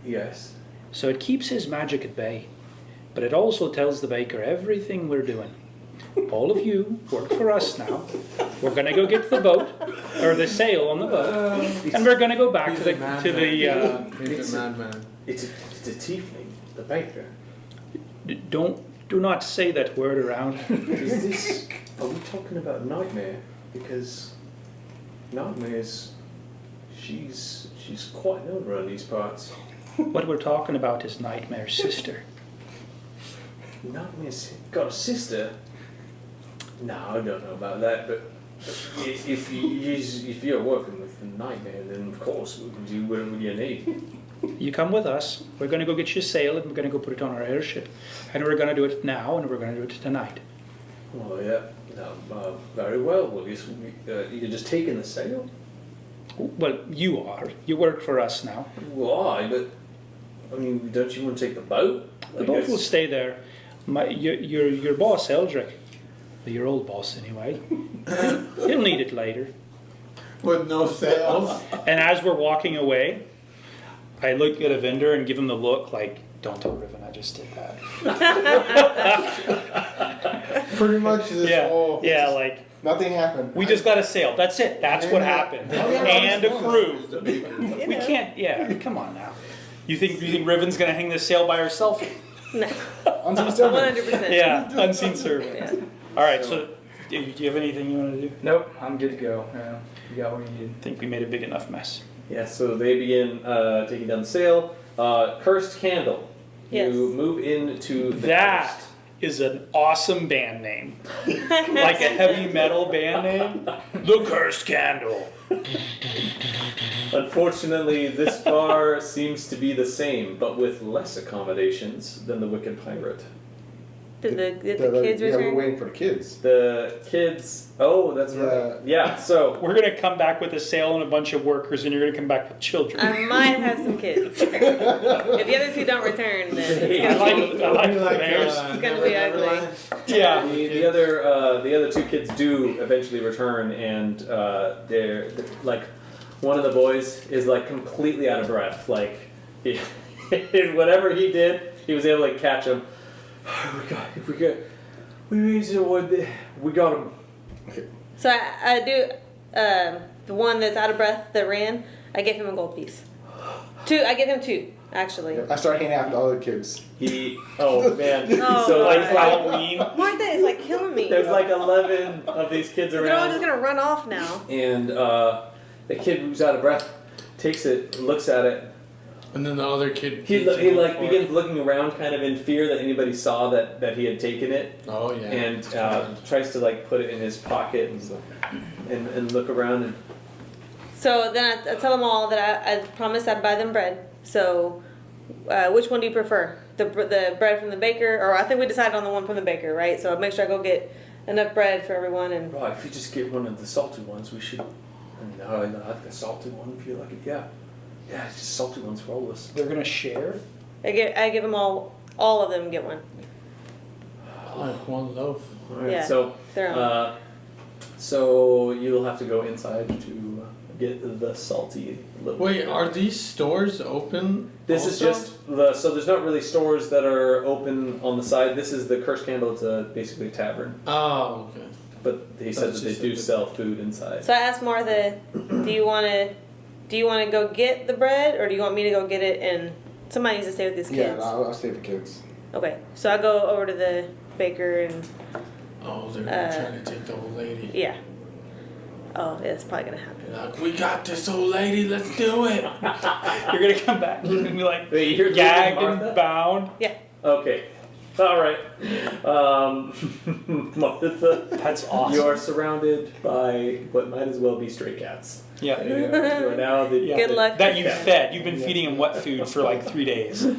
Yes. So it keeps his magic at bay, but it also tells the baker everything we're doing. All of you work for us now. We're gonna go get the boat, or the sail on the boat, and we're gonna go back to the He's a madman. It's a tiefling, the baker. do not say that word around. Is this? Are we talking about Nightmare? Because Nightmare's she's quite known around these parts. What we're talking about is Nightmare's sister. Nightmare's got a sister. No, I don't know about that, but if you're working with the Nightmare, then of course we can do whatever you need. You come with us. We're gonna go get you a sail, and we're gonna go put it on our airship, and we're gonna do it now, and we're gonna do it tonight. Oh yeah, no, very well. Well, you're just taking the sail. Well, you are. You work for us now. Why? But I mean, don't you want to take the boat? The boat will stay there. Your boss, Eldrick, well, your old boss anyway, he'll need it later. With no sails. And as we're walking away, I look at Evendur and give him the look like, don't tell Riven I just did that. Pretty much this whole. Yeah, like, Nothing happened. we just got a sail. That's it. That's what happened. And a crew. You We know. can't, yeah, come on now. You think Riven's gonna hang this sail by herself? No. Unseen servant. 100%. Yeah, unseen servant. Yeah. All right, so do you have anything you want to do? Nope, I'm good to go. You got what you need. I think we made a big enough mess. Yeah, so they begin taking down the sail. Cursed Candle. Yes. You move into the That cursed. is an awesome band name. Like a heavy metal band name. The Cursed Candle. Unfortunately, this bar seems to be the same, but with less accommodations than the Wicked Pirate. Did the kids Yeah, we're return? waiting for the kids. The kids. Oh, that's right. Yeah. So We're gonna come back with a sail and a bunch of workers, and you're gonna come back with children. I might have some kids. If the other two don't return, then it's I gonna like, be. I like It'll be theirs. It's gonna be ugly. Yeah. the other two kids do eventually return, and they're like, one of the boys is like completely out of breath. Like, whatever he did, he was able to like, catch him. We got him. So I do. The one that's out of breath that ran, I gave him a gold piece. I give him 2 actually. I started hanging out with the other kids. Oh man. Oh, So like Halloween. Martha is like killing me. there's like 11 of these kids They're all around, just gonna run off now. and the kid who's out of breath takes it, looks at it. And then the other kid. He beats him like for it. begins looking around, kind of in fear that anybody saw that he had taken it, Oh yeah. and tries to like put it in his pocket and look around and. So then I tell them all that I promised I'd buy them bread. So which one do you prefer? The bread from the baker, or I think we decided on the one from the baker, right? So I'll make sure I go get enough bread for everyone. And Oh, if you just get one of the salty ones, we should. No, I like the salty one. If you like it, yeah, it's just salty ones for all of us. They're gonna share. I give them all of them get one. Like one loaf. All right, Yeah, so their own. so you'll have to go inside to get the salty. Little Wait, are these stores open? This is also? just so there's not really stores that are open on the side. This is the Cursed Candle. It's basically a tavern, Oh, okay. but he said That's that they just do a- sell food inside. So I asked Martha, do you want to go get the bread, or do you want me to go get it? And somebody needs to stay with these Yeah, kids. I'll stay with the kids. Okay, so I go over to the baker and Oh, they're trying to take the old lady. yeah. Oh, yeah, it's probably gonna happen. They're like, we got this old lady. Let's do it. You're gonna come back. You're gonna be like Wait, you're gagged leaving and Martha? bound. Okay. All right. Martha, That's awesome. you are surrounded by what might as well be stray cats. Yeah. You are now the. Yeah. Good luck. That you fed. You've been feeding them wet food for like 3 days. They're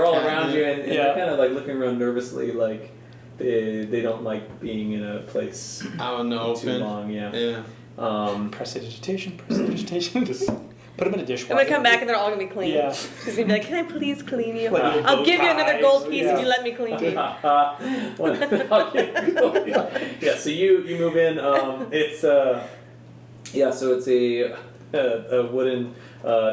all around you, and Yeah. they're kind of like looking around nervously, like they don't like being in a place Out in the too open. long. Yeah. Yeah. Prestidigitation. Just put them in a dishwasher. I'm gonna come back and they're all gonna be clean. Yeah. He's gonna be like, can I please clean you? Like little I'll bow give you another ties. gold piece Yeah. if you let me clean you. Yeah, so you move in. It's so it's a wooden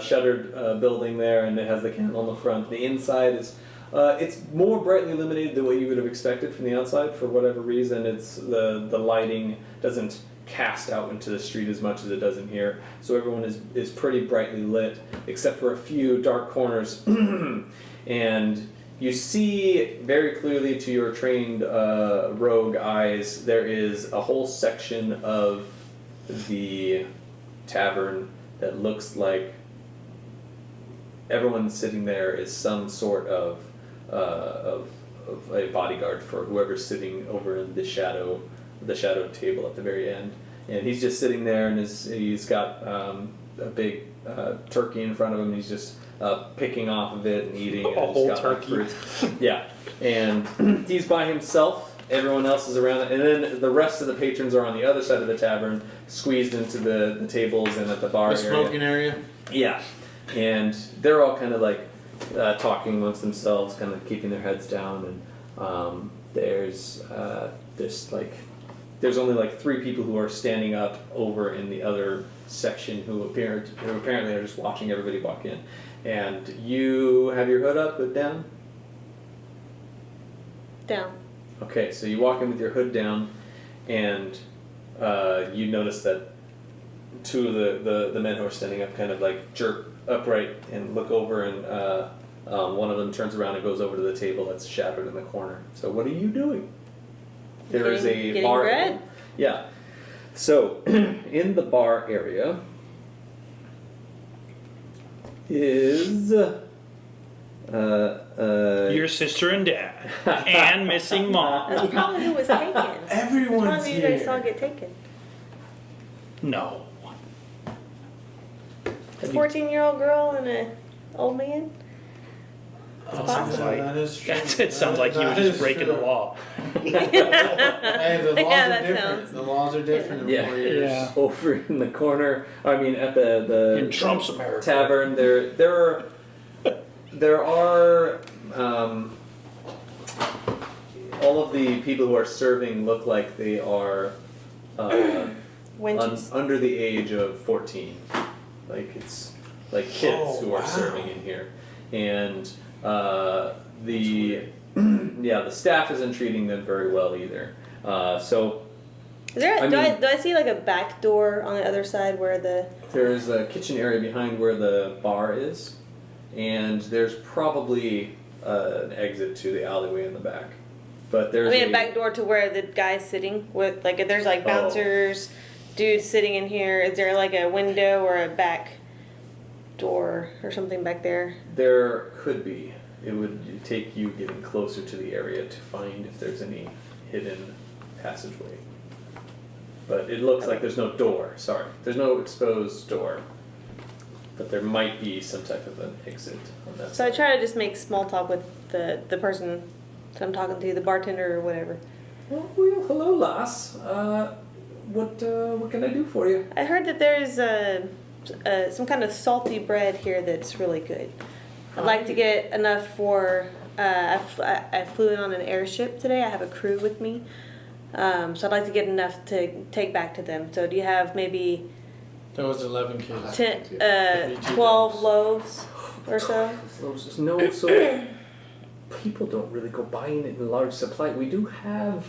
shuttered building there, and it has the candle on the front. The inside is it's more brightly illuminated than what you would have expected from the outside. For whatever reason, it's the lighting doesn't cast out into the street as much as it does in here. So everyone is pretty brightly lit, except for a few dark corners. And you see very clearly to your trained rogue eyes, there is a whole section of the tavern that looks like everyone sitting there is some sort of a bodyguard for whoever's sitting over in the shadowed table at the very end. And he's just sitting there, and he's got a big turkey in front of him. And he's just picking off of it and eating. And A he's whole got, like, turkey. fruits. Yeah, and he's by himself. Everyone else is around, and then the rest of the patrons are on the other side of the tavern, squeezed into the tables and at the bar The area. smoking area. Yeah, and they're all kind of like talking amongst themselves, kind of keeping their heads down. And there's only like 3 people who are standing up over in the other section who apparently are just watching everybody walk in. And you have your hood up, hood down. Down. Okay, so you walk in with your hood down, and you notice that 2 of the men who are standing up kind of like jerk upright and look over, and one of them turns around and goes over to the table that's shattered in the corner. So what are you doing? There is a Getting bar. bread? Yeah. So in the bar area is Your sister and dad. And missing mom. That's probably who was taken. Everyone's Probably you guys saw here. get taken. No. A 14-year-old girl and an old man. possible. That is true. It sounds like he was That just is breaking true. the law. Hey, the laws Yeah, are that different. sounds- The laws are different in Yeah. 4 years. Yeah. Over in the corner, I mean, at the In Trump's America. tavern, there are all of the people who are serving look like they are Wenches. under the age of 14. Like it's like kids Oh, who are wow. serving in here, and the the staff isn't treating them very well either. So Is there? I Do mean- I see like a back door on the other side where the? there's a kitchen area behind where the bar is, and there's probably an exit to the alleyway in the back. But there's I mean, a back door to where the guy's sitting with like if there's like bouncers, dudes sitting in here. Is there like a window or a back door or something back there? There could be. It would take you getting closer to the area to find if there's any hidden passageway. But it looks like there's no door. Sorry, there's no exposed door. But there might be some type of an exit on that So I side. try to just make small talk with the person that I'm talking to, the bartender or whatever. Well, hello, lass. What can I do for you? I heard that there's some kind of salty bread here that's really good. I'd like to get enough for. I flew in on an airship today. I have a crew with me, so I'd like to get enough to take back to them. So do you have maybe There was 11 kids. 12 loaves or so? No, so people don't really go buying it in large supply. We do have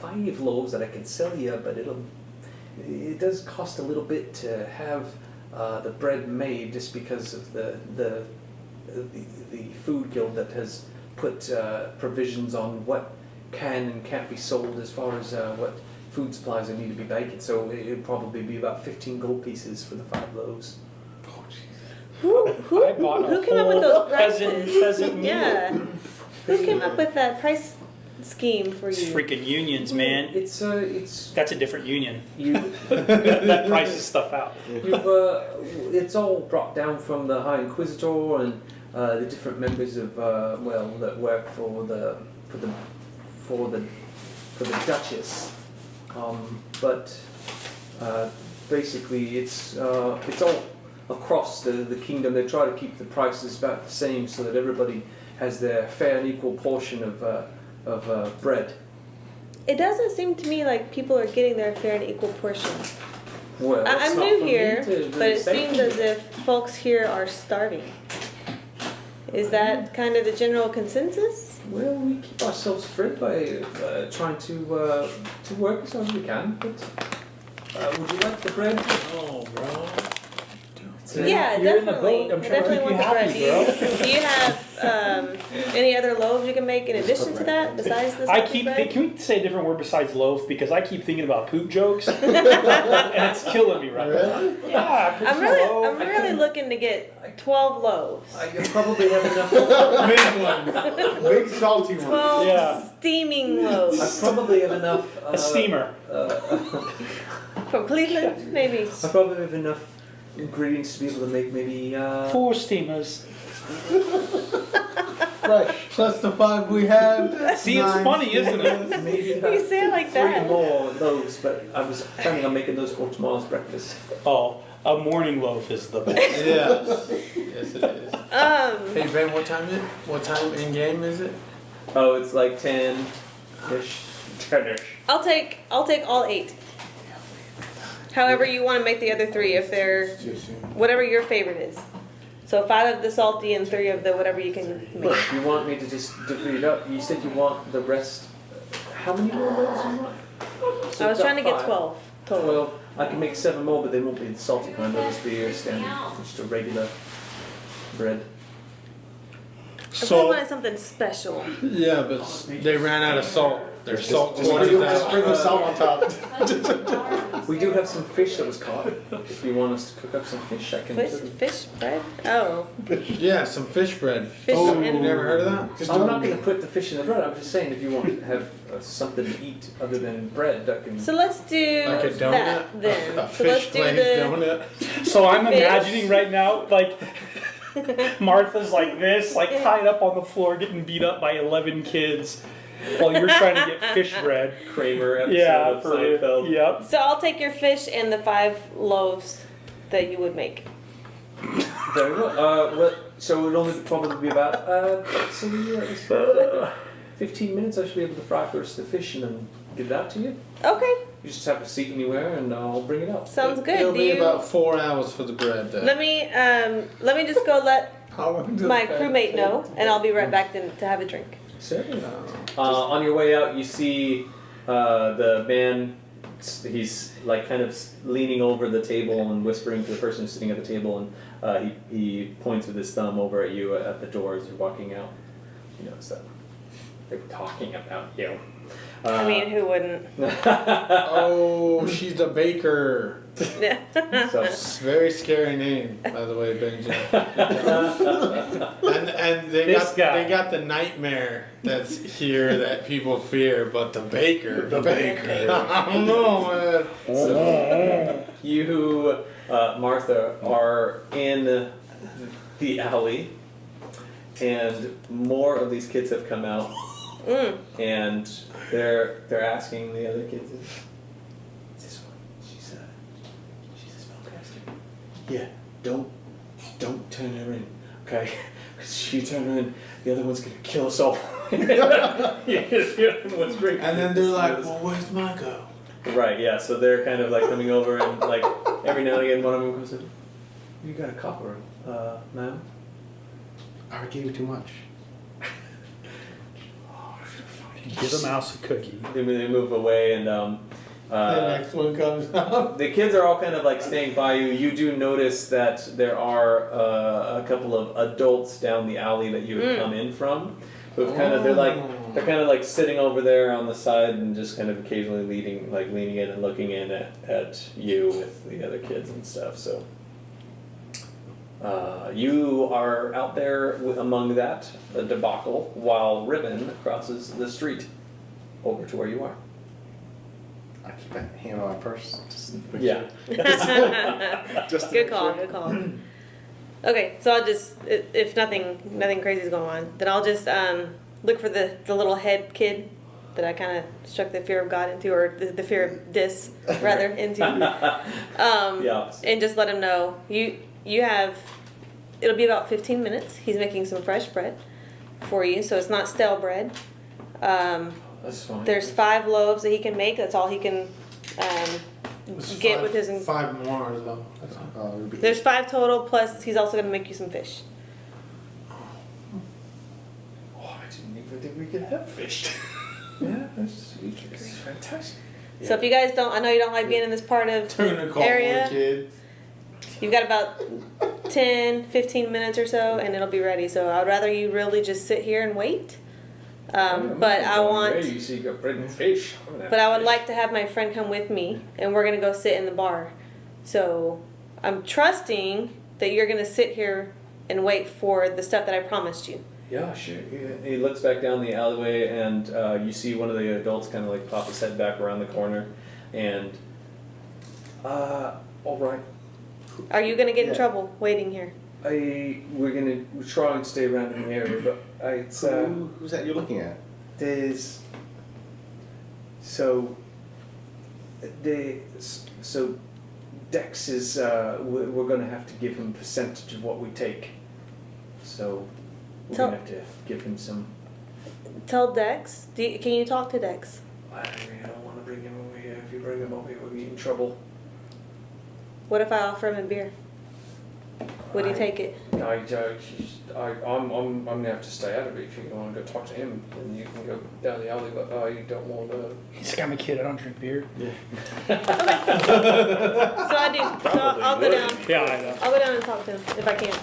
5 loaves that I can sell you, but it does cost a little bit to have the bread made, just because of the food guild that has put provisions on what can and can't be sold as far as what food supplies that need to be baking. So it'd probably be about 15 gold pieces for the 5 loaves. I bought a Who came up with whole those prices? pheasant meal. Yeah. Who came up with that price scheme for It's you? freaking unions, man. It's That's a different union. you. That prices stuff out. It's all brought down from the High Inquisitor and the different members of that work for the Duchess. But basically, it's all across the kingdom. They try to keep the prices about the same so that everybody has their fair and equal portion of bread. It doesn't seem to me like people are getting their fair and equal portion. Well, that's I'm not new for me here, to but it say. seems as if folks here are starving. Is that kind of the general consensus? Well, we keep ourselves fed by trying to work as hard as we can. But would you like the bread? Oh, bro. Yeah, You're in the definitely. boat. I'm I trying to definitely keep want you the bread. happy, Do you have any other loaves you can make in addition to that besides this? I keep can we say a different word besides loaf, because I keep thinking about poop jokes and it's killing me right now. Yeah, I'm really looking to get 12 loaves. I probably have enough. Big one. Big salty one. 12 Yeah. steaming I loaves. probably have enough. A steamer. From Cleveland, maybe. I probably have enough ingredients to be able to make maybe 4 steamers. Right. Plus the 5 we had. See, it's 9. funny, isn't it? maybe You say it like 3 that. more loaves. But I was planning on making those for tomorrow's breakfast. Oh, a morning loaf is the best. Yes. Yes, it is. Hey, Ben, what time is it? What time in game is it? Oh, it's like 10-ish. 10-ish. I'll take all 8. However you want to make the other 3, if they're whatever your favorite is. So 5 of the salty and 3 of the whatever you can Look, make. you want me to just divvy it up? You said you want the rest. How many more loaves do you want? So I was we've trying to got get 5. 12 total. Well, I can make 7 more, but they won't be the salty kind. They'll just be your standard, just a regular bread. I really So wanted something special. Yeah, but they ran out of salt. Their salt Just quarters sprinkle out. salt on top. We do have some fish that was caught. If you want us to cook up some fish, I can. Fish bread? Oh. Yeah, some fish bread. Fish Oh, and- you never heard of that? I'm not going to put the fish in the bread. I'm just saying if you want to have something to eat other than bread, I can. So let's do Like a donut? that then. A So let's fish do glazed the donut? So I'm Fish. imagining right now, like, Martha's like this, like tied up on the floor, getting beat up by 11 kids, while you're trying to get fish bread. Kramer episode Yeah, of Seinfeld. Yep. So I'll take your fish and the 5 loaves that you would make. Very well. So it would only probably be about 15 minutes. I should be able to fry first the fish and then get it out to you. Okay, You just have a seat anywhere, and I'll bring it up. sounds good. It'll Do be you, about 4 hours for the bread. Then. let me just go let How long does my that crewmate take? know, and I'll be right back then to have a drink. Certainly. On your way out, you see the man. He's like kind of leaning over the table and whispering to the person who's sitting at the table, and he points with his thumb over at you at the door as you're walking out. You notice that they're talking about you. I mean, who wouldn't? Oh, she's the baker. So, Very scary name, by the way, Benjen. and they got the nightmare that's here that people fear, but the baker. I don't know, man. so you, Martha, are in the alley, and more of these kids have come out, and they're asking the other kids. This one, she's a spellcaster. Yeah, don't turn her in, okay? Because she turn her in, the other one's gonna kill us all. And then they're like, well, where's my go? Right, yeah. So they're kind of like coming over, and like every now and again, one of them goes, "You got a copper, ma'am?" I gave you too much. Give a mouse a cookie. They move away, and The next one comes out. the kids are all kind of like staying by you. You do notice that there are a couple of adults down the alley that you had come in from, who've kind of they're kind of like sitting over there on the side and just kind of occasionally leaning in and looking in at you with the other kids and stuff. So you are out there among that debacle while Riven crosses the street over to where you are. I keep a hand on my purse. Just to make Yeah. sure. Just to Good make call, sure. good call. Okay, so I'll just, if nothing crazy is going on, then I'll just look for the little head kid that I kind of struck the fear of God into, or the fear of dis, rather, into. Yeah. And just let him know, you have, it'll be about 15 minutes. He's making some fresh bread for you, so it's not stale bread. That's fine. There's 5 loaves that he can make. That's all he can get with his. 5 more though. It'll be There's 5 total. Plus, he's also going to make you some fish. Oh, I didn't even think we could have fish. Yeah, that's sweet. This is fantastic. So if you guys don't, I know you don't like being in this part of Turn the call area. kids. You've got about 10, 15 minutes or so, and it'll be ready. So I'd rather you really just sit here and wait. But I want. You see, you got bread and fish. But I would like to have my friend come with me, and we're gonna go sit in the bar. So I'm trusting that you're gonna sit here and wait for the stuff that I promised you. Yeah, sure. He looks back down the alleyway, and you see one of the adults kind of like pop his head back around the corner, and all right. Are you gonna get in Yeah. trouble waiting here? We're try and stay around in the area, but it's Who's that you're looking at? there's so Dex is we're gonna have to give him a percentage of what we take, so we're Tell- gonna have to give him some. Tell Dex. Can you talk to Dex? I really don't want to bring him over here. If you bring him over here, we'll be in trouble. What if I offer him a beer? Would he take it? I'm gonna have to stay out of it. If you want to go talk to him, then you can go down the alley. But you don't want to. He's got my kid. I don't drink beer. So I do. So I'll go down. Yeah, I know. I'll go down and talk to him if I can.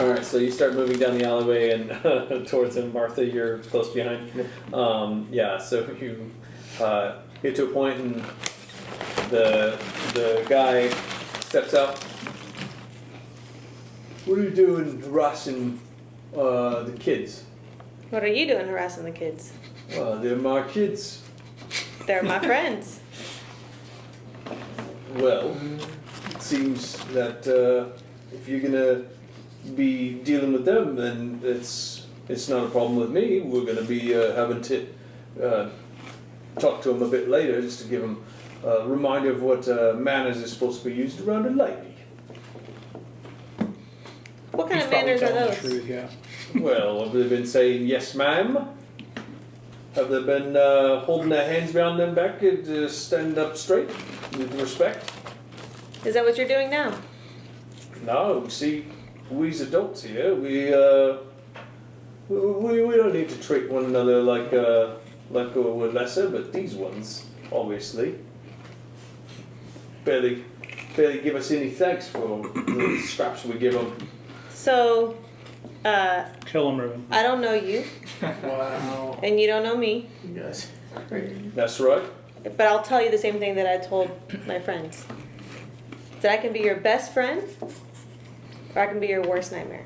All right, so you start moving down the alleyway and towards him. Martha, you're close behind. Yeah, so you get to a point and the guy steps out. What are you doing harassing the kids? What are you doing harassing the kids? They're my kids. They're my friends. Well, it seems that if you're gonna be dealing with them, then it's not a problem with me. We're going to be having to talk to him a bit later, just to give him a reminder of what manners is supposed to be used around a lady. What kind He's of probably manners are telling the those? truth, yeah. Well, have they been saying yes, ma'am? Have they been holding their hands behind their back to stand up straight with respect? Is that what you're doing now? No, see, we's adults here. We don't need to treat one another like we're lesser, but these ones, obviously, barely give us any thanks for the scraps we give them. So, Kill him, Riven. I don't know you, Wow. and you don't know me, You guys are crazy. That's right. but I'll tell you the same thing that I told my friends. That I can be your best friend, or I can be your worst nightmare.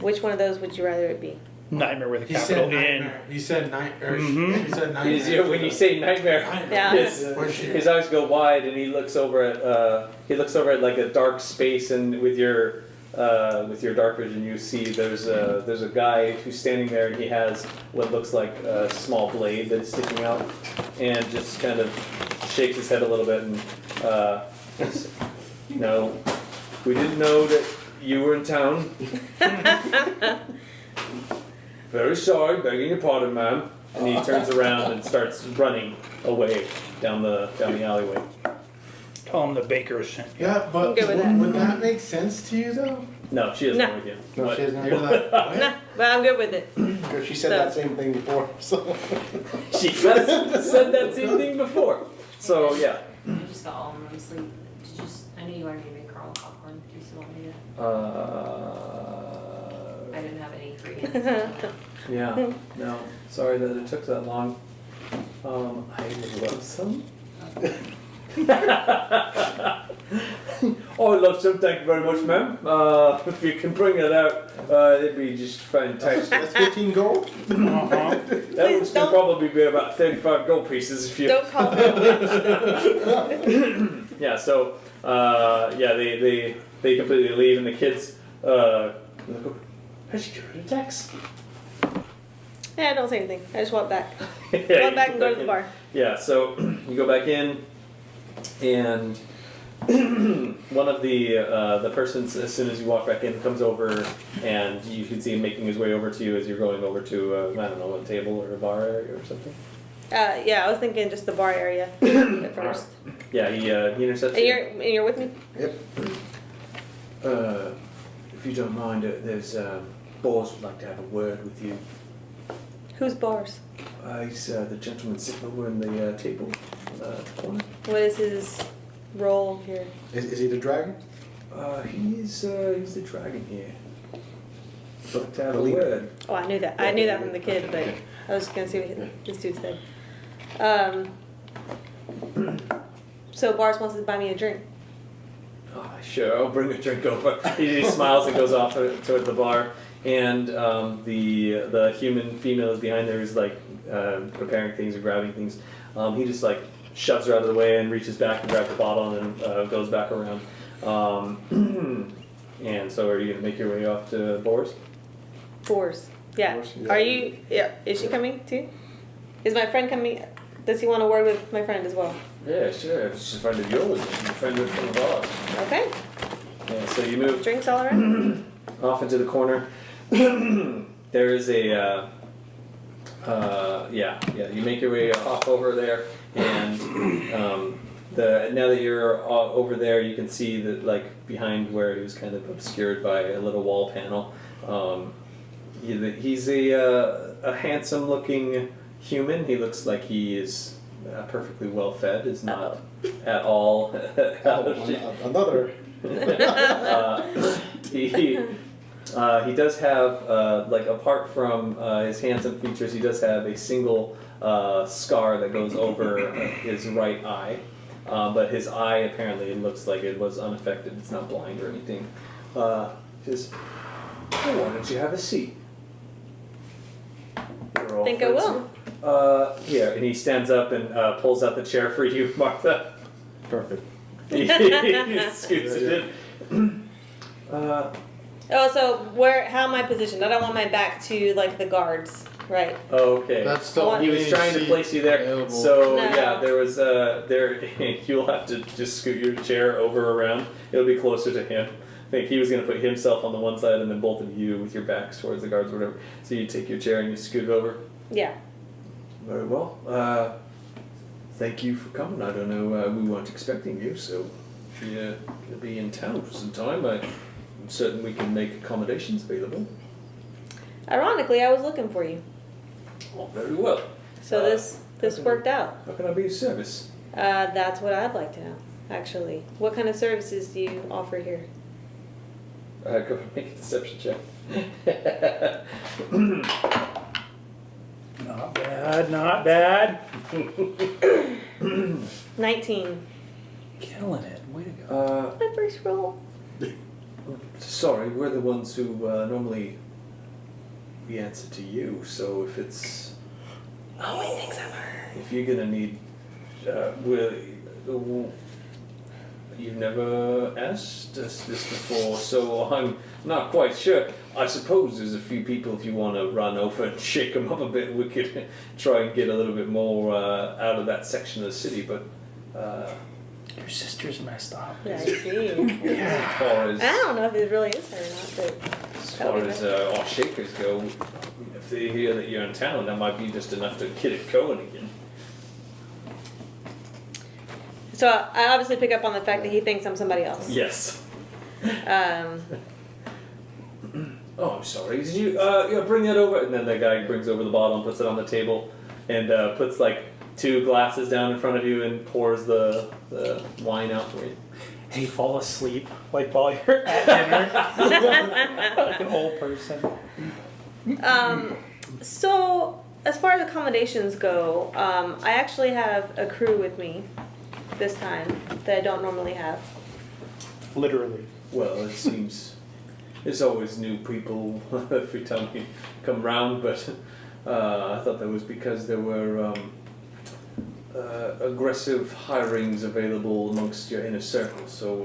Which one of those would you rather it be? Nightmare with a He capital said N. nightmare. He said nightmare. Mhm. He said nightmare. When you say nightmare, Yeah. his eyes go wide, and he looks over at like a dark space, and with your dark vision, you see there's a guy who's standing there, and he has what looks like a small blade that's sticking out, and just kind of shakes his head a little bit, and says, no, we didn't know that you were in town. Very sorry, begging your pardon, ma'am. And he turns around and starts running away down the alleyway. Tell him the baker's sent you. Yeah, but I'm good with that. would that make sense to you though? No, she doesn't No. know with you. No, But- she hasn't. You're like, what? Nah, but I'm good with it. Because she said So- that same thing before. So. She has said that same thing before. So yeah. I just got all in one sleep. Did you I know you wanted me to make caramel popcorn. Do you still want me to? I didn't have any for you. Yeah. No. Sorry that it took that long. I would love some. Oh, I love some. Thank you very much, ma'am. If you can bring that out, it'd be just fantastic. That's 15 gold? Uh-huh. That Please one's gonna don't- probably be about 35 gold pieces if you. Don't call me a witch. Yeah. So they completely leave, and the kids look over. How'd you get rid of Dex? Yeah, don't say anything. I just walk back. Yeah, Walk back and go to the in. bar. Yeah, so you go back in, and one of the persons, as soon as you walk back in, comes over, and you can see him making his way over to you as you're going over to, I don't know, a table or a bar area or something. Yeah, I was thinking just the bar area at first. Yeah, he intercepts And you. you're with me? Yep. If you don't mind, there's Boris would like to have a word with you. Who's bars? He's the gentleman sitting over in the table corner. What is his role here? Is he the dragon? He's the dragon here. Like to have a Believe it. word. Oh, I knew that. I knew that from the kid, but I was gonna see what this dude said. So Bars wants to buy me a drink. Oh, sure, I'll bring a drink over. He just smiles and goes off toward the bar. And the human female is behind there who's like preparing things or grabbing things. He just like shoves her out of the way and reaches back and grabs the bottle and goes back around. And so are you going to make your way off to Boris? Boars. Yeah. Boars, yeah. Are you? Yeah. Is she coming too? Is my friend coming? Does he want to word with my friend as well? Yeah, sure. If she's a friend of yours, she's a friend of the boss. Okay. Yeah, so you move Drinks all around. off into the corner. There is a you make your way off over there, and now that you're over there, you can see that like behind where he was kind of obscured by a little wall panel. He's a handsome looking human. He looks like he is perfectly well fed. Is not at all. Another. He does have, like, apart from his handsome features, he does have a single scar that goes over his right eye. But his eye apparently looks like it was unaffected. It's not blind or anything. Just, why don't you have a seat? We're all Think I friends will. here. And he stands up and pulls out the chair for you, Martha. Perfect. He scoots it in. Oh, so how am I positioned? I don't want my back to like the guards, right? Okay. That's the He He only was trying to seat place you there. available. So No. yeah, there was there. You'll have to just scoot your chair over around. It'll be closer to him. I think he was going to put himself on the one side and then both of you with your backs towards the guards or whatever. So you take your chair and you scoot over. Yeah. Very well. Thank you for coming. I don't know. We weren't expecting you, so if you're going to be in town for some time, I'm certain we can make accommodations available. Ironically, I was looking for you, Oh, very well. so this worked out. How can I be of service? That's what I'd like to know. Actually, what kind of services do you offer here? Go make a deception check. Not bad, not bad. 19. Killing it. Way to go. My first roll. Sorry, we're the ones who normally we answer to you. So if it's Oh, wait, thanks, Emma. if you're gonna need, you've never asked us this before, so I'm not quite sure. I suppose there's a few people if you want to run over and shake them up a bit. We could try and get a little bit more out of that section of the city, but. Your sister's messed up. Yeah, I see. As far as I don't know if it really is her or not, but as that'll far be as nice. our shakers go, if they hear that you're in town, that might be just enough to get it going again. So I obviously pick up on the fact that he thinks I'm somebody else. Yes. Um, Oh, I'm sorry. Did you bring that over? And then the guy brings over the bottle and puts it on the table, and puts like 2 glasses down in front of you and pours the wine out for you. And you fall asleep like while you're at dinner. Like an old person. so as far as accommodations go, I actually have a crew with me this time that I don't normally have. Literally. Well, it seems there's always new people every time you come round, but I thought that was because there were aggressive hirings available amongst your inner circle. So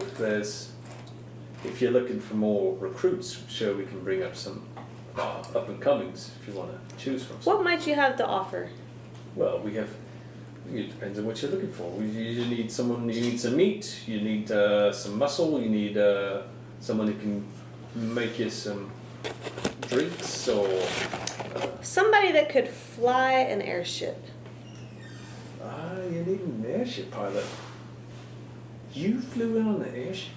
if you're looking for more recruits, sure we can bring up some up and comings if you want to choose from. What might you have to offer? Well, we have. It depends on what you're looking for. You need someone. You need some meat. You need some muscle. You need someone who can make you some drinks or. Somebody that could fly an airship. You need an airship pilot. You flew in on the airship.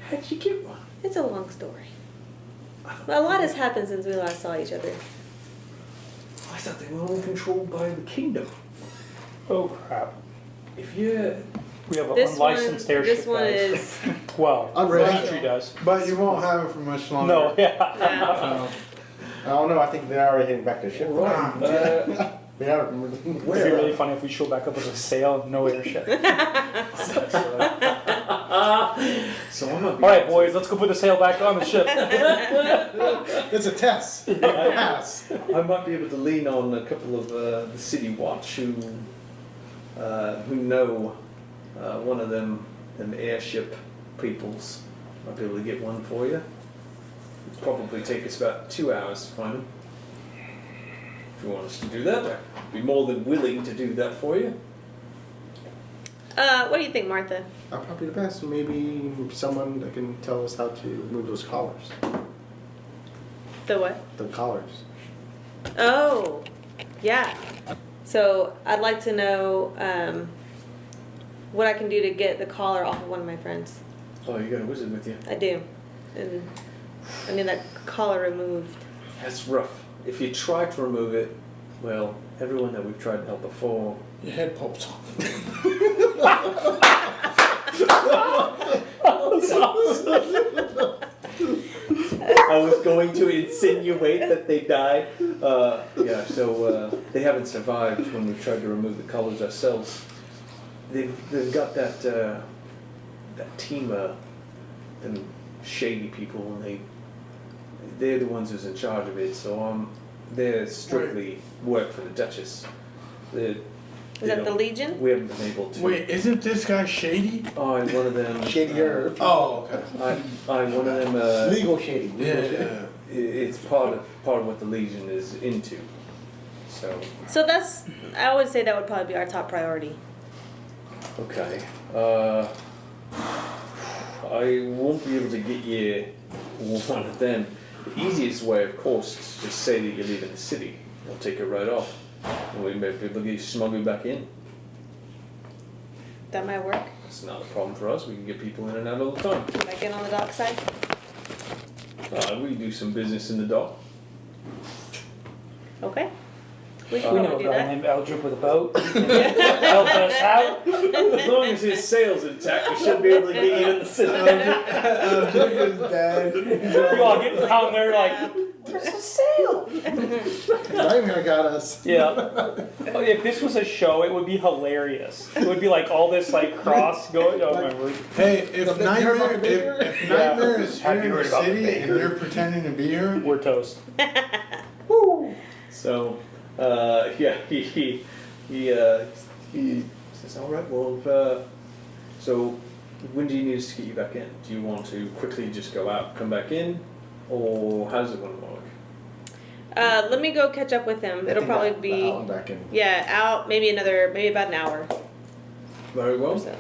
How'd you get one? It's a long story. A lot has happened since we last saw each other. I thought they were only controlled by the kingdom. Oh crap. If you We have an This unlicensed airship. This one guys. is. Well, Unregistered. Demitri does. But you won't have it for much longer. No, yeah. Yeah. I don't know. I think they're already heading back to the ship. Yeah. It'd be really funny if we show back up with a sail, no airship. so I'm All right, boys, let's go put the sail back on the ship. It's a test. Pass. I might be able to lean on a couple of the city watch who know one of them airship peoples. Might be able to get one for you. It'd probably take us about 2 hours to find them. If you want us to do that, I'd be more than willing to do that for you. What do you think, Martha? Probably the best. Maybe someone that can tell us how to remove those collars. The what? The collars. Oh, yeah. So I'd like to know what I can do to get the collar off of one of my friends. Oh, you got a wizard with you. I do. And I need that collar removed. That's rough. If you try to remove it, well, everyone that we've tried to help before. Your head pops off. I was going to insinuate that they died. So they haven't survived when we've tried to remove the collars ourselves. They've got that team of them shady people, and they're the ones who's in charge of it. So they're strictly work for the Duchess. Is that the Legion? We haven't been able to. Wait, isn't this guy shady? I'm one of them. Shadier. Oh, okay. I'm one of them. Legal shady. Legal Yeah, shady. yeah. It's part of what the Legion is into. So that's, I would say that would probably be our top priority. Okay. I won't be able to get you one of them. The easiest way, of course, is to just say that you're leaving the city. They'll take it right off. And we may be able to get you smuggled back in. That might work. It's not a problem for us. We can get people in and out all the time. Can I get on the dock side? We do some business in the dock. Okay. We We can know a probably do guy that. named Eldrip with a boat. Help us out. As long as his sail's intact, we should be able to get you in the city. We all get down there like, there's a sail. Nightmare got us. Yeah. If this was a show, it would be hilarious. It would be like all this like cross going. Oh my word. Hey, if Have you heard Nightmare, about the baker? if Nightmare is Have here you in heard the about the city and baker? you're pretending to be here, We're toast. So, he says, all right, well, so when do you need us to get you back in? Do you want to quickly just go out, come back in, or how's it going to work? Let me go catch up with him. It'll probably be, I'm back in. yeah, out maybe about an hour Very or well. so.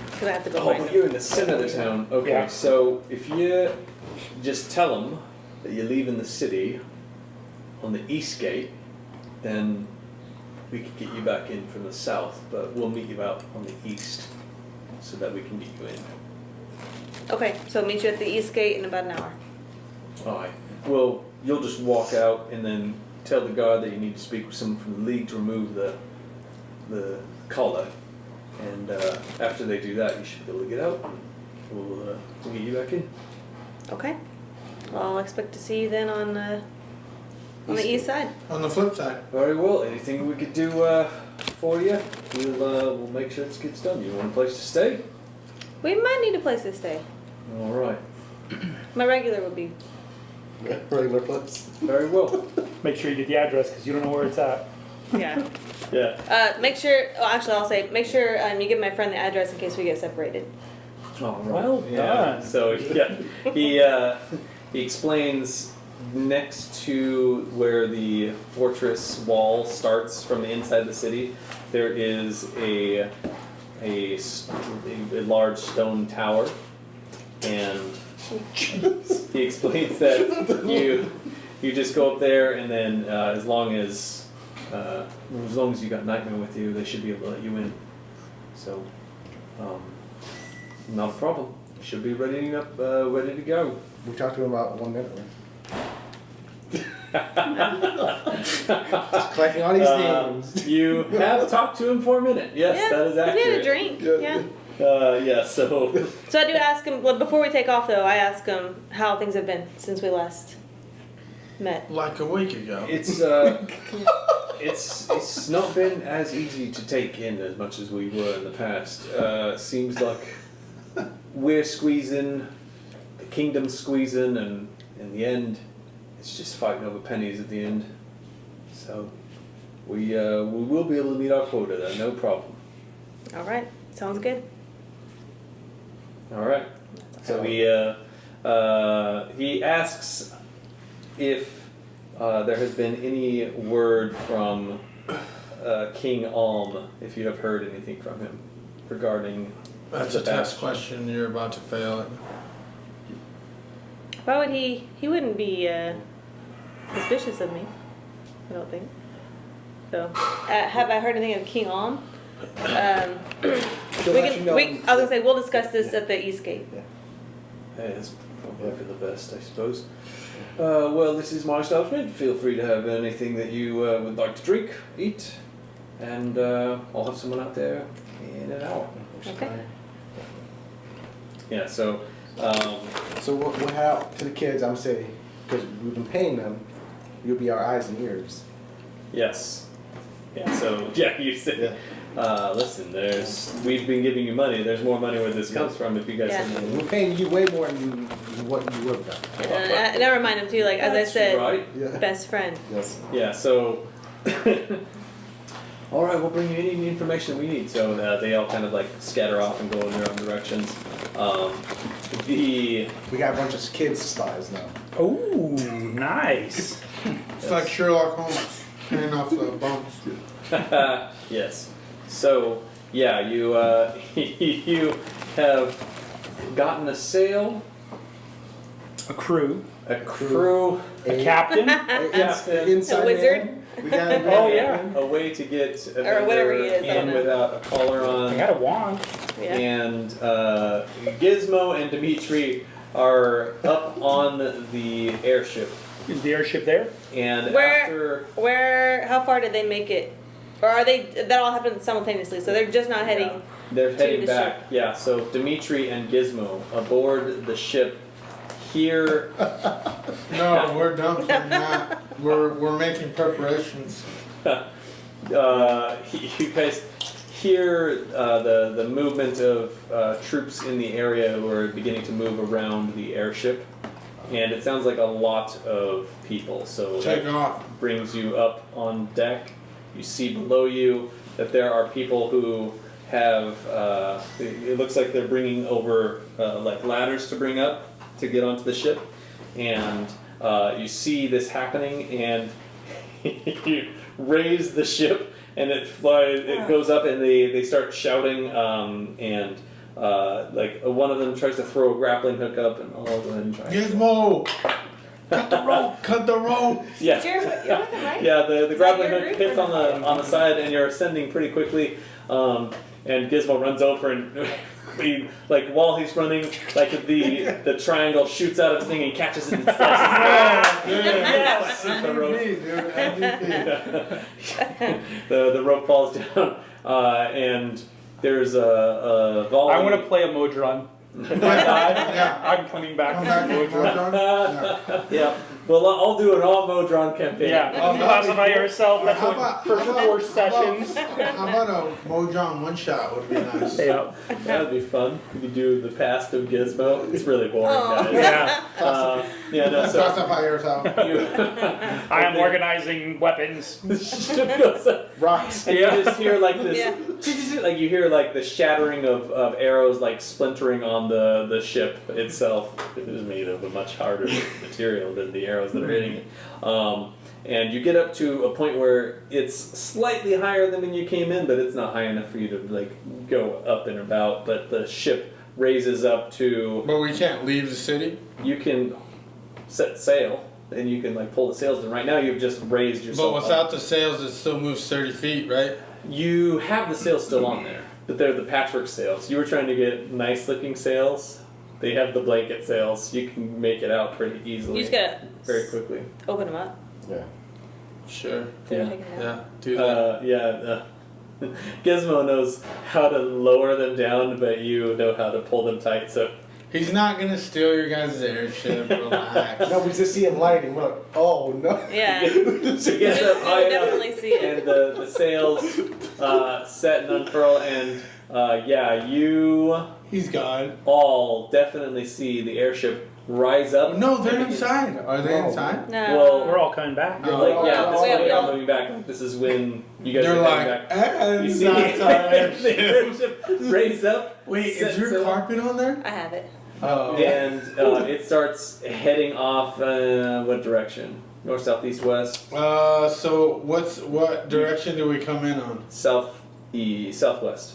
Because I have to go Oh, find but him. you're in the center of the town. Okay, Yeah. so if you just tell them that you're leaving the city on the east gate, then we could get you back in from the south, but we'll meet you out on the east so that we can get you in. Okay, so meet you at the east gate in about an hour. Alright, well, you'll just walk out and then tell the guard that you need to speak with someone from the league to remove the collar. And after they do that, you should be able to get out and we'll get you back in. Okay. Well, I'll expect to see you then on the east side. on the flip side, Very well, anything we could do for you, we'll make sure this gets done. You want a place to stay? We might need a place to stay. Alright, My regular would be. Regular flips. very well. Make sure you get the address because you don't know where it's at. Yeah. Yeah. Make sure. Oh, actually, I'll say make sure you give my friend the address in case we get separated. All right. Well Yeah. done. So he explains next to where the fortress wall starts from the inside of the city, there is a large stone tower, and he explains that you just go up there, and then as long as you got Nightmare with you, they should be able to let you in. So, not a problem. You should be ready to go. We talked to him about 1 minute. Just collecting all these names. You have talked to him for a minute. Yes, yeah, that is accurate. We had a drink. Yeah. Yeah. So. So I do ask him before we take off, though. I ask him how things have been since we last met. like a week ago. It's not been as easy to take in as much as we were in the past. Seems like we're squeezing, the kingdom's squeezing, and in the end, it's just fighting over pennies at the end. So we will be able to meet our quota there, no problem. All right. Sounds good. All right. So he asks if there has been any word from King Alm, if you have heard anything from him regarding That's the a test bastion. question. You're about to fail it. Why would he? He wouldn't be suspicious of me. I don't think. So, have I heard anything of King Alm? I was gonna say we'll discuss this at the East Gate. Hey, that's probably for the best, I suppose. Well, this is my establishment. Feel free to have anything that you would like to drink, eat, and I'll have someone out there in an hour. Okay. Yeah, so, So we'll head out to the kids, I'm saying, because we've been paying them, you'll be our eyes and ears. yes. Yeah, so, yeah, you said, listen, we've been giving you money, there's more money where this comes from if you guys Yeah. have We're paying you way more than what you would have done. And I remind him too, like as I That's said, right. Yeah. best friend. Yes. Yeah, so All right, we'll bring you any information we need. So they all kind of like scatter off and go in their own directions. We got a bunch of kids spies now. Oh, nice. It's like Sherlock Holmes, hanging off the bumps. Yes. So yeah, you you have gotten a sail, A crew. a crew, A captain. captain, Inside A wizard? man. We got a Oh, yeah. a way to get Or whatever he is, I don't in know. without a collar I on. got a wand. Yeah. And Gizmo and Demitri are up on the airship. Is the airship there? And Where- after How far did they make it? Or are they, that all happened simultaneously, so they're just not heading. they're heading the back, yeah. So Demitri and Gizmo aboard the ship. Here, No, we're done playing that. We're making preparations. you guys hear the movement of troops in the area who are beginning to move around the airship, and it sounds like a lot of people. So Take that off. brings you up on deck. You see below you that there are people who have. It looks like they're bringing over like ladders to bring up to get onto the ship, and you see this happening, and you raise the ship, and it flies. It goes up, and they start shouting, and like one of them tries to throw a grappling hook up, and all of them try. Gizmo! Cut the rope! Cut the rope! Yeah. You're with them, right? Yeah, the grappling your hook group hits or on the side, and you're ascending pretty quickly. And Gizmo runs over, and like while he's running, like the triangle shoots out of his thing and catches it and slices Yes! the rope. MVP, dude, MVP. The rope falls down, and there's a volley. I want to play a Modron. If I die, Yeah. I'm coming back Come to back, Modron. Modron. Yeah. Well, I'll do an all Modron campaign. Yeah, classify yourself. That's How what about- for how 4 about- sessions. How about a Mojang one shot would be nice? Yeah. That'd be fun. You could do the past of Gizmo. It's really boring, Oh. guys. Yeah. Yeah, no, so Classify yourself. you, I am organizing weapons. the ship goes up, Rocks. and Yeah. you just hear like this, Yeah. like you hear like the shattering of arrows like splintering on the ship itself. It is made of a much harder material than the arrows that are hitting it. And you get up to a point where it's slightly higher than when you came in, but it's not high enough for you to like go up and about. But the ship raises up to, But we can't leave the city? you can set sail and you can like pull the sails. And right now you've just raised yourself But up. without the sails, it still moves 30 feet, right? You have the sails still on there, but they're the patchwork sails. You were trying to get nice looking sails. They have the blanket sails. You can make it out pretty easily. You just gotta very quickly. open them up. Yeah. Sure. Yeah. Take it out. Yeah, do that. Gizmo knows how to lower them down, but you know how to pull them tight. So He's not gonna steal your guys' airship, relax. No, we just see him lighting. We're like, oh no. Yeah. he gets up high You'll enough, definitely see it. and the sails set and unfurl, and you He's gone. all definitely see the airship rise up. No, they're inside. Are they No. inside? No. Well, We're all coming back. Oh. Like, yeah, this is Wait, when we I'm all- moving back. Like, this is when you guys They're are like, coming back. and You see that's our the airship. airship raise up. Wait, set is your sail, carpet on there? I have it. Oh. and it starts heading off. What direction? North, south, east, west, So what direction do we come in on? south, east, southwest.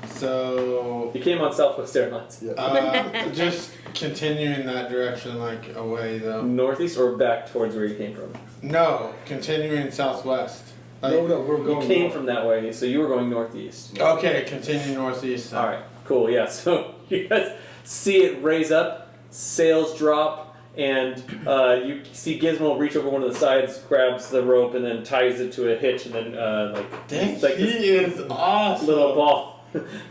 So, You came on Southwest Airlines. just continuing that direction, like away though. Northeast or back towards where you came from? No, continuing southwest. Like, No, we're You going. came north. from that way, so you were going northeast. Okay, continue northeast. All right, cool. Yeah, so you guys see it raise up, sails drop, and you see Gizmo reach over one of the sides, grabs the rope, and then ties it to a hitch, and then Dang, it's like he this is awesome. little ball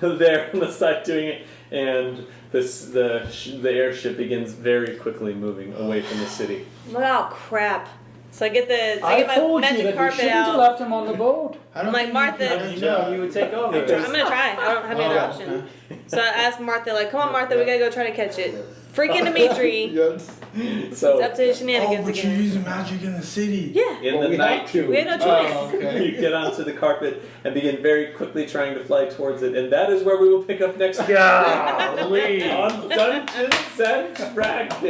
there on the side doing it, and the airship begins very quickly moving away from the city. Oh crap! So I get I my told you magic that you carpet shouldn't have out. left him on the boat. I don't I'm like, think Martha- can How did you know you would take over? Okay. I'm gonna try. I don't have any other option. So I asked Martha, like, come on, Martha, we gotta go try to catch it. Freaking Demitri. Yes. So It's up to his shenanigans but you're again. using magic in the city. Yeah, in Well, the we night, have to. we had no choice. Oh, okay. you get onto the carpet and begin very quickly trying to fly towards it, and that is where we will pick up next week Golly. on Dungeons and Dragons.